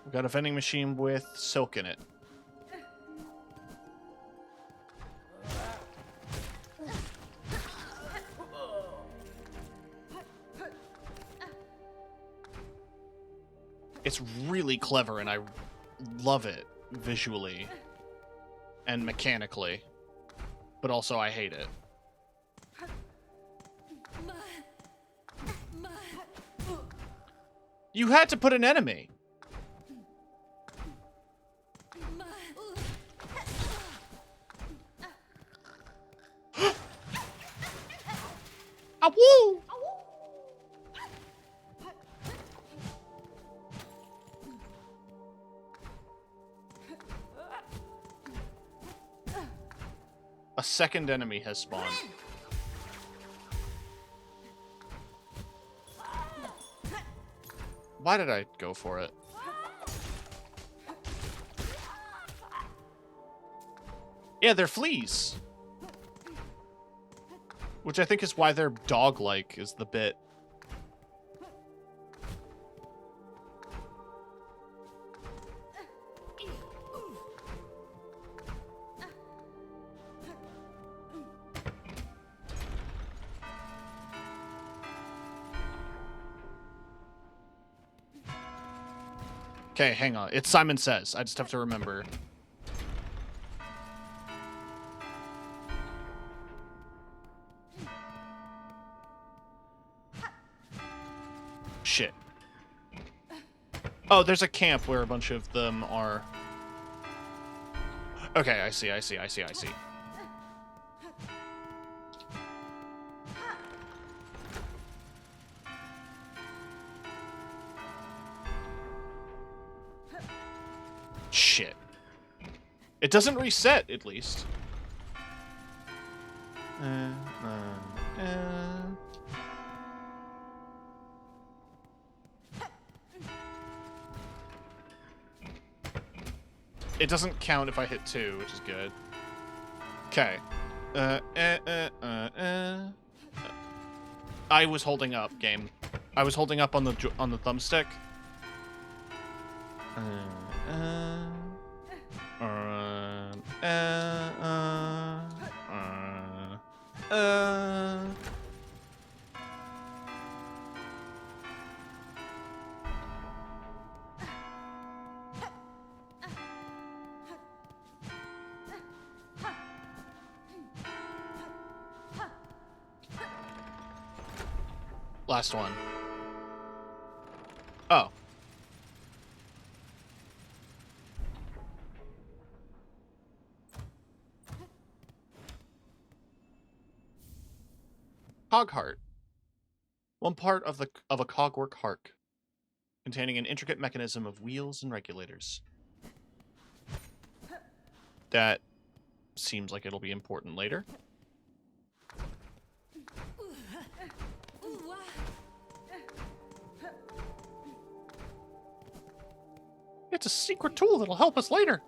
We've got a vending machine with silk in it. It's really clever and I love it visually and mechanically, but also I hate it. You had to put an enemy. Woo! A second enemy has spawned. Why did I go for it? Yeah, they're fleas. Which I think is why they're dog-like, is the bit. Okay, hang on. It's Simon Says. I just have to remember. Shit. Oh, there's a camp where a bunch of them are. Okay, I see. Shit. It doesn't reset, at least. It doesn't count if I hit 2, which is good. Okay. I was holding up, game. I was holding up on the thumbstick. Last one. Oh. Cog heart. One part of a cogwork heart, containing an intricate mechanism of wheels and regulators. That seems like it'll be important later. It's a secret tool that'll help us later.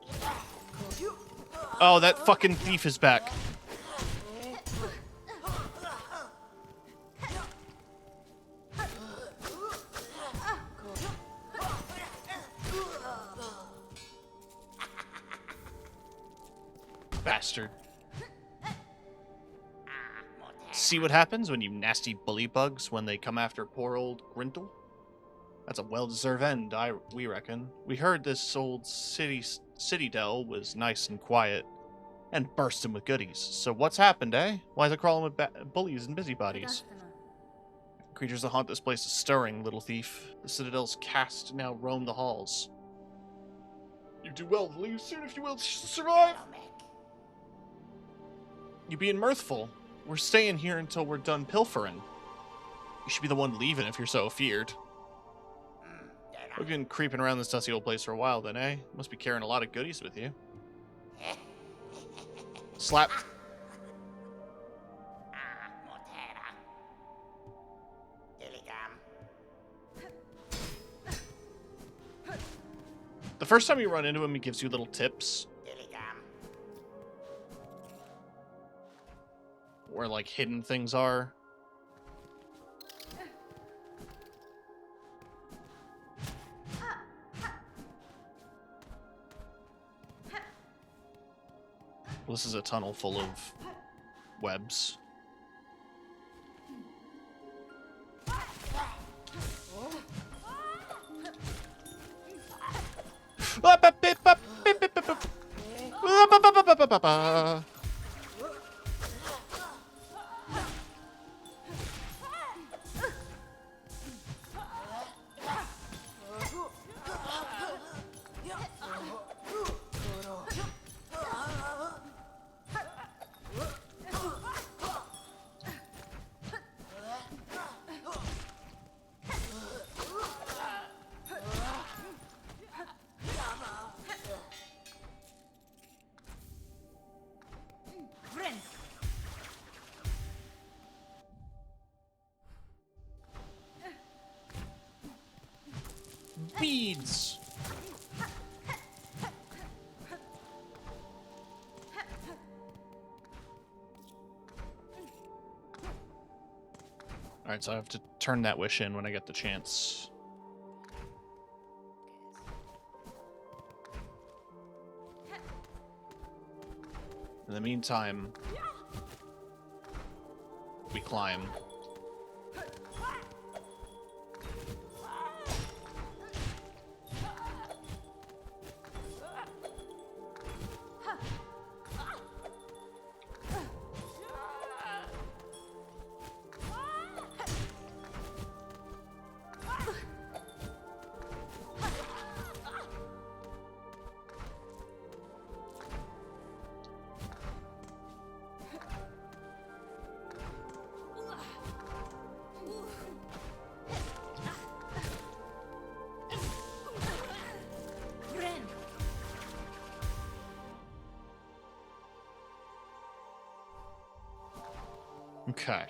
Oh, that fucking thief is back. Bastard. See what happens when you nasty bully bugs when they come after poor old Grindel? That's a well-deserved end, we reckon. We heard this old citadel was nice and quiet, and bursting with goodies. So what's happened, eh? Why is it crawling with bullies and busybodies? Creatures that haunt this place is stirring, little thief. The citadel's cast now roam the halls. You do well to leave soon if you will survive. You being mirthful. We're staying here until we're done pilfering. You should be the one leaving if you're so afeared. We've been creeping around this dusty old place for a while then, eh? Must be carrying a lot of goodies with you. Slap. The first time you run into him, he gives you little tips. Where, like, hidden things are. Well, this is a tunnel full of webs. Beads. Alright, so I have to turn that wish in when I get the chance. In the meantime, we climb. Okay.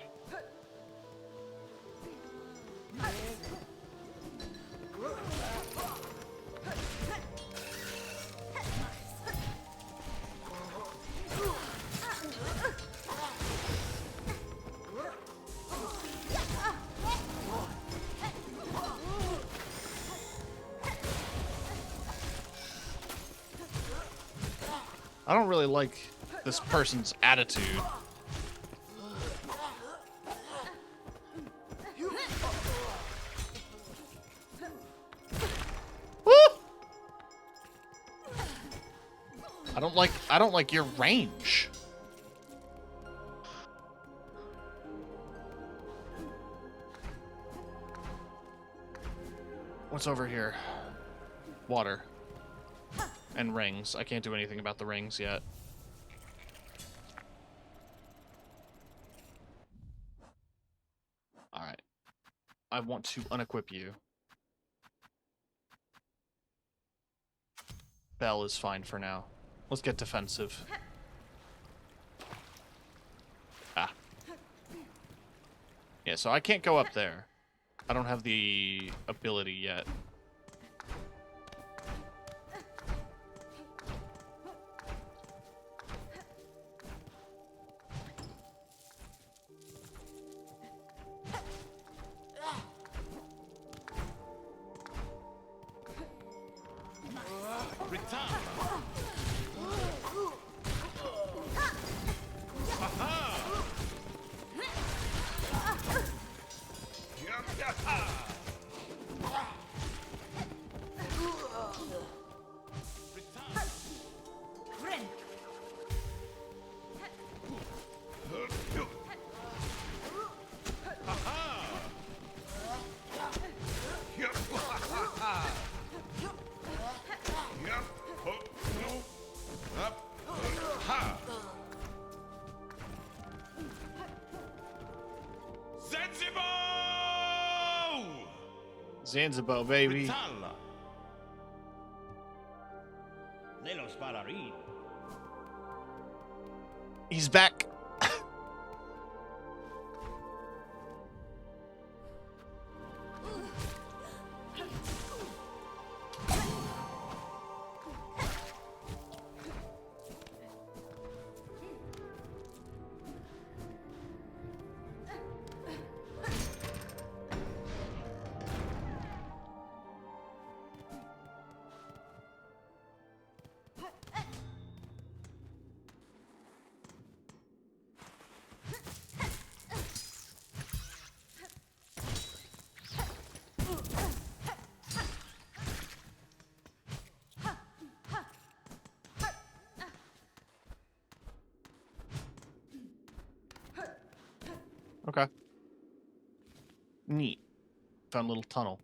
I don't really like this person's attitude. Woo! I don't like your range. What's over here? Water. And rings. I can't do anything about the rings yet. Alright. I want to unequip you. Bell is fine for now. Let's get defensive. Ah. Yeah, so I can't go up there. I don't have the ability yet. Zanzibar, baby. He's back. Okay. Neat. Found a little tunnel.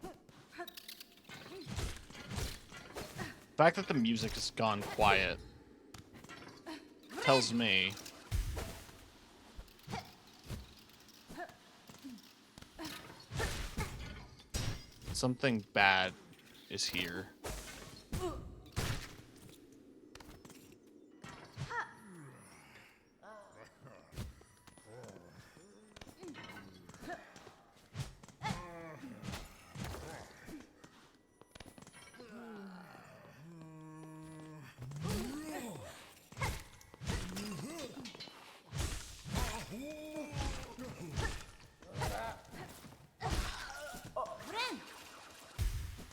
The fact that the music has gone quiet tells me something bad is here.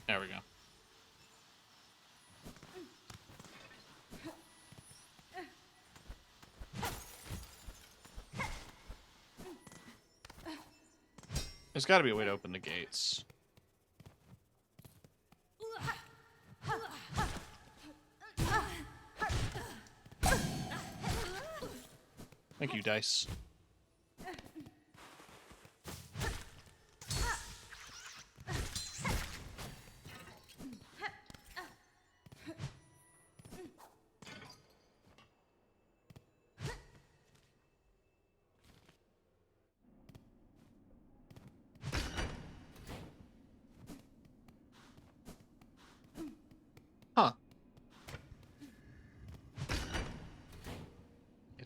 There we go. There's got to be a way to open the gates. Thank you, dice.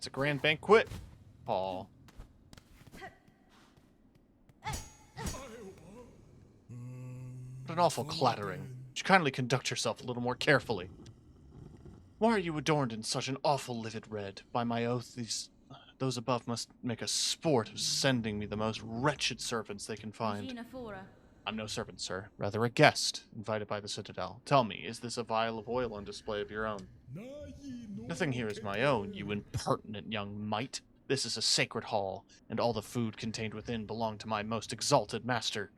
It's a grand banquet hall. What an awful clattering. Would you kindly conduct yourself a little more carefully? Why are you adorned in such an awful livid red? By my oath, those above must make a sport of sending me the most wretched servants they can find. Regina Fora. I'm no servant, sir. Rather a guest, invited by the Citadel. Tell me, is this a vial of oil on display of your own? Nothing here is my own, you impertinent young mite. This is a sacred hall, and all the food contained within belong to my most exalted master.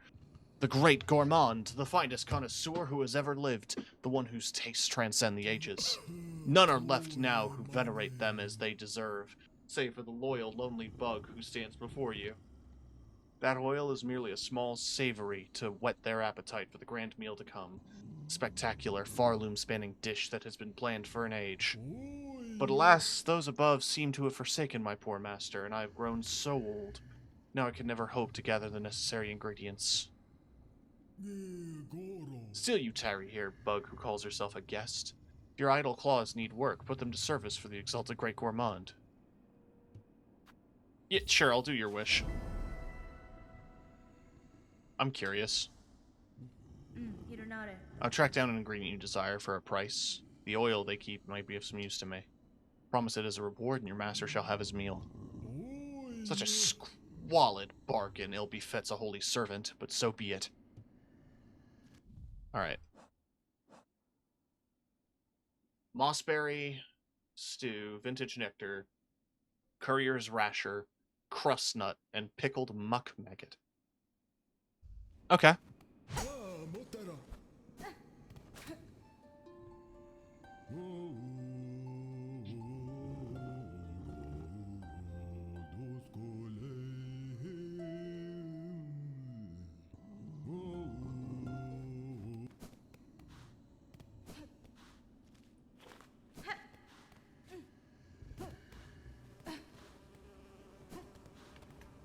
The great gourmand, the finest connoisseur who has ever lived, the one whose tastes transcend the ages. None are left now who venerate them as they deserve, save for the loyal, lonely bug who stands before you. That oil is merely a small savory to whet their appetite for the grand meal to come. Spectacular, far-loom-spanning dish that has been planned for an age. But alas, those above seem to have forsaken my poor master, and I have grown so old. Now I can never hope to gather the necessary ingredients. Still you tarry here, bug who calls herself a guest. If your idle claws need work, put them to service for the exalted great gourmand. Yeah, sure, I'll do your wish. I'm curious. Hironare. I'll track down an ingredient you desire for a price. The oil they keep might be of some use to me. Promise it as a reward, and your master shall have his meal. Such a squalid bargain ill befits a holy servant, but so be it. Alright. Mossberry stew, vintage nectar, courier's rasher, crust nut, and pickled muck maggot. Okay.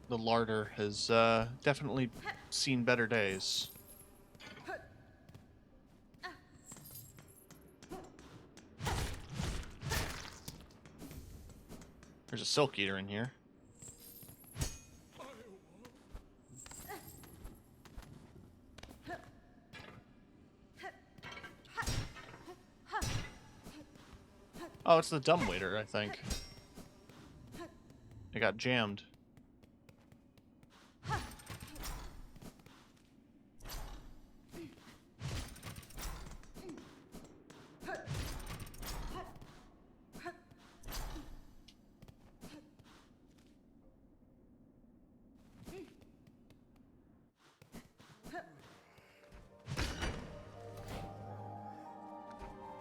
The larder has definitely seen better days. There's a silk eater in here. Oh, it's the dumbwaiter, I think. It got jammed.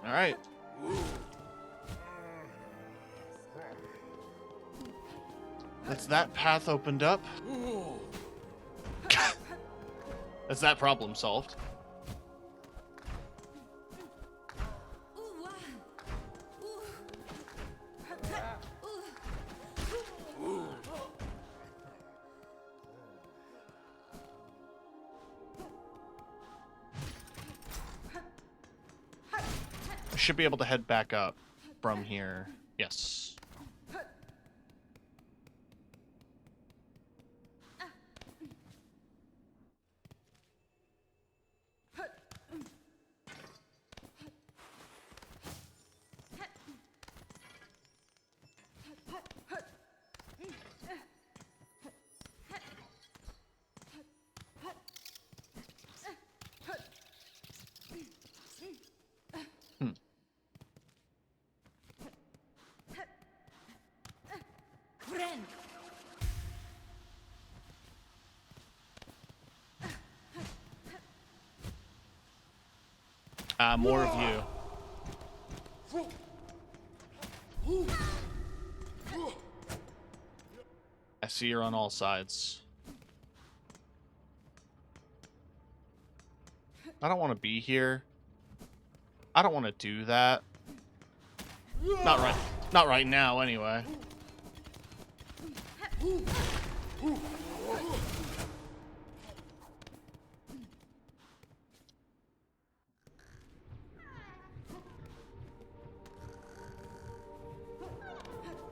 All right. That's that path opened up. That's that problem solved. I should be able to head back up from here. Yes. Friend. More of you. I see you're on all sides. I don't want to be here. I don't want to do that. Not right now, anyway.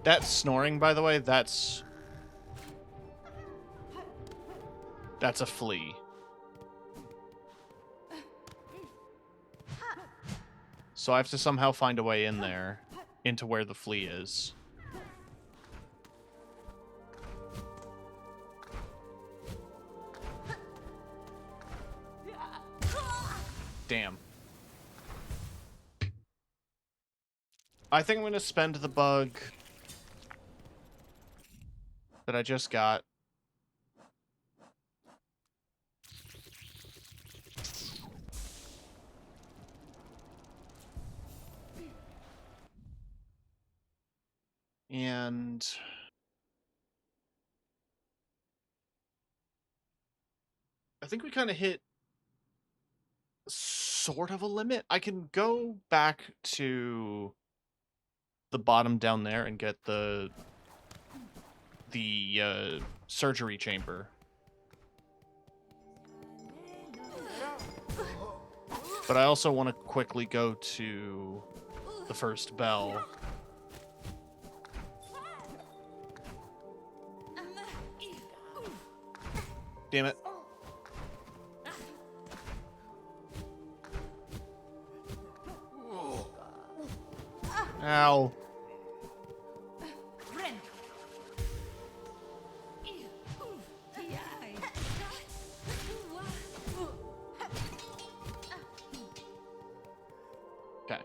That snoring, by the way, that's a flea. So I have to somehow find a way in there, into where the flea is. Damn. I think I'm going to spend the bug that I just got. And I think we kind of hit sort of a limit. I can go back to the bottom down there and get the surgery chamber. But I also want to quickly go to the first bell. Damn it. Ow. Okay.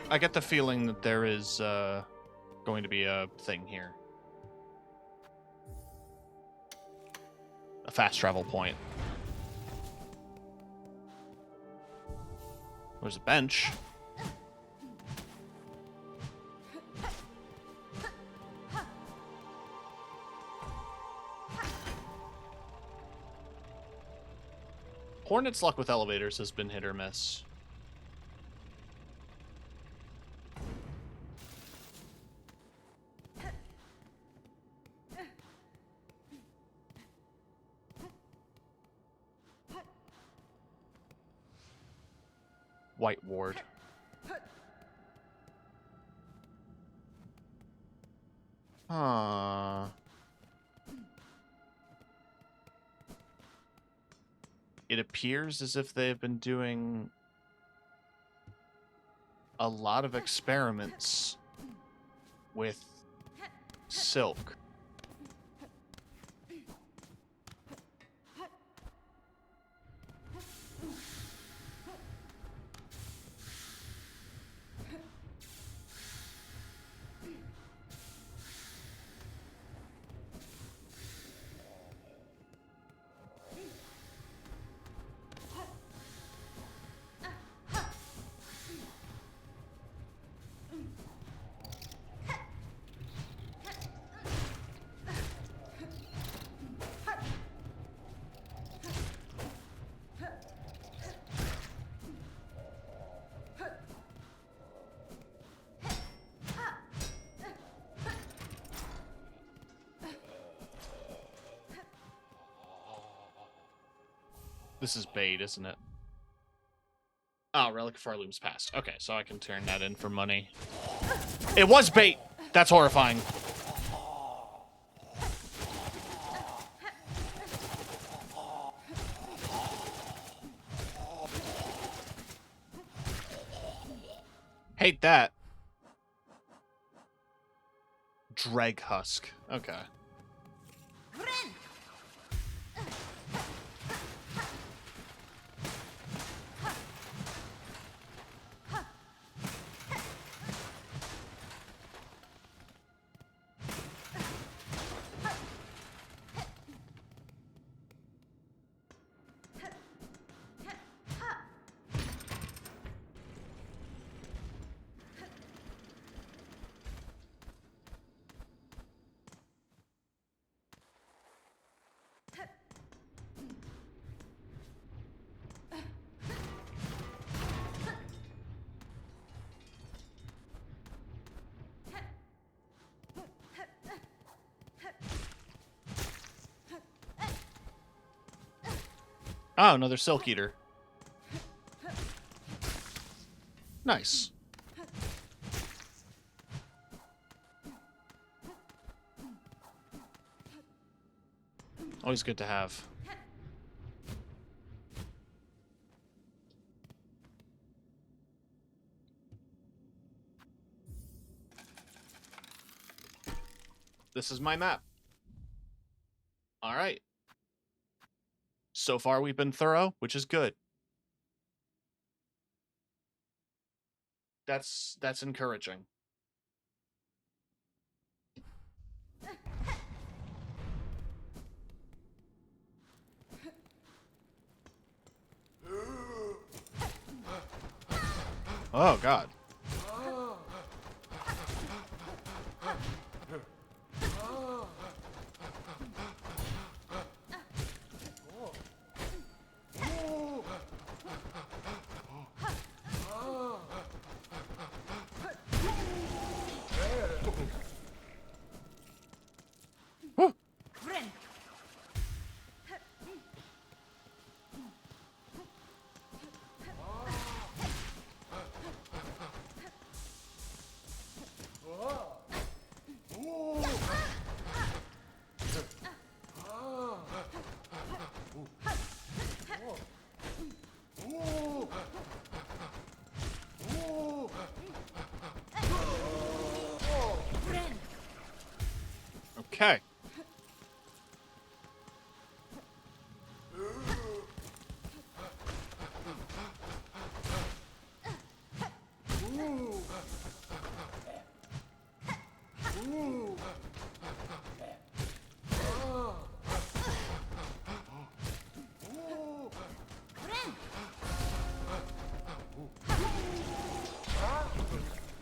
I get the feeling that there is going to be a thing here. A fast travel point. There's a bench. Hornet's luck with elevators has been hit or miss. White ward. Huh. It appears as if they've been doing a lot of experiments with silk. This is bait, isn't it? Oh, Relic of Farloom's passed. Okay, so I can turn that in for money. It was bait! That's horrifying. Hate that. Dreg husk. Okay. Oh, another Silk Eater. Nice. Always good to have. This is my map. All right. So far, we've been thorough, which is good. That's encouraging. Oh, God. Woo. Okay.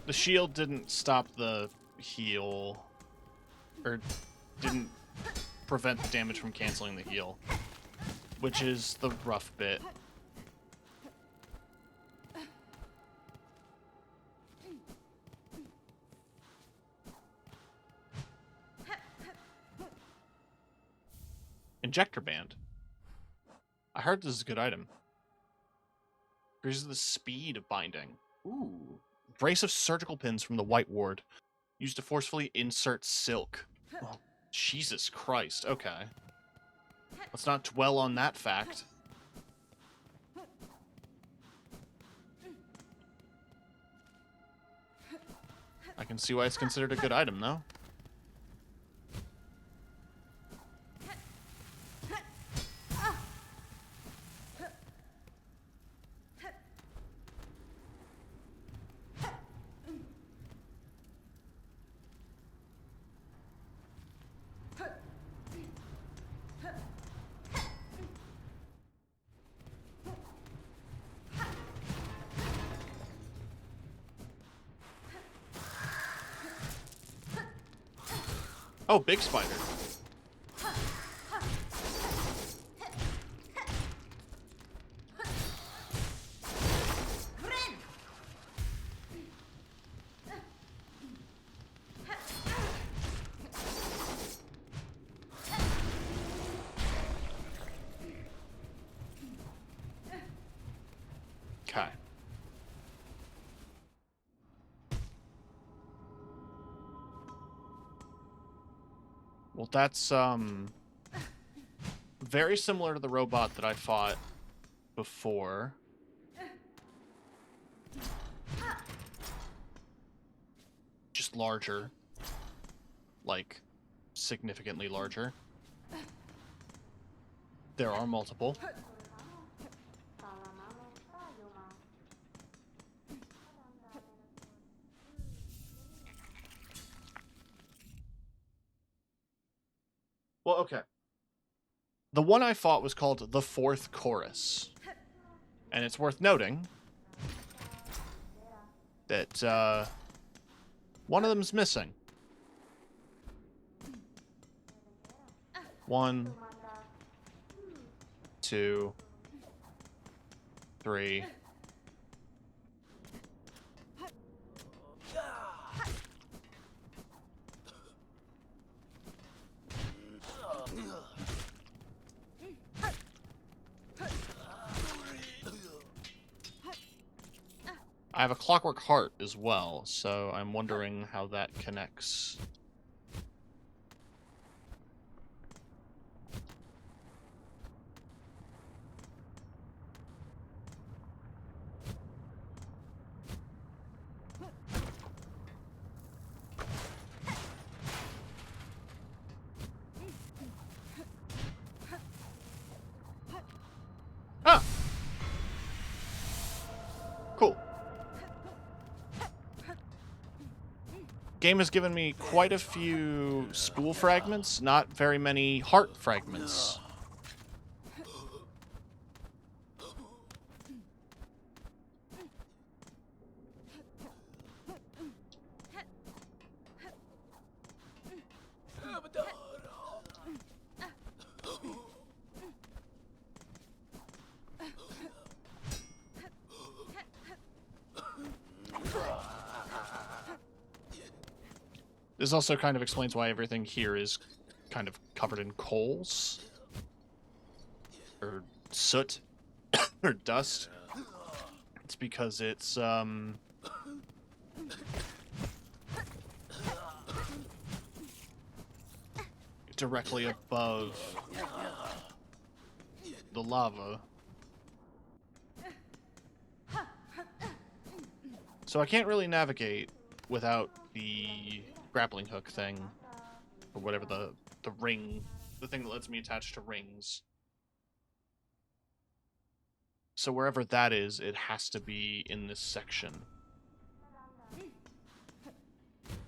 The shield didn't stop the heal, or didn't prevent the damage from canceling the heal, which is the rough bit. Injector band. I heard this is a good item. Increases the speed of binding. Ooh. Brace of surgical pins from the White Ward. Used to forcefully insert silk. Oh, Jesus Christ. Okay. Let's not dwell on that fact. I can see why it's considered a good item, though. Oh, big spider. Okay. Well, that's very similar to the robot that I fought before. Just larger. Like, significantly larger. There are multiple. Well, okay. The one I fought was called the Fourth Chorus. And it's worth noting that one of them's missing. 1, 2, 3. I have a clockwork heart as well, so I'm wondering how that connects. Ah! Cool. Game has given me quite a few spool fragments, not very many heart fragments. This also kind of explains why everything here is kind of covered in coals. Or soot. Or dust. It's because it's, directly above the lava. So I can't really navigate without the grappling hook thing, or whatever the ring, the thing that lets me attach to rings. So wherever that is, it has to be in this section.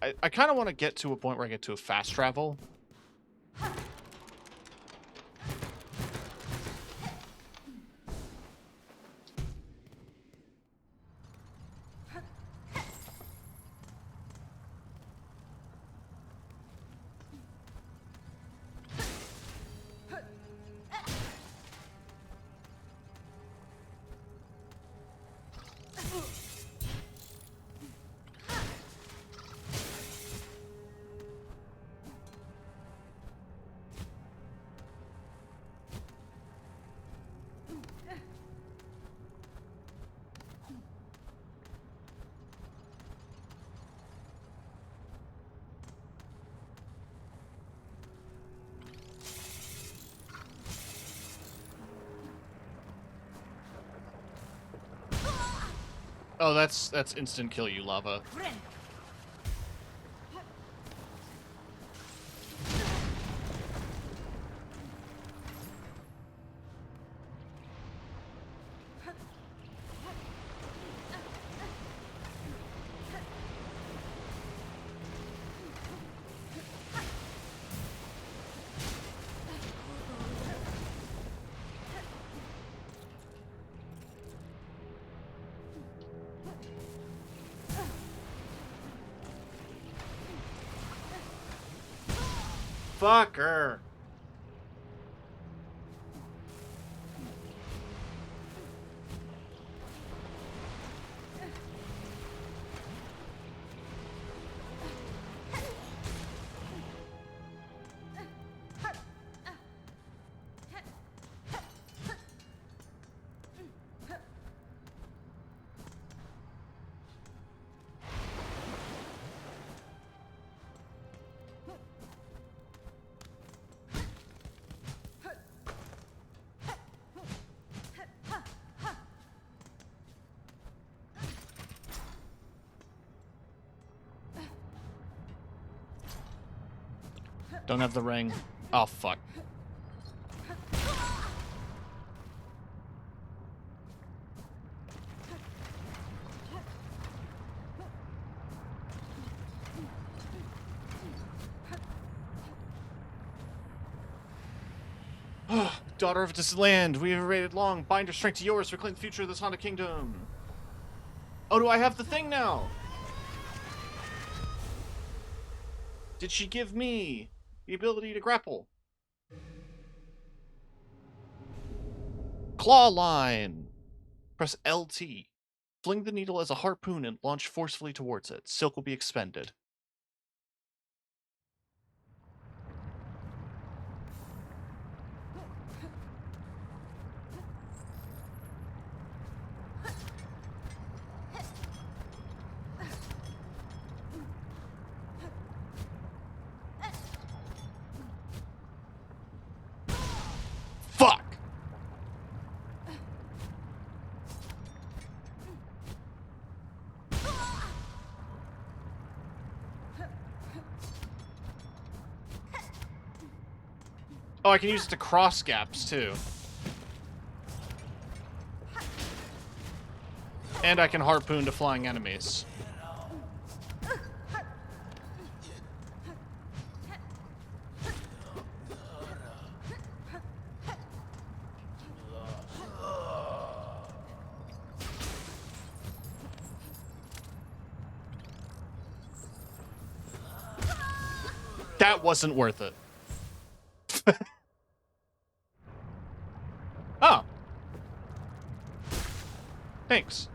I kind of want to get to a point where I get to a fast travel. Oh, that's instant kill you, lava. Fucker. Don't have the ring. Oh, fuck. Daughter of this land, we have waited long. Bind your strength to yours, reclaim the future of this haunted kingdom. Oh, do I have the thing now? Did she give me the ability to grapple? Claw line. Press LT. Fling the needle as a harpoon and launch forcefully towards it. Silk will be expended. Oh, I can use it to cross gaps, too. And I can harpoon to flying enemies. That wasn't worth it. Oh. Thanks.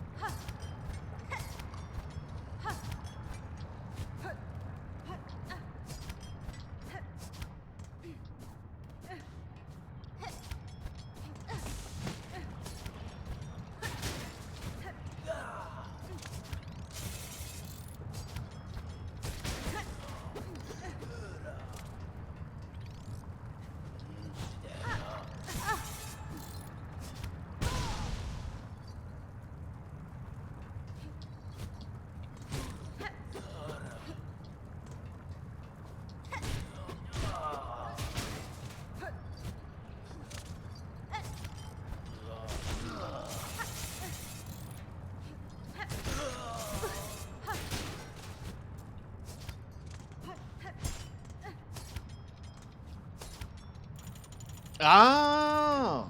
Oh.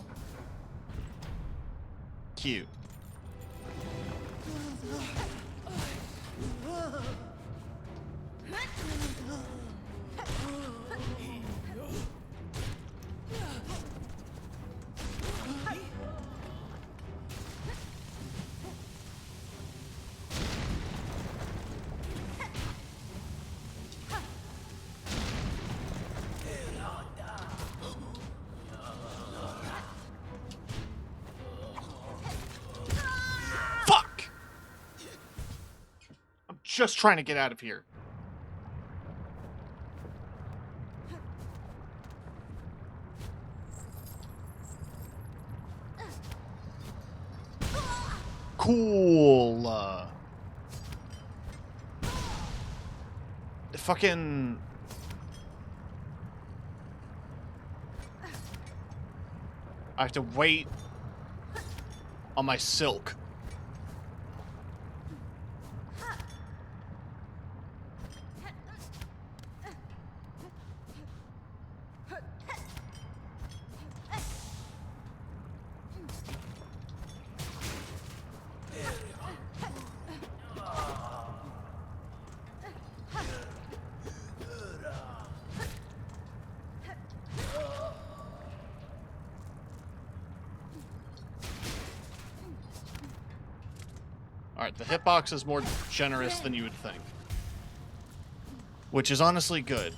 Cute. Fuck! I'm just trying to get out of here. Cool. Fucking... I have to wait on my silk. Alright, the hitbox is more generous than you would think. Which is honestly good.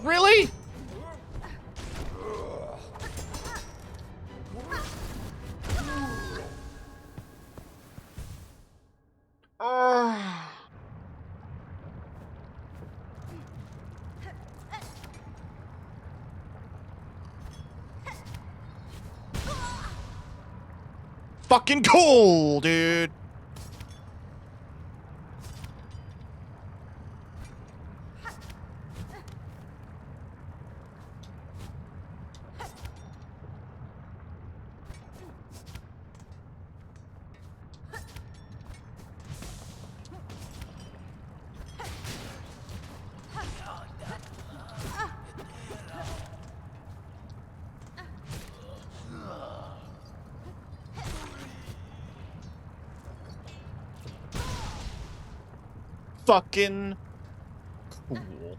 Really? Fucking cool, dude. fucking cool.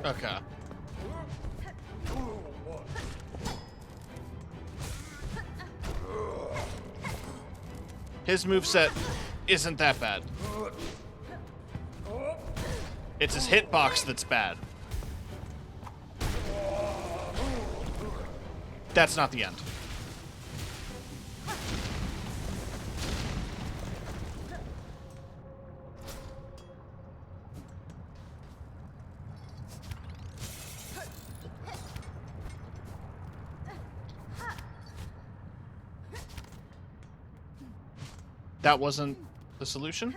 Okay. His moveset isn't that bad. It's his hitbox that's bad. That's not the end. That wasn't the solution?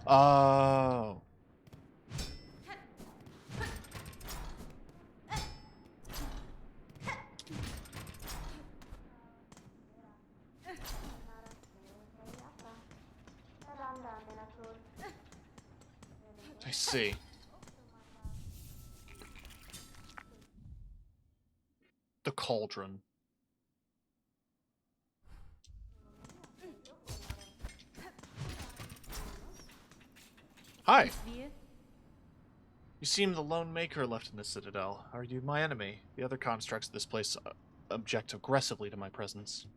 Oh. I see. The cauldron. Hi. Wir? You seem the lone maker left in the Citadel. Are you my enemy? The other constructs of this place object aggressively to my presence.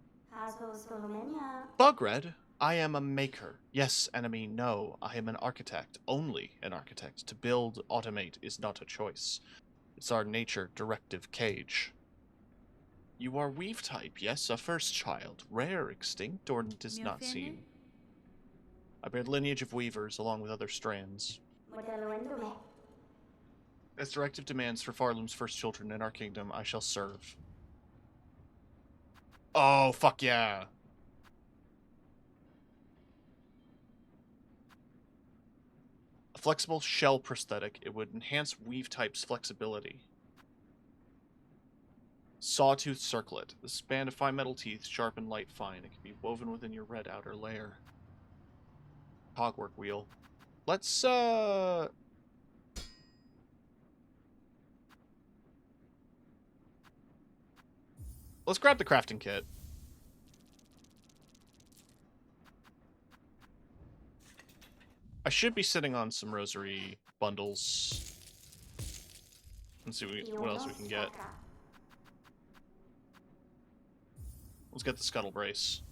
Bugred, I am a maker. Yes, enemy, no. I am an architect. Only an architect. To build, automate is not a choice. It's our nature directive cage. You are weave type, yes, a first child. Rare, extinct, or does Mir not fehlen? seem. I bear the lineage of weavers along with other strands. As directive demands for Farloom's first children in our kingdom, I shall serve. Oh, fuck yeah. A flexible shell prosthetic. It would enhance weave type's flexibility. Sawtooth circlet. The span of fine metal teeth, sharp and light fine. It can be woven within your red outer layer. Cogwork wheel. Let's grab the crafting kit. I should be sitting on some rosary bundles. Let's see what else we can get. Let's get the scuttle brace.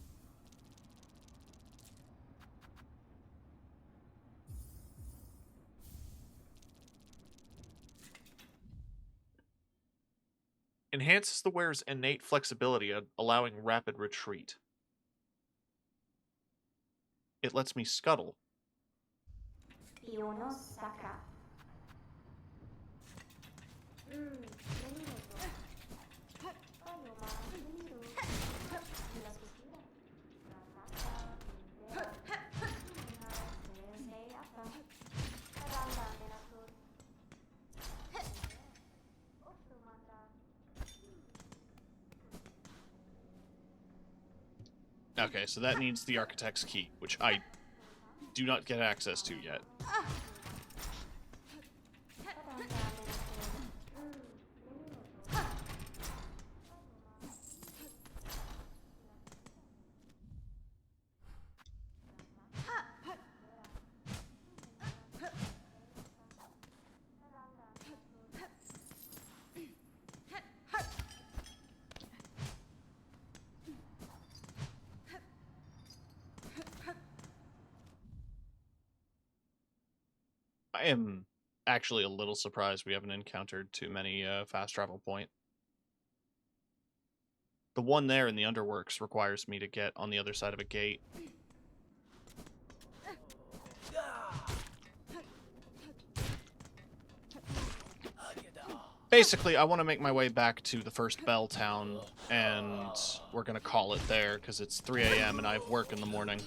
Enhances the wearer's innate flexibility, allowing rapid retreat. It lets me scuttle. Okay, so that needs the architect's key, which I do not get access to yet. I am actually a little surprised we haven't encountered too many fast travel point. The one there in the underworks requires me to get on the other side of a gate. Basically, I want to make my way back to the first bell town, and we're going to call it there, because it's 3 a.m. and I have work in the morning.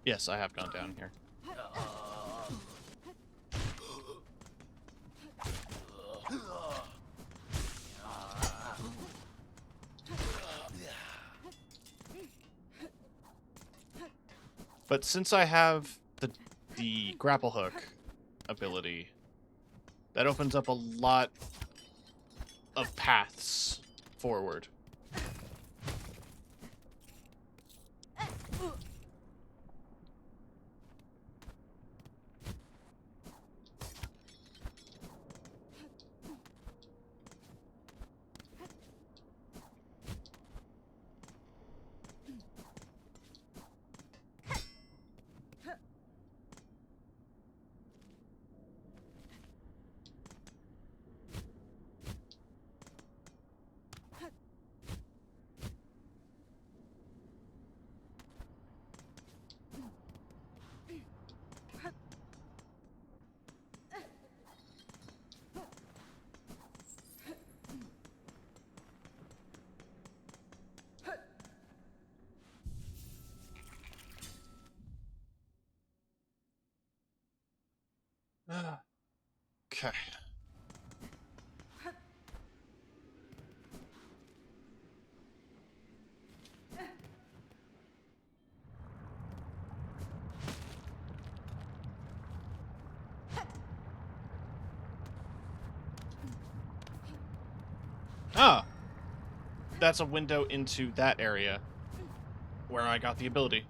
Yes, I have gone down here. But since I have the grapple hook ability, that opens up a lot of paths forward. Okay. Ah! That's a window into that area where I got the ability.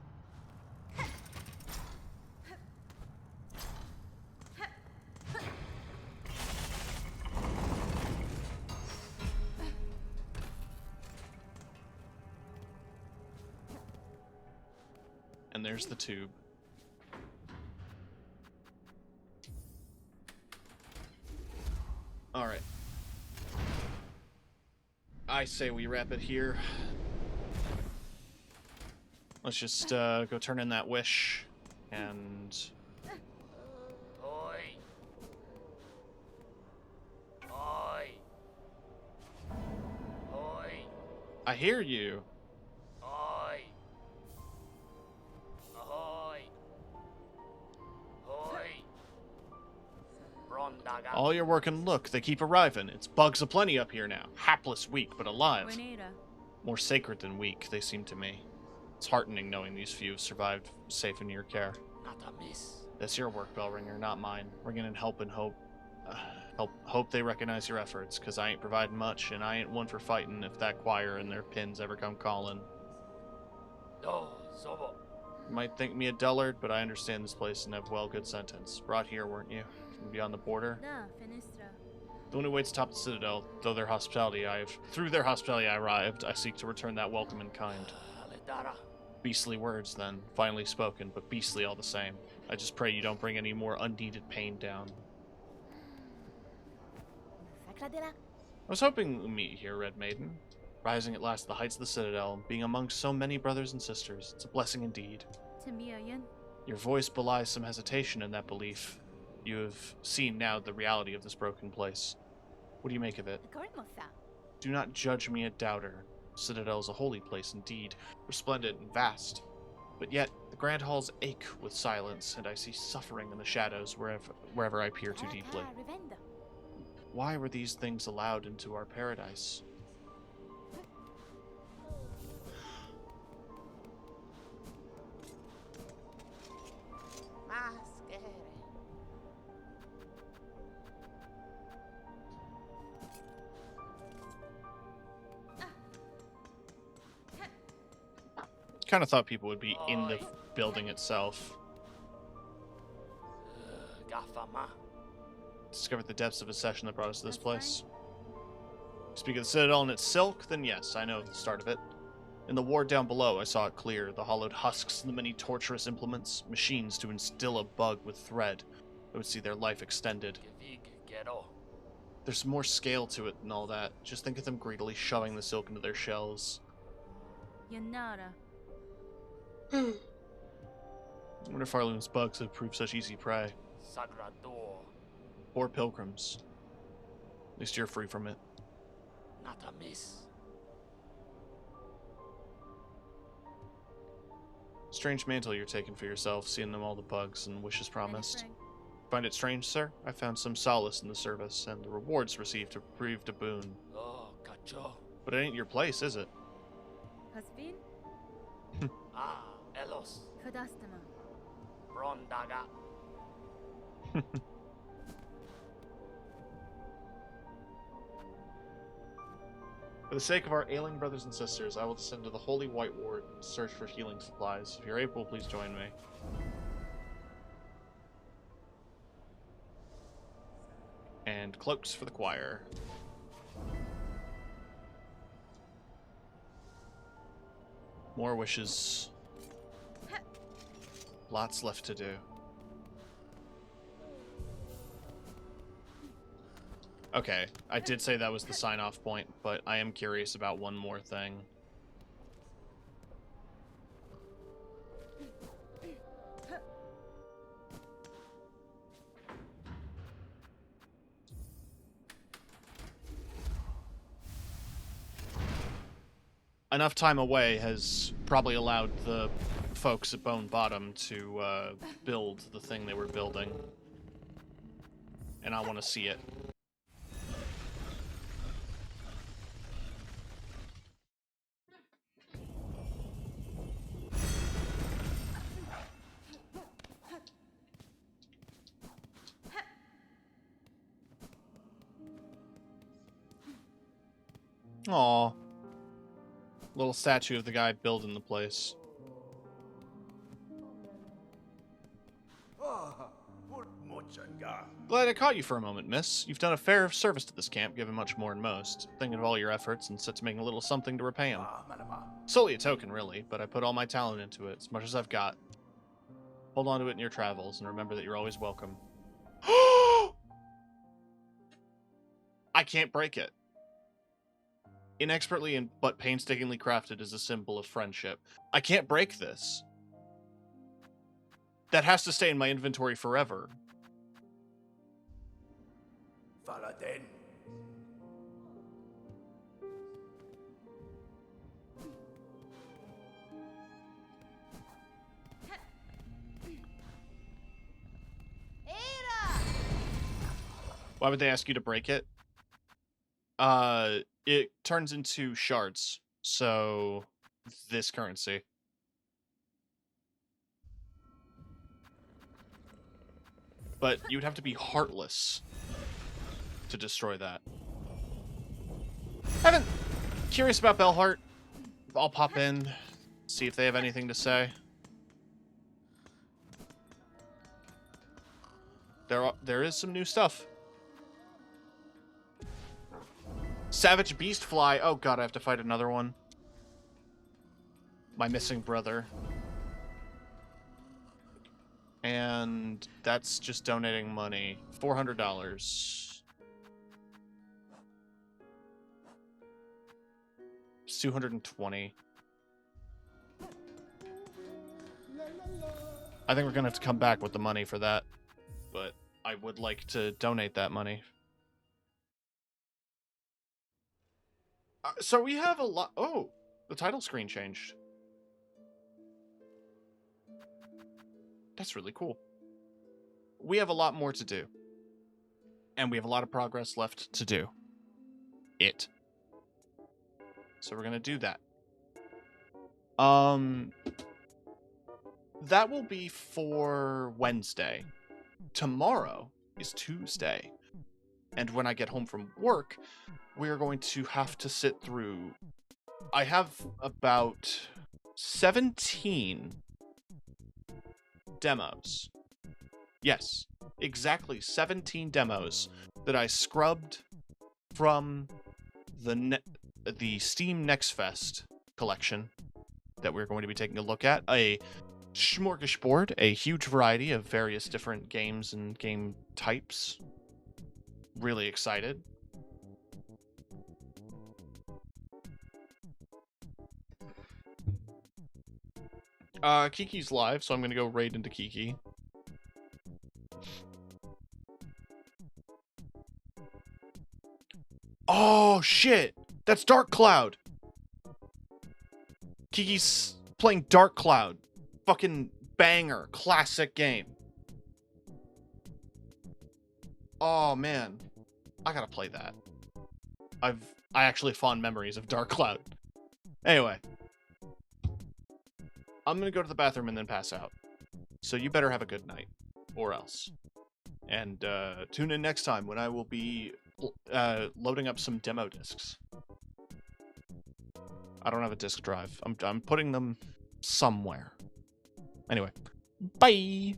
And there's the tube. Alright. I say we wrap it here. Let's just go turn in that wish, and... Oi. Oi. Oi. I hear you. Oi. Ahoy. Oi. Rondaga. All your work and look, they keep arriving. It's bugs aplenty up here now. Hapless, weak, but alive. Buenera. More sacred than weak, they seem to me. It's heartening knowing these few have survived safe in your care. Not a miss. That's your work, Bellringer, not mine. Bringing in help and hope. Hope they recognize your efforts, because I ain't providing much, and I ain't one for fighting if that choir and their pins ever come calling. No, Zobo. You might think me a dullard, but I understand this place and have well good sentence. Brought here, weren't you? From beyond the border? Da, Finistra. The one who waits atop the citadel, through their hospitality I arrived, I seek to return that welcome in kind. Aledara. Beastly words, then, finally spoken, but beastly all the same. I just pray you don't bring any more unneeded pain down. I was hoping we'd meet here, Red Maiden. Rising at last to the heights of the Citadel, being amongst so many brothers and sisters, it's a blessing indeed. Timiayan. Your voice belies some hesitation in that belief. You have seen now the reality of this broken place. What do you make of it? Do not judge me a doubter. Citadel is a holy place indeed, resplendent and vast. But yet, the grand halls ache with silence, and I see suffering in the shadows wherever I peer too deeply. Why were these things allowed into our paradise? Kind of thought people would be in the building itself. Gafama. Discovered the depths of a session that brought us to this place. Speak of the Citadel and its silk, then yes, I know the start of it. In the ward down below, I saw it clear, the hollowed husks and the many torturous implements, machines to instill a bug with thread that would see their life extended. There's more scale to it than all that. Just think of them greedily shoving the silk into their shells. Yanara. I wonder if Arloon's bugs have proved such easy prey. Sagrador. Poor pilgrims. At least you're free from it. Not a miss. Strange mantle you're taking for yourself, seeing them all the bugs and wishes promised. Find it strange, sir? I found some solace in the service, and the rewards received have proved a boon. Oh, cacho. But it ain't your place, is it? Hasbin? Ah, Elos. Kadastama. Brondaga. For the sake of our ailing brothers and sisters, I will descend to the Holy White Ward and search for healing supplies. If you're able, please join me. And cloaks for the choir. More wishes. Lots left to do. Okay, I did say that was the sign-off point, but I am curious about one more thing. Enough time away has probably allowed the folks at Bone Bottom to build the thing they were building. And I want to see it. Aw. Little statue of the guy building the place. Glad I caught you for a moment, miss. You've done a fair service to this camp, given much more than most. Thinking of all your efforts and set to making a little something to repay him. Solely a token, really, but I put all my talent into it, as much as I've got. Hold on to it in your travels, and remember that you're always welcome. I can't break it. Inexpertly and but painstakingly crafted as a symbol of friendship. I can't break this. That has to stay in my inventory forever. Faladin. Why would they ask you to break it? It turns into shards. So, this currency. But you would have to be heartless to destroy that. Curious about Bellheart. I'll pop in, see if they have anything to say. There is some new stuff. Savage Beast Fly. Oh god, I have to fight another one. My missing brother. And that's just donating money. $400. It's 220. I think we're gonna have to come back with the money for that. But I would like to donate that money. So we have a lot. Oh, the title screen changed. That's really cool. We have a lot more to do. And we have a lot of progress left to do. So we're gonna do that. That will be for Wednesday. Tomorrow is Tuesday. And when I get home from work, we're going to have to sit through... I have about 17 demos. Yes, exactly 17 demos that I scrubbed from the Steam Next Fest collection that we're going to be taking a look at. A smorgasbord, a huge variety of various different games and game types. Really excited. Kiki's live, so I'm gonna go raid into Kiki. Oh shit! That's Dark Cloud! Kiki's playing Dark Cloud. Fucking banger. Classic game. Oh man. I gotta play that. I actually have fond memories of Dark Cloud. Anyway. I'm gonna go to the bathroom and then pass out. So you better have a good night. Or else. And tune in next time when I will be loading up some demo discs. I don't have a disk drive. I'm putting them somewhere. Anyway. Bye!